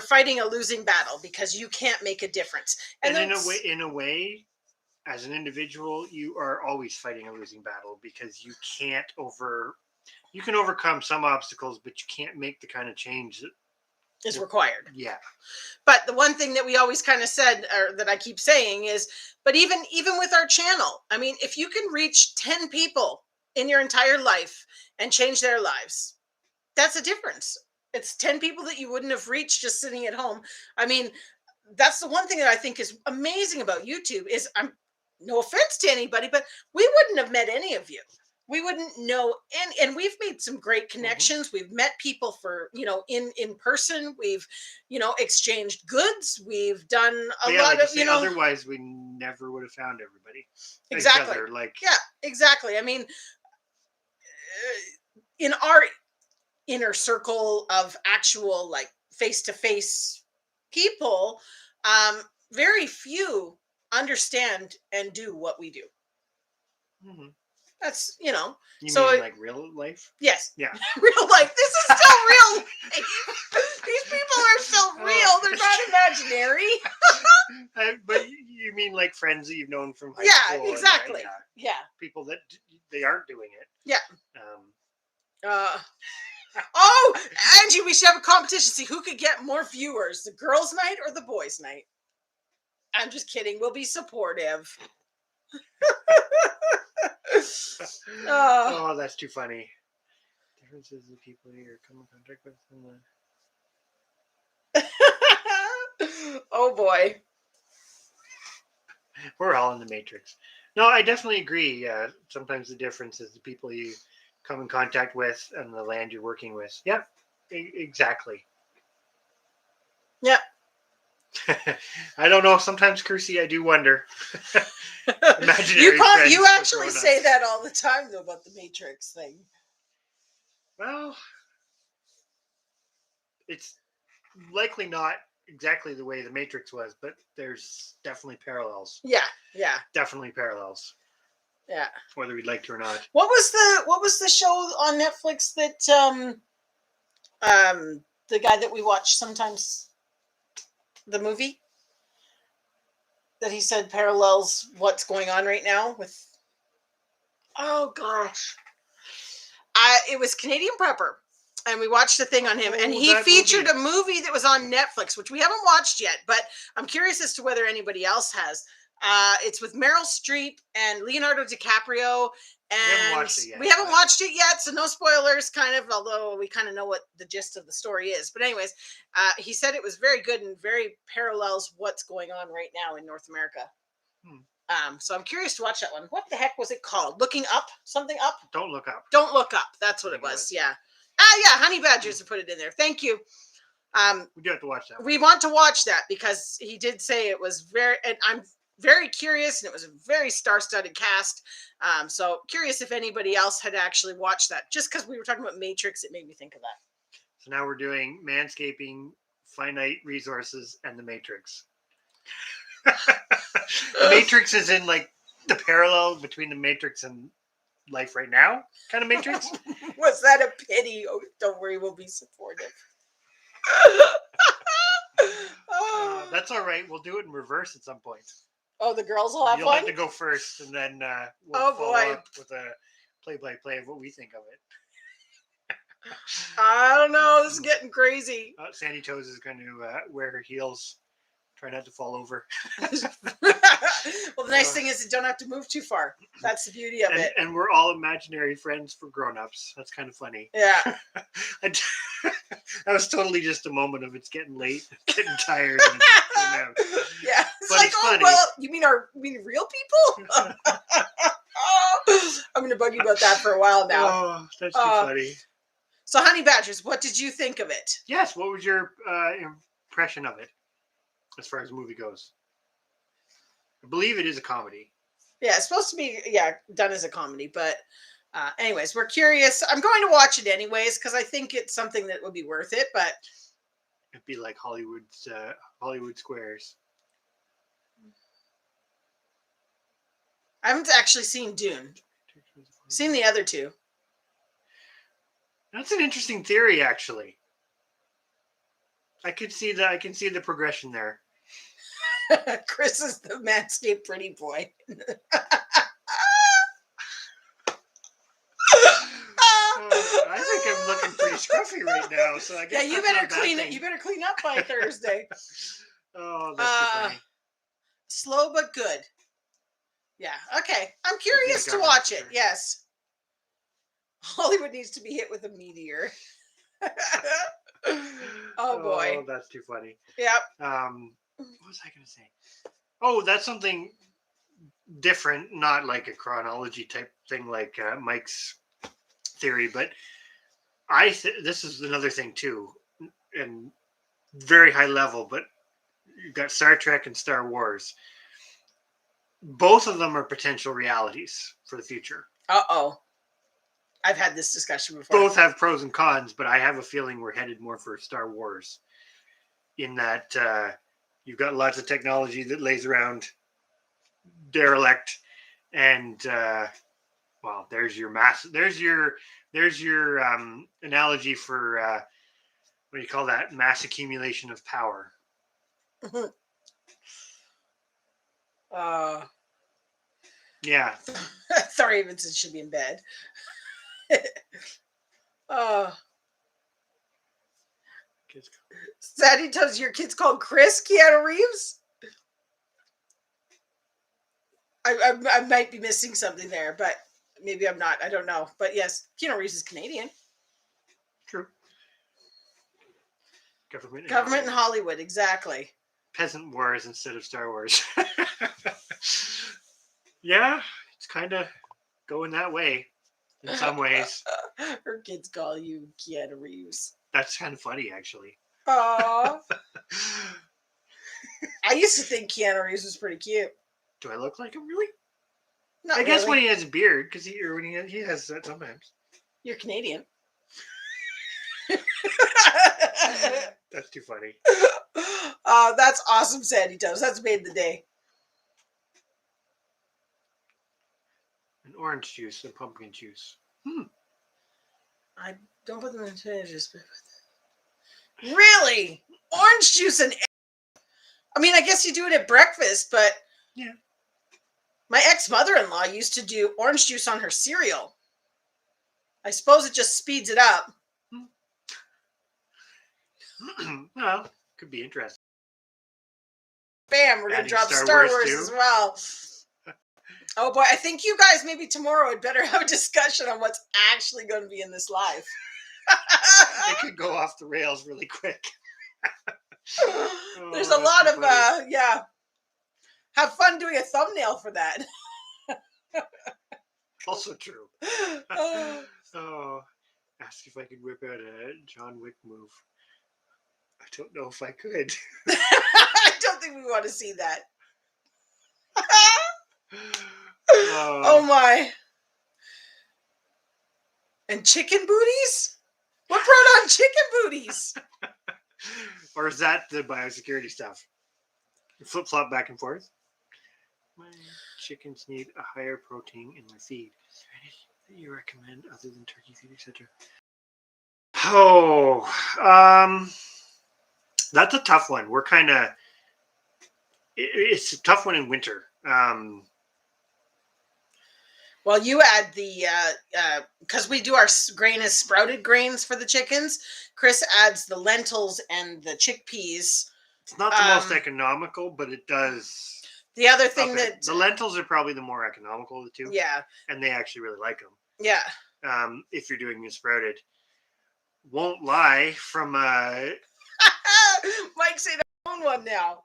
fighting a losing battle because you can't make a difference. And in a way, as an individual, you are always fighting a losing battle because you can overcome some obstacles, but you can't make the kind of change that is required. Yeah. But the one thing that we always kind of said, or that I keep saying is, but even with our channel, I mean, if you can reach 10 people in your entire life and change their lives, that's a difference. It's 10 people that you wouldn't have reached just sitting at home. I mean, that's the one thing that I think is amazing about YouTube is, no offense to anybody, but we wouldn't have met any of you. We wouldn't know, and we've made some great connections. We've met people for, in person. We've, exchanged goods. We've done a lot of, otherwise we never would have found everybody. Exactly. Each other, yeah, exactly. I mean, in our inner circle of actual, like, face-to-face people, very few understand and do what we do. Mm-hmm. That's, You mean like real life? Yes. Yeah. Real life. This is still real life. These people are still real. They're not imaginary. But you mean like friends that you've known from high school? Yeah, exactly. Yeah. People that they aren't doing it. Yeah. Oh, Angie, we should have a competition. See who could get more viewers, the girls' night or the boys' night. I'm just kidding. We'll be supportive. Oh, that's too funny. Differences of people here come in contact with. Oh boy, we're all in the Matrix. No, I definitely agree. Sometimes the difference is the people you come in contact with and the land you're working with. Yeah, exactly. Yeah. I don't know. Sometimes, Kirsty, I do wonder. Imaginary friends. You actually say that all the time, though, about the Matrix thing. Well, it's likely not exactly the way the Matrix was, but there's definitely parallels. Yeah. Definitely parallels. Yeah. Whether we'd like to or not. What was the show on Netflix that the guy that we watch sometimes, the movie that he said parallels what's going on right now with, oh gosh, it was Canadian Prepper, and we watched a thing on him, and he featured a movie that was on Netflix, which we haven't watched yet, but I'm curious as to whether anybody else has. It's with Meryl Streep and Leonardo DiCaprio, and we haven't watched it yet, so no spoilers, kind of, although we kind of know what the gist of the story is. But anyways, he said it was very good and very parallels what's going on right now in North America. So I'm curious to watch that one. What the heck was it called? Looking Up? Something Up? Don't Look Up. Don't Look Up. That's what it was. Yeah. Yeah. Honey Badgers have put it in there. Thank you. We do have to watch that one. We want to watch that because he did say it was and I'm very curious, and it was a very star-studded cast. So curious if anybody else had actually watched that. Just because we were talking about Matrix, it made me think of that. So now we're doing manscaping, finite resources, and the Matrix. The Matrix is in like the parallel between the Matrix and life right now kind of Matrix. Was that a pity? Oh, don't worry, we'll be supportive. That's all right. We'll do it in reverse at some point. Oh, the girls will have You'll one? have to go first, and then we'll Oh, follow boy. up with a play-by-play of what we think of it. I don't know. This is getting crazy. Sandy Toes is going to wear her heels. Try not to fall over. Well, the nice thing is you don't have to move too far. That's the beauty of it. And we're all imaginary friends for grown-ups. That's kind of funny. Yeah. That was totally just a moment of it's getting late, getting tired, and it's out. Yeah. It's But like, it's oh, funny. well, you mean real people? I'm going to bug you about that for a while now. Oh, that's too funny. So, Honey Badgers, what did you think of it? Yes, what was your impression of it as far as the movie goes? I believe it is a comedy. Yeah, it's supposed to be, done as a comedy. But anyways, we're curious. I'm going to watch it anyways because I think it's something that would be worth it. But it'd be like Hollywood Squares. I haven't actually seen Dune. Seen the other two. That's an interesting theory, actually. I can see the progression there. Chris is the Manscaped pretty boy. I think I'm looking pretty scruffy right now, so I guess you better clean it. You better clean up by Thursday. Oh, that's too funny. Slow but good. Yeah. Okay. I'm curious to watch it. Yes. Hollywood needs to be hit with a meteor. Oh boy. Oh, that's too funny. Yep. What was I going to say? Oh, that's something different, not like a chronology type thing like Mike's theory, but this is another thing too, and very high level, but you've got Star Trek and Star Wars. Both of them are potential realities for the future. Uh-oh. I've had this discussion before. Both have pros and cons, but I have a feeling we're headed more for Star Wars in that you've got lots of technology that lays around derelict, and well, there's your analogy for what do you call that? Mass accumulation of power. Yeah. Sorry, Vincent should be in bed. Sandy tells your kid's called Chris Keanu Reeves. I might be missing something there, but maybe I'm not. I don't know. But yes, Keanu Reeves is Canadian. True. Government in Hollywood, exactly. Peasant Wars instead of Star Wars. Yeah, it's kind of going that way in some ways. Her kids call you Keanu Reeves. That's kind of funny, actually. Aww. I used to think Keanu Reeves was pretty cute. Do I look like him, really? Not I guess really. when he has a beard, because he has that sometimes. You're Canadian. That's too funny. That's awesome, Sandy Toes. That's made the day. And orange juice and pumpkin juice. I don't put them in juice. Really? Orange juice and... I mean, I guess you do it at breakfast, but... Yeah. My ex-mother-in-law used to do orange juice on her cereal. I suppose it just speeds it up. Well, could be interesting. Bam, we're going to drop Star Wars as well. Oh boy, I think you guys maybe tomorrow had better have a discussion on what's actually going to be in this live. It could go off the rails really quick. There's a lot of, yeah. Have fun doing a thumbnail for that. Also true. Asked if I could whip out a John Wick move. I don't know if I could. I don't think we want to see that. Oh my. And chicken booties? What brought on chicken booties? Or is that the biosecurity stuff? You flip-flop back and forth? My chickens need a higher protein in their feed. Is there anything that you recommend other than turkey feed, etc.? Oh, That's a tough one. We're kind of it's a tough one in winter. Well, you add the because we do our grain as sprouted grains for the chickens. Chris adds the lentils and the chickpeas. It's not the most economical, but it does. The other thing that the lentils are probably the more economical of the two. Yeah, and they actually really like them. Yeah. If you're doing a sprouted, won't lie from Mike said I own one now.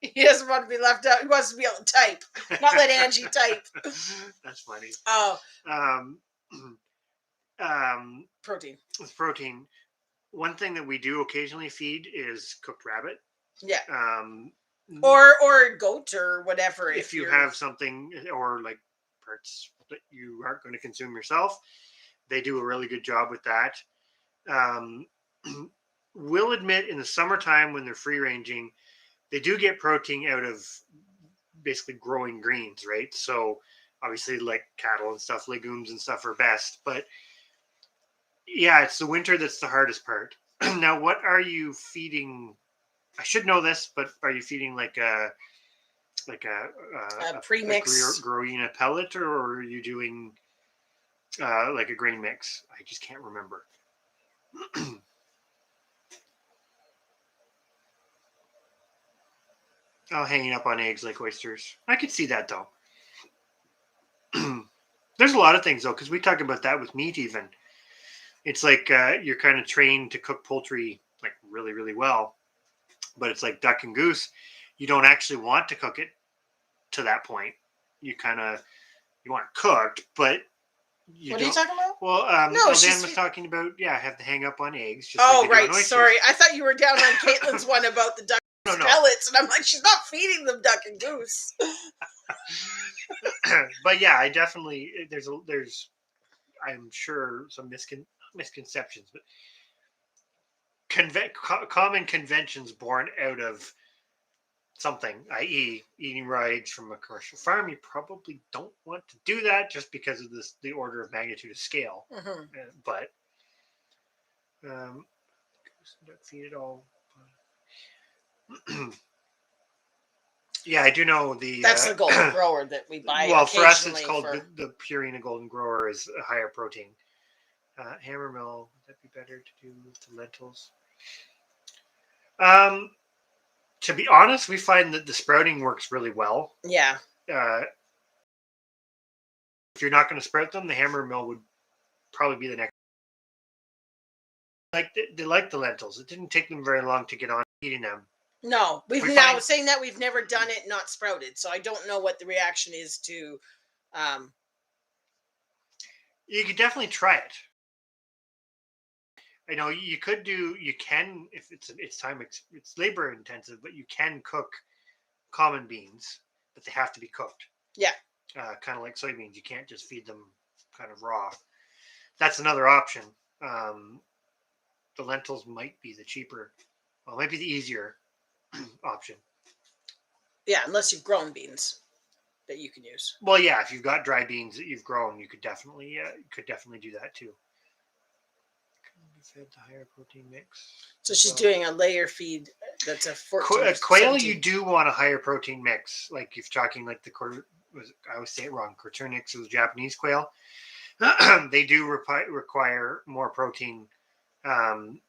He doesn't want to be left out. He wants to be able to type, not let Angie type. That's funny. Oh. Protein. With protein, one thing that we do occasionally feed is cooked rabbit. Yeah. Or goat or whatever. If you have something or like parts that you aren't going to consume yourself, they do a really good job with that. We'll admit in the summertime when they're free ranging, they do get protein out of basically growing greens, right? So obviously like cattle and stuff, legumes and stuff are best. But yeah, it's the winter that's the hardest part. Now, what are you feeding? I should know this, but are you feeding like a premix growina pellet, or are you doing like a grain mix? I just can't remember. Oh, hanging up on eggs like oysters. I could see that though. There's a lot of things though, because we talk about that with meat even. It's like you're kind of trained to cook poultry like really, really well. But it's like duck and goose. You don't actually want to cook it to that point. You want it cooked, but what are you talking about? Well, no, Dan was talking about have to hang up on eggs. Just right. Sorry, I thought you were down on Caitlin's one about the duck pellets, and I'm like, she's not feeding them duck and goose. But yeah, I definitely there's I'm sure some misconceptions, but common conventions born out of something, i.e. eating raw eggs from a commercial farm. You probably don't want to do that just because of the order of magnitude of scale. Mm-hmm. But don't feed it all. Yeah, I do know that's the golden grower that we buy. Well, for us, it's called the Purina Golden Grower is a higher protein. Hammermill, would that be better to do with the lentils? To be honest, we find that the sprouting works really well. Yeah. If you're not going to sprout them, the Hammermill would probably be the next. Like they like the lentils. It didn't take them very long to get on eating them. No, saying that we've never done it not sprouted, so I don't know what the reaction is to. You could definitely try it. I know you can if it's labor intensive, but you can cook common beans, but they have to be cooked. Yeah. Kind of like soybeans. You can't just feed them kind of raw. That's another option. The lentils might be the cheaper, might be the easier option. Yeah, unless you've grown beans that you can use. Well, yeah, if you've got dry beans that you've grown, you could definitely do that too. Fed the higher protein mix. So she's doing a layer feed that's a 14. Quail, 17. You do want a higher protein mix. Like if you're talking like I always say it wrong. Coturnix is Japanese quail. They do require more protein than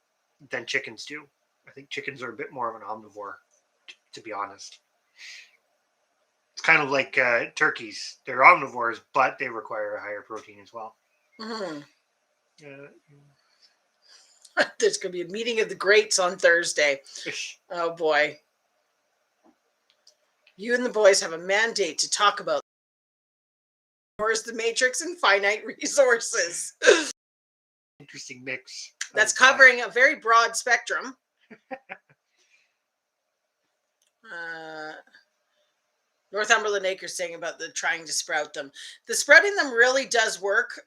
chickens do. I think chickens are a bit more of an omnivore, to be honest. It's kind of like turkeys. They're omnivores, but they require a higher protein as well. Mm-hmm. There's going to be a meeting of the greats on Thursday. Oh, boy. You and the boys have a mandate to talk about where's the matrix and finite resources. Interesting mix. That's covering a very broad spectrum. Northumberland Acres saying about the trying to sprout them. The sprouting them really does work.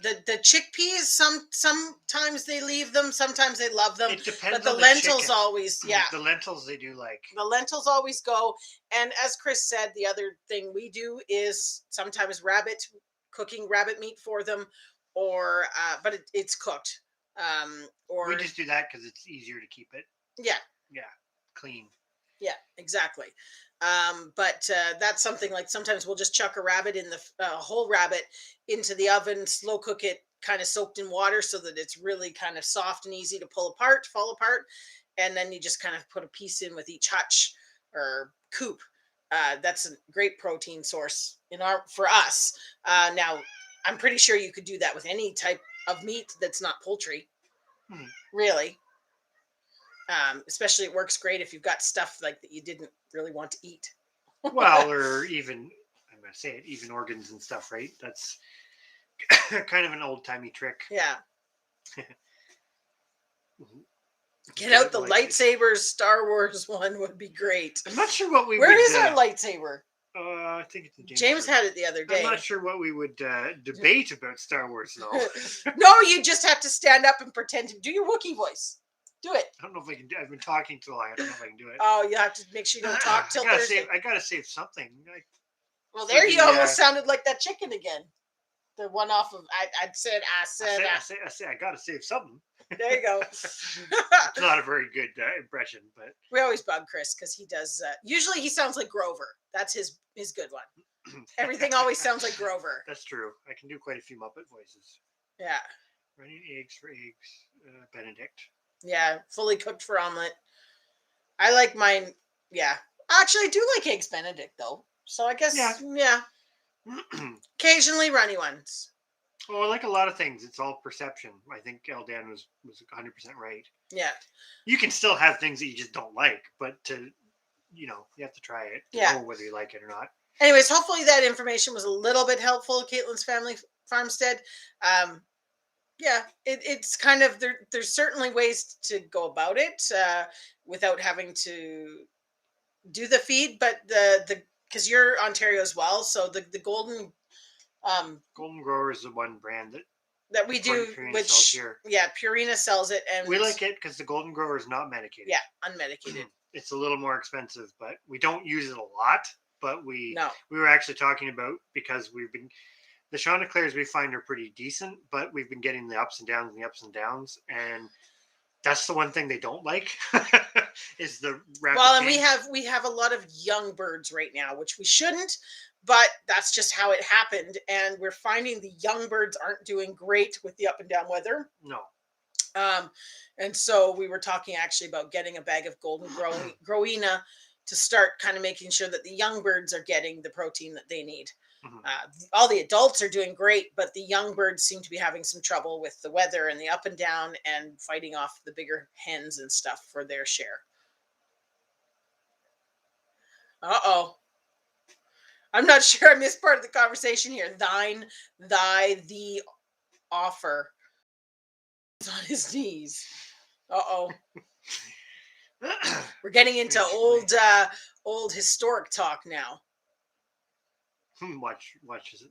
The chickpeas, sometimes they leave them, sometimes they love them. It depends but the on lentils chicken. always, yeah. The lentils they do like. The lentils always go. And as Chris said, the other thing we do is sometimes cooking rabbit meat for them, or but it's cooked. Or we just do that because it's easier to keep it. Yeah. Yeah. clean. Yeah, exactly. But that's something like sometimes we'll just chuck a rabbit in the whole rabbit into the oven, slow cook it, kind of soaked in water so that it's really kind of soft and easy to fall apart, and then you just kind of put a piece in with each hutch or coop. That's a great protein source for us. Now, I'm pretty sure you could do that with any type of meat that's not poultry, Hmm. really. Especially it works great if you've got stuff like that you didn't really want to eat. Well, or even, I'm going to say it, even organs and stuff, right? That's kind of an old timey trick. Yeah. Mhm. Get out the lightsabers. Star Wars one would be great. I'm not sure what we Where would. is our lightsaber? I think it's in James had it the other day. I'm not sure what we would debate about Star Wars, though. No, you just have to stand up and pretend to do your Wookiee voice. Do it. I don't know if I can. I've been talking too long. I don't know if I can do it. Oh, you have to make sure you don't talk till Thursday. I gotta save something. Well, there you almost sounded like that chicken again. The one off of I said. I gotta save something. There you go. It's not a very good impression, but we always bug Chris because he does. Usually, he sounds like Grover. That's his good one. Everything always sounds like Grover. That's true. I can do quite a few Muppet voices. Yeah. Running eggs for eggs, Benedict. Yeah, fully cooked for omelet. I like mine. Yeah, actually, I do like eggs Benedict though. So I guess yeah. Occasionally runny ones. Well, like a lot of things, it's all perception. I think Eldan was 100% right. Yeah. You can still have things that you just don't like, but you have to try it to know whether you like it or not. Anyways, hopefully that information was a little bit helpful. Caitlin's family farmstead. Yeah, it's kind of there's certainly ways to go about it without having to do the feed, but the because you're Ontario as well, so the golden Grower is the one brand that we do, which sells here. Yeah, Purina sells it, and we like it because the Golden Grower is not medicated. Yeah, unmedicated. It's a little more expensive, but we don't use it a lot. But we were actually talking about, because the Chanticleers we find are pretty decent, but we've been getting the ups and downs, and that's the one thing they don't like is the rapid and change. we have a lot of young birds right now, which we shouldn't, but that's just how it happened, and we're finding the young birds aren't doing great with the up and down weather. No. And so we were talking actually about getting a bag of golden growina to start kind of making sure that the young birds are getting the protein that they need. Mm-hmm. All the adults are doing great, but the young birds seem to be having some trouble with the weather and the up and down and fighting off the bigger hens and stuff for their share. Uh-oh. I'm not sure I missed part of the conversation here. The offer. He's on his knees. Uh-oh. We're getting into old historic talk now. Watch it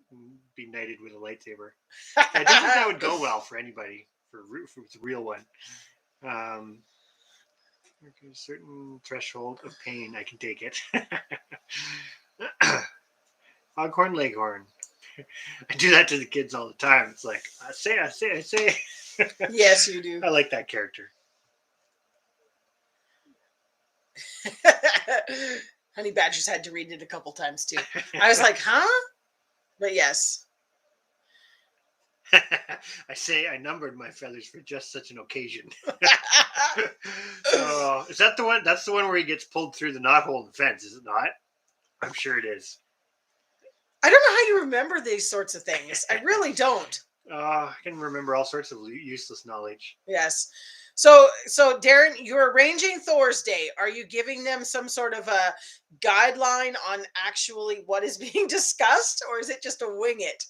be knighted with a lightsaber. I don't think that would go well for anybody, for the real one. A certain threshold of pain, I can take it. Foghorn Leghorn. I do that to the kids all the time. It's like, I say. Yes, you do. I like that character. Honey Badger's had to read it a couple times too. I was like, huh? But yes. I say I numbered my feathers for just such an occasion. Is that the one? That's the one where he gets pulled through the knothole in the fence, is it not? I'm sure it is. I don't know how you remember these sorts of things. I really don't. I can remember all sorts of useless knowledge. Yes. So Darren, you're arranging Thor's Day. Are you giving them some sort of a guideline on actually what is being discussed, or is it just a wing it?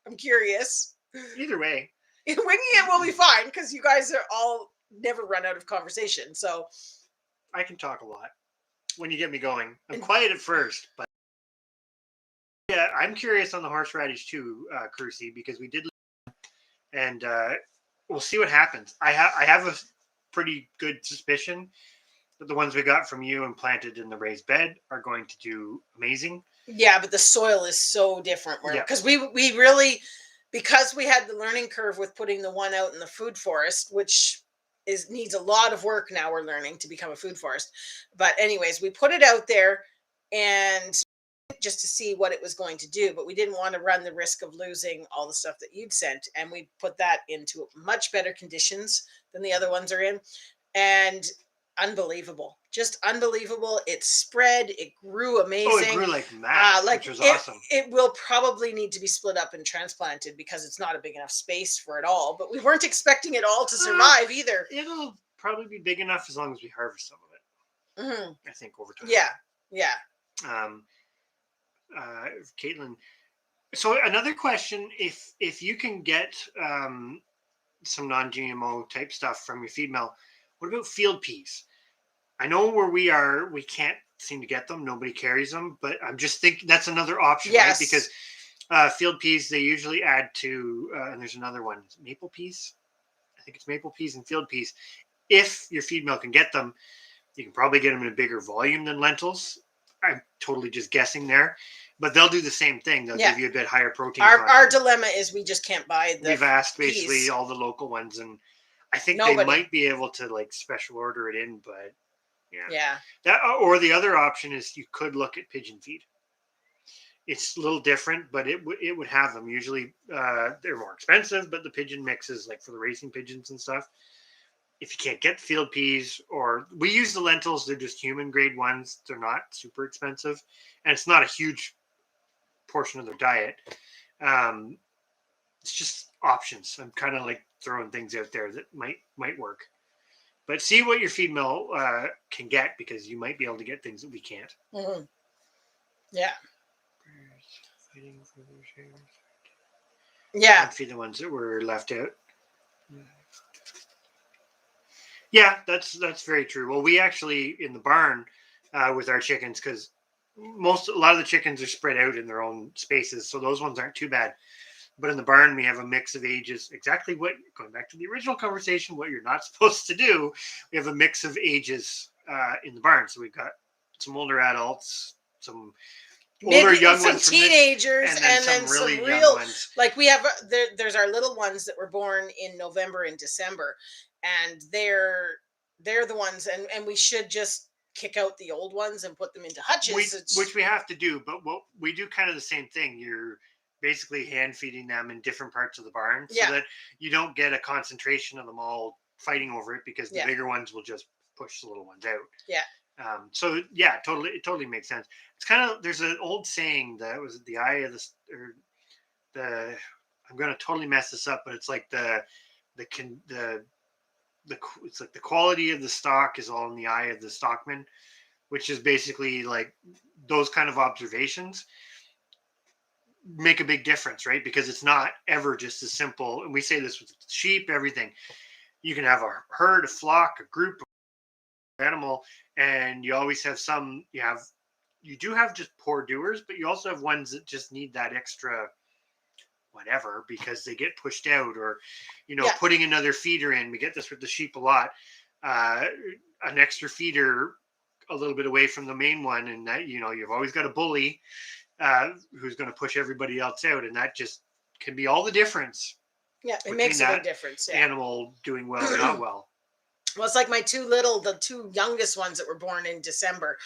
I'm curious. Either way. Winging it will be fine because you guys are all never run out of conversation. So I can talk a lot when you get me going. I'm quiet at first, but yeah, I'm curious on the horseradish too, Kersey, because we did, and we'll see what happens. I have a pretty good suspicion that the ones we got from you and planted in the raised bed are going to do amazing. Yeah, but the soil is so different. Because we really, because we had the learning curve with putting the one out in the food forest, which needs a lot of work now, we're learning, to become a food forest. But anyways, we put it out there and just to see what it was going to do, but we didn't want to run the risk of losing all the stuff that you'd sent, and we put that into much better conditions than the other ones are in. And unbelievable, just unbelievable. It spread, it grew Oh, it amazing. grew like mad, Like which was it, awesome. it will probably need to be split up and transplanted because it's not a big enough space for it all. But we weren't expecting it all to survive either. It'll probably be big enough as long as we harvest some of it. Hmm. I think over time. Yeah, yeah. Um, Caitlin. So another question: if you can get some non-GMO type stuff from your feed mill, what about field peas? I know where we are, we can't seem to get them. Nobody carries them, but I'm just thinking that's another option, right? Because Yes. field peas they usually add to, and there's another one, maple peas. I think it's maple peas and field peas. If your feed mill can get them, you can probably get them in a bigger volume than lentils. I'm totally just guessing there, but they'll do the same thing. They'll Yeah. give you a bit higher protein Our content. dilemma is we just can't buy the We've asked basically peas. all the local ones, and I think Nobody. they might be able to like special order it in, but yeah. Yeah. That or the other option is you could look at pigeon feed. It's a little different, but it would have them. Usually they're more expensive, but the pigeon mixes like for the racing pigeons and stuff. If you can't get field peas, or we use the lentils, they're just human grade ones. They're not super expensive, and it's not a huge portion of their diet. It's just options. I'm kind of like throwing things out there that might work. But see what your feed mill can get, because you might be able to get things that we can't. Mm-hmm. Yeah. Fighting for their shares. Yeah. Feed the ones that were left out. Yeah, that's very true. Well, we actually in the barn with our chickens, because a lot of the chickens are spread out in their own spaces, so those ones aren't too bad. But in the barn, we have a mix of ages. Exactly what, going back to the original conversation, what you're not supposed to do. We have a mix of ages in the barn. So we've got some older adults, some older young some ones, teenagers, and then some really young ones. Like we have there's our little ones that were born in November and December, and they're the ones, and we should just kick out the old ones and put them into hutches, which we have to do. But what we do kind of the same thing. You're basically hand feeding them in different parts of the barn, so that you don't get a concentration of them all fighting over it, because the bigger ones will just push the little ones out. Yeah. So yeah, it totally makes sense. It's kind of, there's an old saying that was the eye of the I'm going to totally mess this up, but it's like it's like the quality of the stock is all in the eye of the stockman, which is basically like those kind of observations make a big difference, right? Because it's not ever just as simple. And we say this with sheep, everything. You can have a herd, a flock, a group of animal, and you always have you do have just poor doers, but you also have ones that just need that extra whatever because they get pushed out, or putting another feeder in. We get this with the sheep a lot. An extra feeder a little bit away from the main one, and that you've always got a bully who's going to push everybody else out, and that just can be all the difference. Yeah, it makes a big difference. Yeah. Animal doing well or not well. Well, it's like the two youngest ones that were born in December.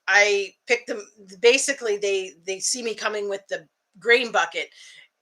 I picked them. Basically, they see me coming with the grain bucket,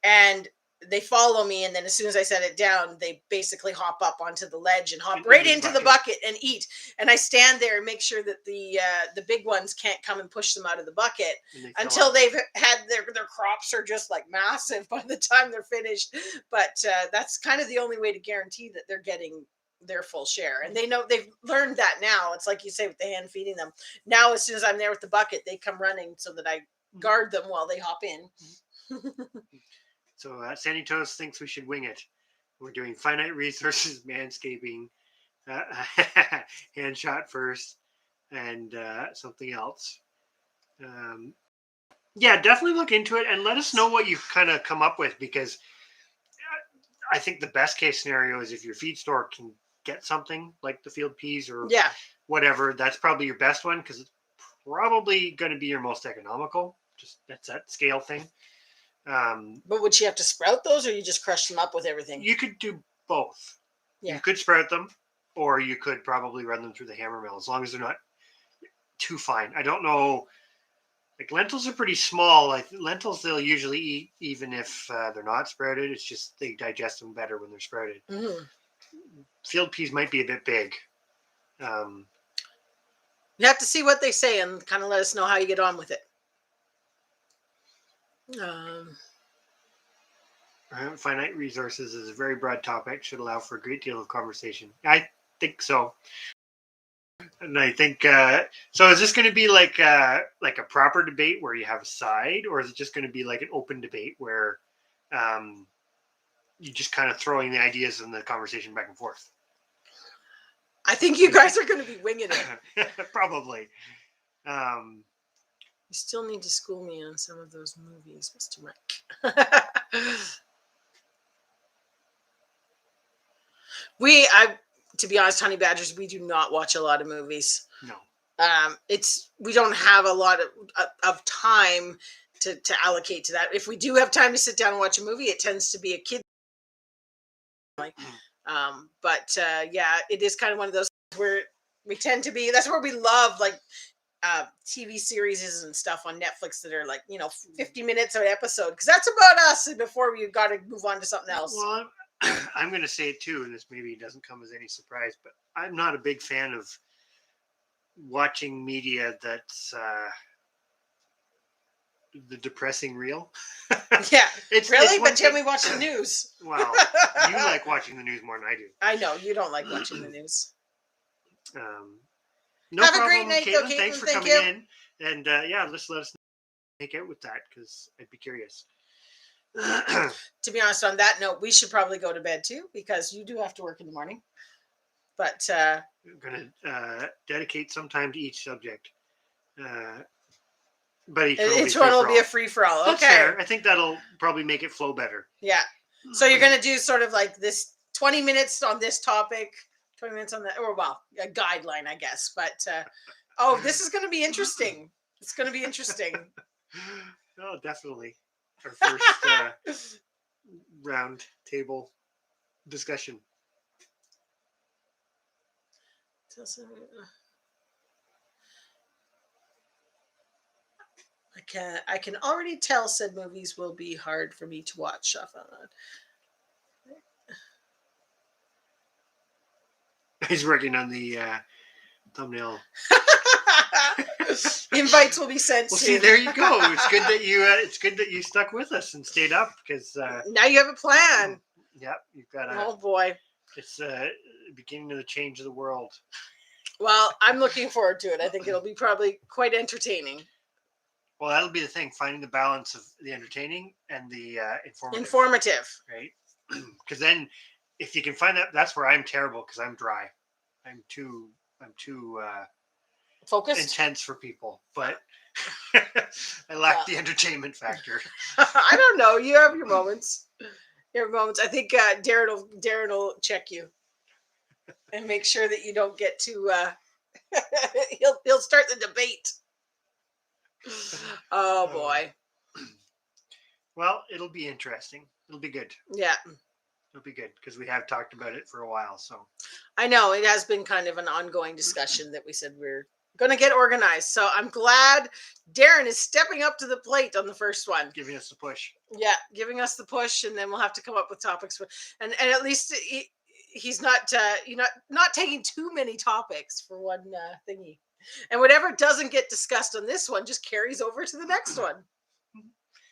and they follow me. And then as soon as I set it down, they basically hop up onto the ledge and hop right into the bucket and eat. And I stand there and make sure that the big ones can't come and push them out of the bucket until they've had their crops are just like massive by the time they're finished. But that's kind of the only way to guarantee that they're getting their full share, and they've learned that now. It's like you say with the hand feeding them. Now as soon as I'm there with the bucket, they come running so that I guard them while they hop in. So Sandy Toast thinks we should wing it. We're doing finite resources, manscaping, hand shot first, and something else. Yeah, definitely look into it and let us know what you've kind of come up with, because I think the best case scenario is if your feed store can get something like the field peas or whatever, that's probably your best one, because it's probably going to be your most economical. Just that's that scale thing. But would you have to sprout those, or you just crush them up with everything? You could do both. Yeah. You could sprout them. or you could probably run them through the hammer mill as long as they're not too fine. I don't know. Like lentils are pretty small. Lentils they'll usually eat even if they're not sprouted. It's just they digest them better when they're sprouted. Mm. Field peas might be a bit big. You have to see what they say and kind of let us know how you get on with it. Finite resources is a very broad topic. Should allow for a great deal of conversation. I think so. And I think so. Is this going to be like a proper debate where you have a side, or is it just going to be like an open debate where you just kind of throwing the ideas and the conversation back and forth? I think you guys are going to be winging it. Probably. You still need to school me on some of those movies, Mr. Mike. To be honest, Honey Badgers, we do not watch a lot of movies. No. We don't have a lot of time to allocate to that. If we do have time to sit down and watch a movie, it tends to be a kid. But it is kind of one of those where we tend to be. That's where we love like TV series and stuff on Netflix that are like 50 minutes an episode, because that's about us. Before we got to move on to something else. Well, I'm going to say it too, and this maybe doesn't come as any surprise, but I'm not a big fan of watching media that's the depressing real. Yeah, it's really? But Jim, we watch the news. Well, you like watching the news more than I do. I know you don't like watching the news. No Have problem, a great night, Caitlin. though, Caitlin. Thanks for Thank coming you. in, and just let us make out with that because I'd be curious. To be honest, on that note, we should probably go to bed too, because you do have to work in the morning. But I'm going to dedicate some time to each subject. But each one will be a free for all. Okay. That's fair. I think that'll probably make it flow better. Yeah. So you're going to do sort of like this 20 minutes on this topic, 20 minutes on that, or a guideline, I guess. But this is going to be interesting. It's going to be interesting. Oh, definitely. Our first round table discussion. I can already tell said movies will be hard for me to watch. He's working on the thumbnail. Invites will be sent. Well, soon. see, there you go. It's good that you stuck with us and stayed up, because now you have a plan. Yep, you've got oh boy, it's beginning of the change of the world. Well, I'm looking forward to it. I think it'll be probably quite entertaining. Well, that'll be the thing, finding the balance of the entertaining and the informative. Right? Because then, if you can find that, that's where I'm terrible, because I'm dry. I'm too focused, intense for people, but I lack the entertainment factor. I don't know. You have your moments. I think Darren will check you and make sure that you don't get too. He'll start the debate. Oh boy. Well, it'll be interesting. It'll be good. Yeah. It'll be good, because we have talked about it for a while. So I know it has been kind of an ongoing discussion that we said we're going to get organized. So I'm glad Darren is stepping up to the plate on the first one, giving us the push. Yeah, giving us the push, and then we'll have to come up with topics. And at least he's not not taking too many topics for one thingy. And whatever doesn't get discussed on this one just carries over to the next one.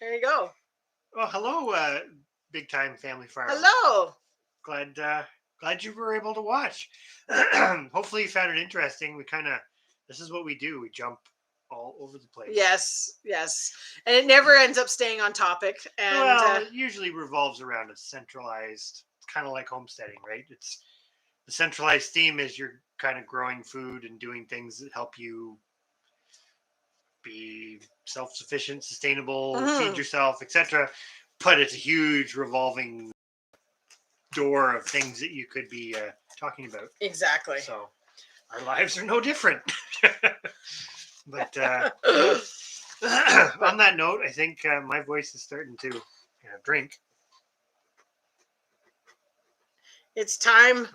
There you go. Well, hello, big time family farm. Hello. Glad you were able to watch. Hopefully you found it interesting. This is what we do. We jump all over the place. Yes. And it never ends up staying on topic. And it usually revolves around a centralized, it's kind of like homesteading, right? It's the centralized theme is you're kind of growing food and doing things that help you be self-sufficient, sustainable, feed yourself, etc. But it's a huge revolving door of things that you could be talking about. Exactly. So our lives are no different. But on that note, I think my voice is starting to drink. It's time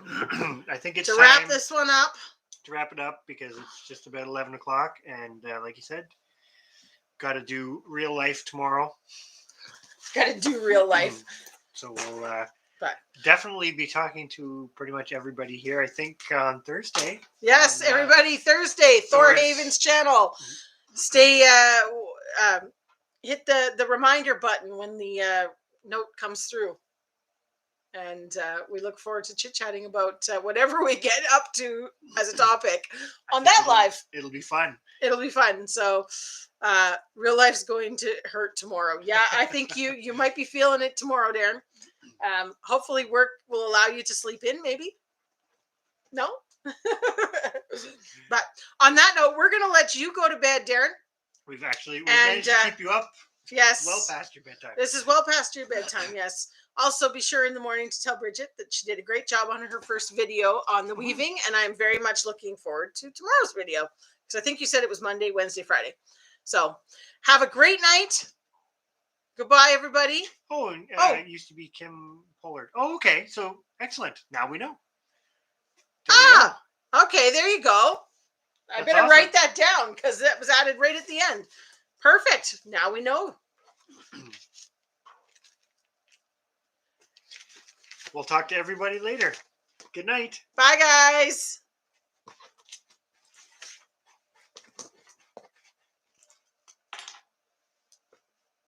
I think it's to time wrap this one up. to wrap it up because it's just about 11 o'clock. And like you said, got to do real life tomorrow. Got to do real life. So we'll But definitely be talking to pretty much everybody here, I think, on Thursday. yes, And, everybody, Thursday, so Thor it's- Haven's channel. Stay, hit the reminder button when the note comes through. And we look forward to chit-chatting about whatever we get up to as a topic on that live. It'll be fun. It'll be fun. So real life's going to hurt tomorrow. Yeah, I think you might be feeling it tomorrow, Darren. Hopefully work will allow you to sleep in, maybe. No? But on that note, we're going to let you go to bed, Darren. We've managed to keep you up. Yes. Well past your bedtime. This is well past your bedtime, yes. Also, be sure in the morning to tell Bridget that she did a great job on her first video on the weaving, and I'm very much looking forward to tomorrow's video, because I think you said it was Monday, Wednesday, Friday. So have a great night. Goodbye, everybody. Oh, and it used to be Kim Pollard. Oh, okay. So excellent. Now we know. Okay, there you go. I better awesome. write that down because that was added right at the end. Perfect. Now we know. We'll talk to everybody later. Good night. Bye, guys.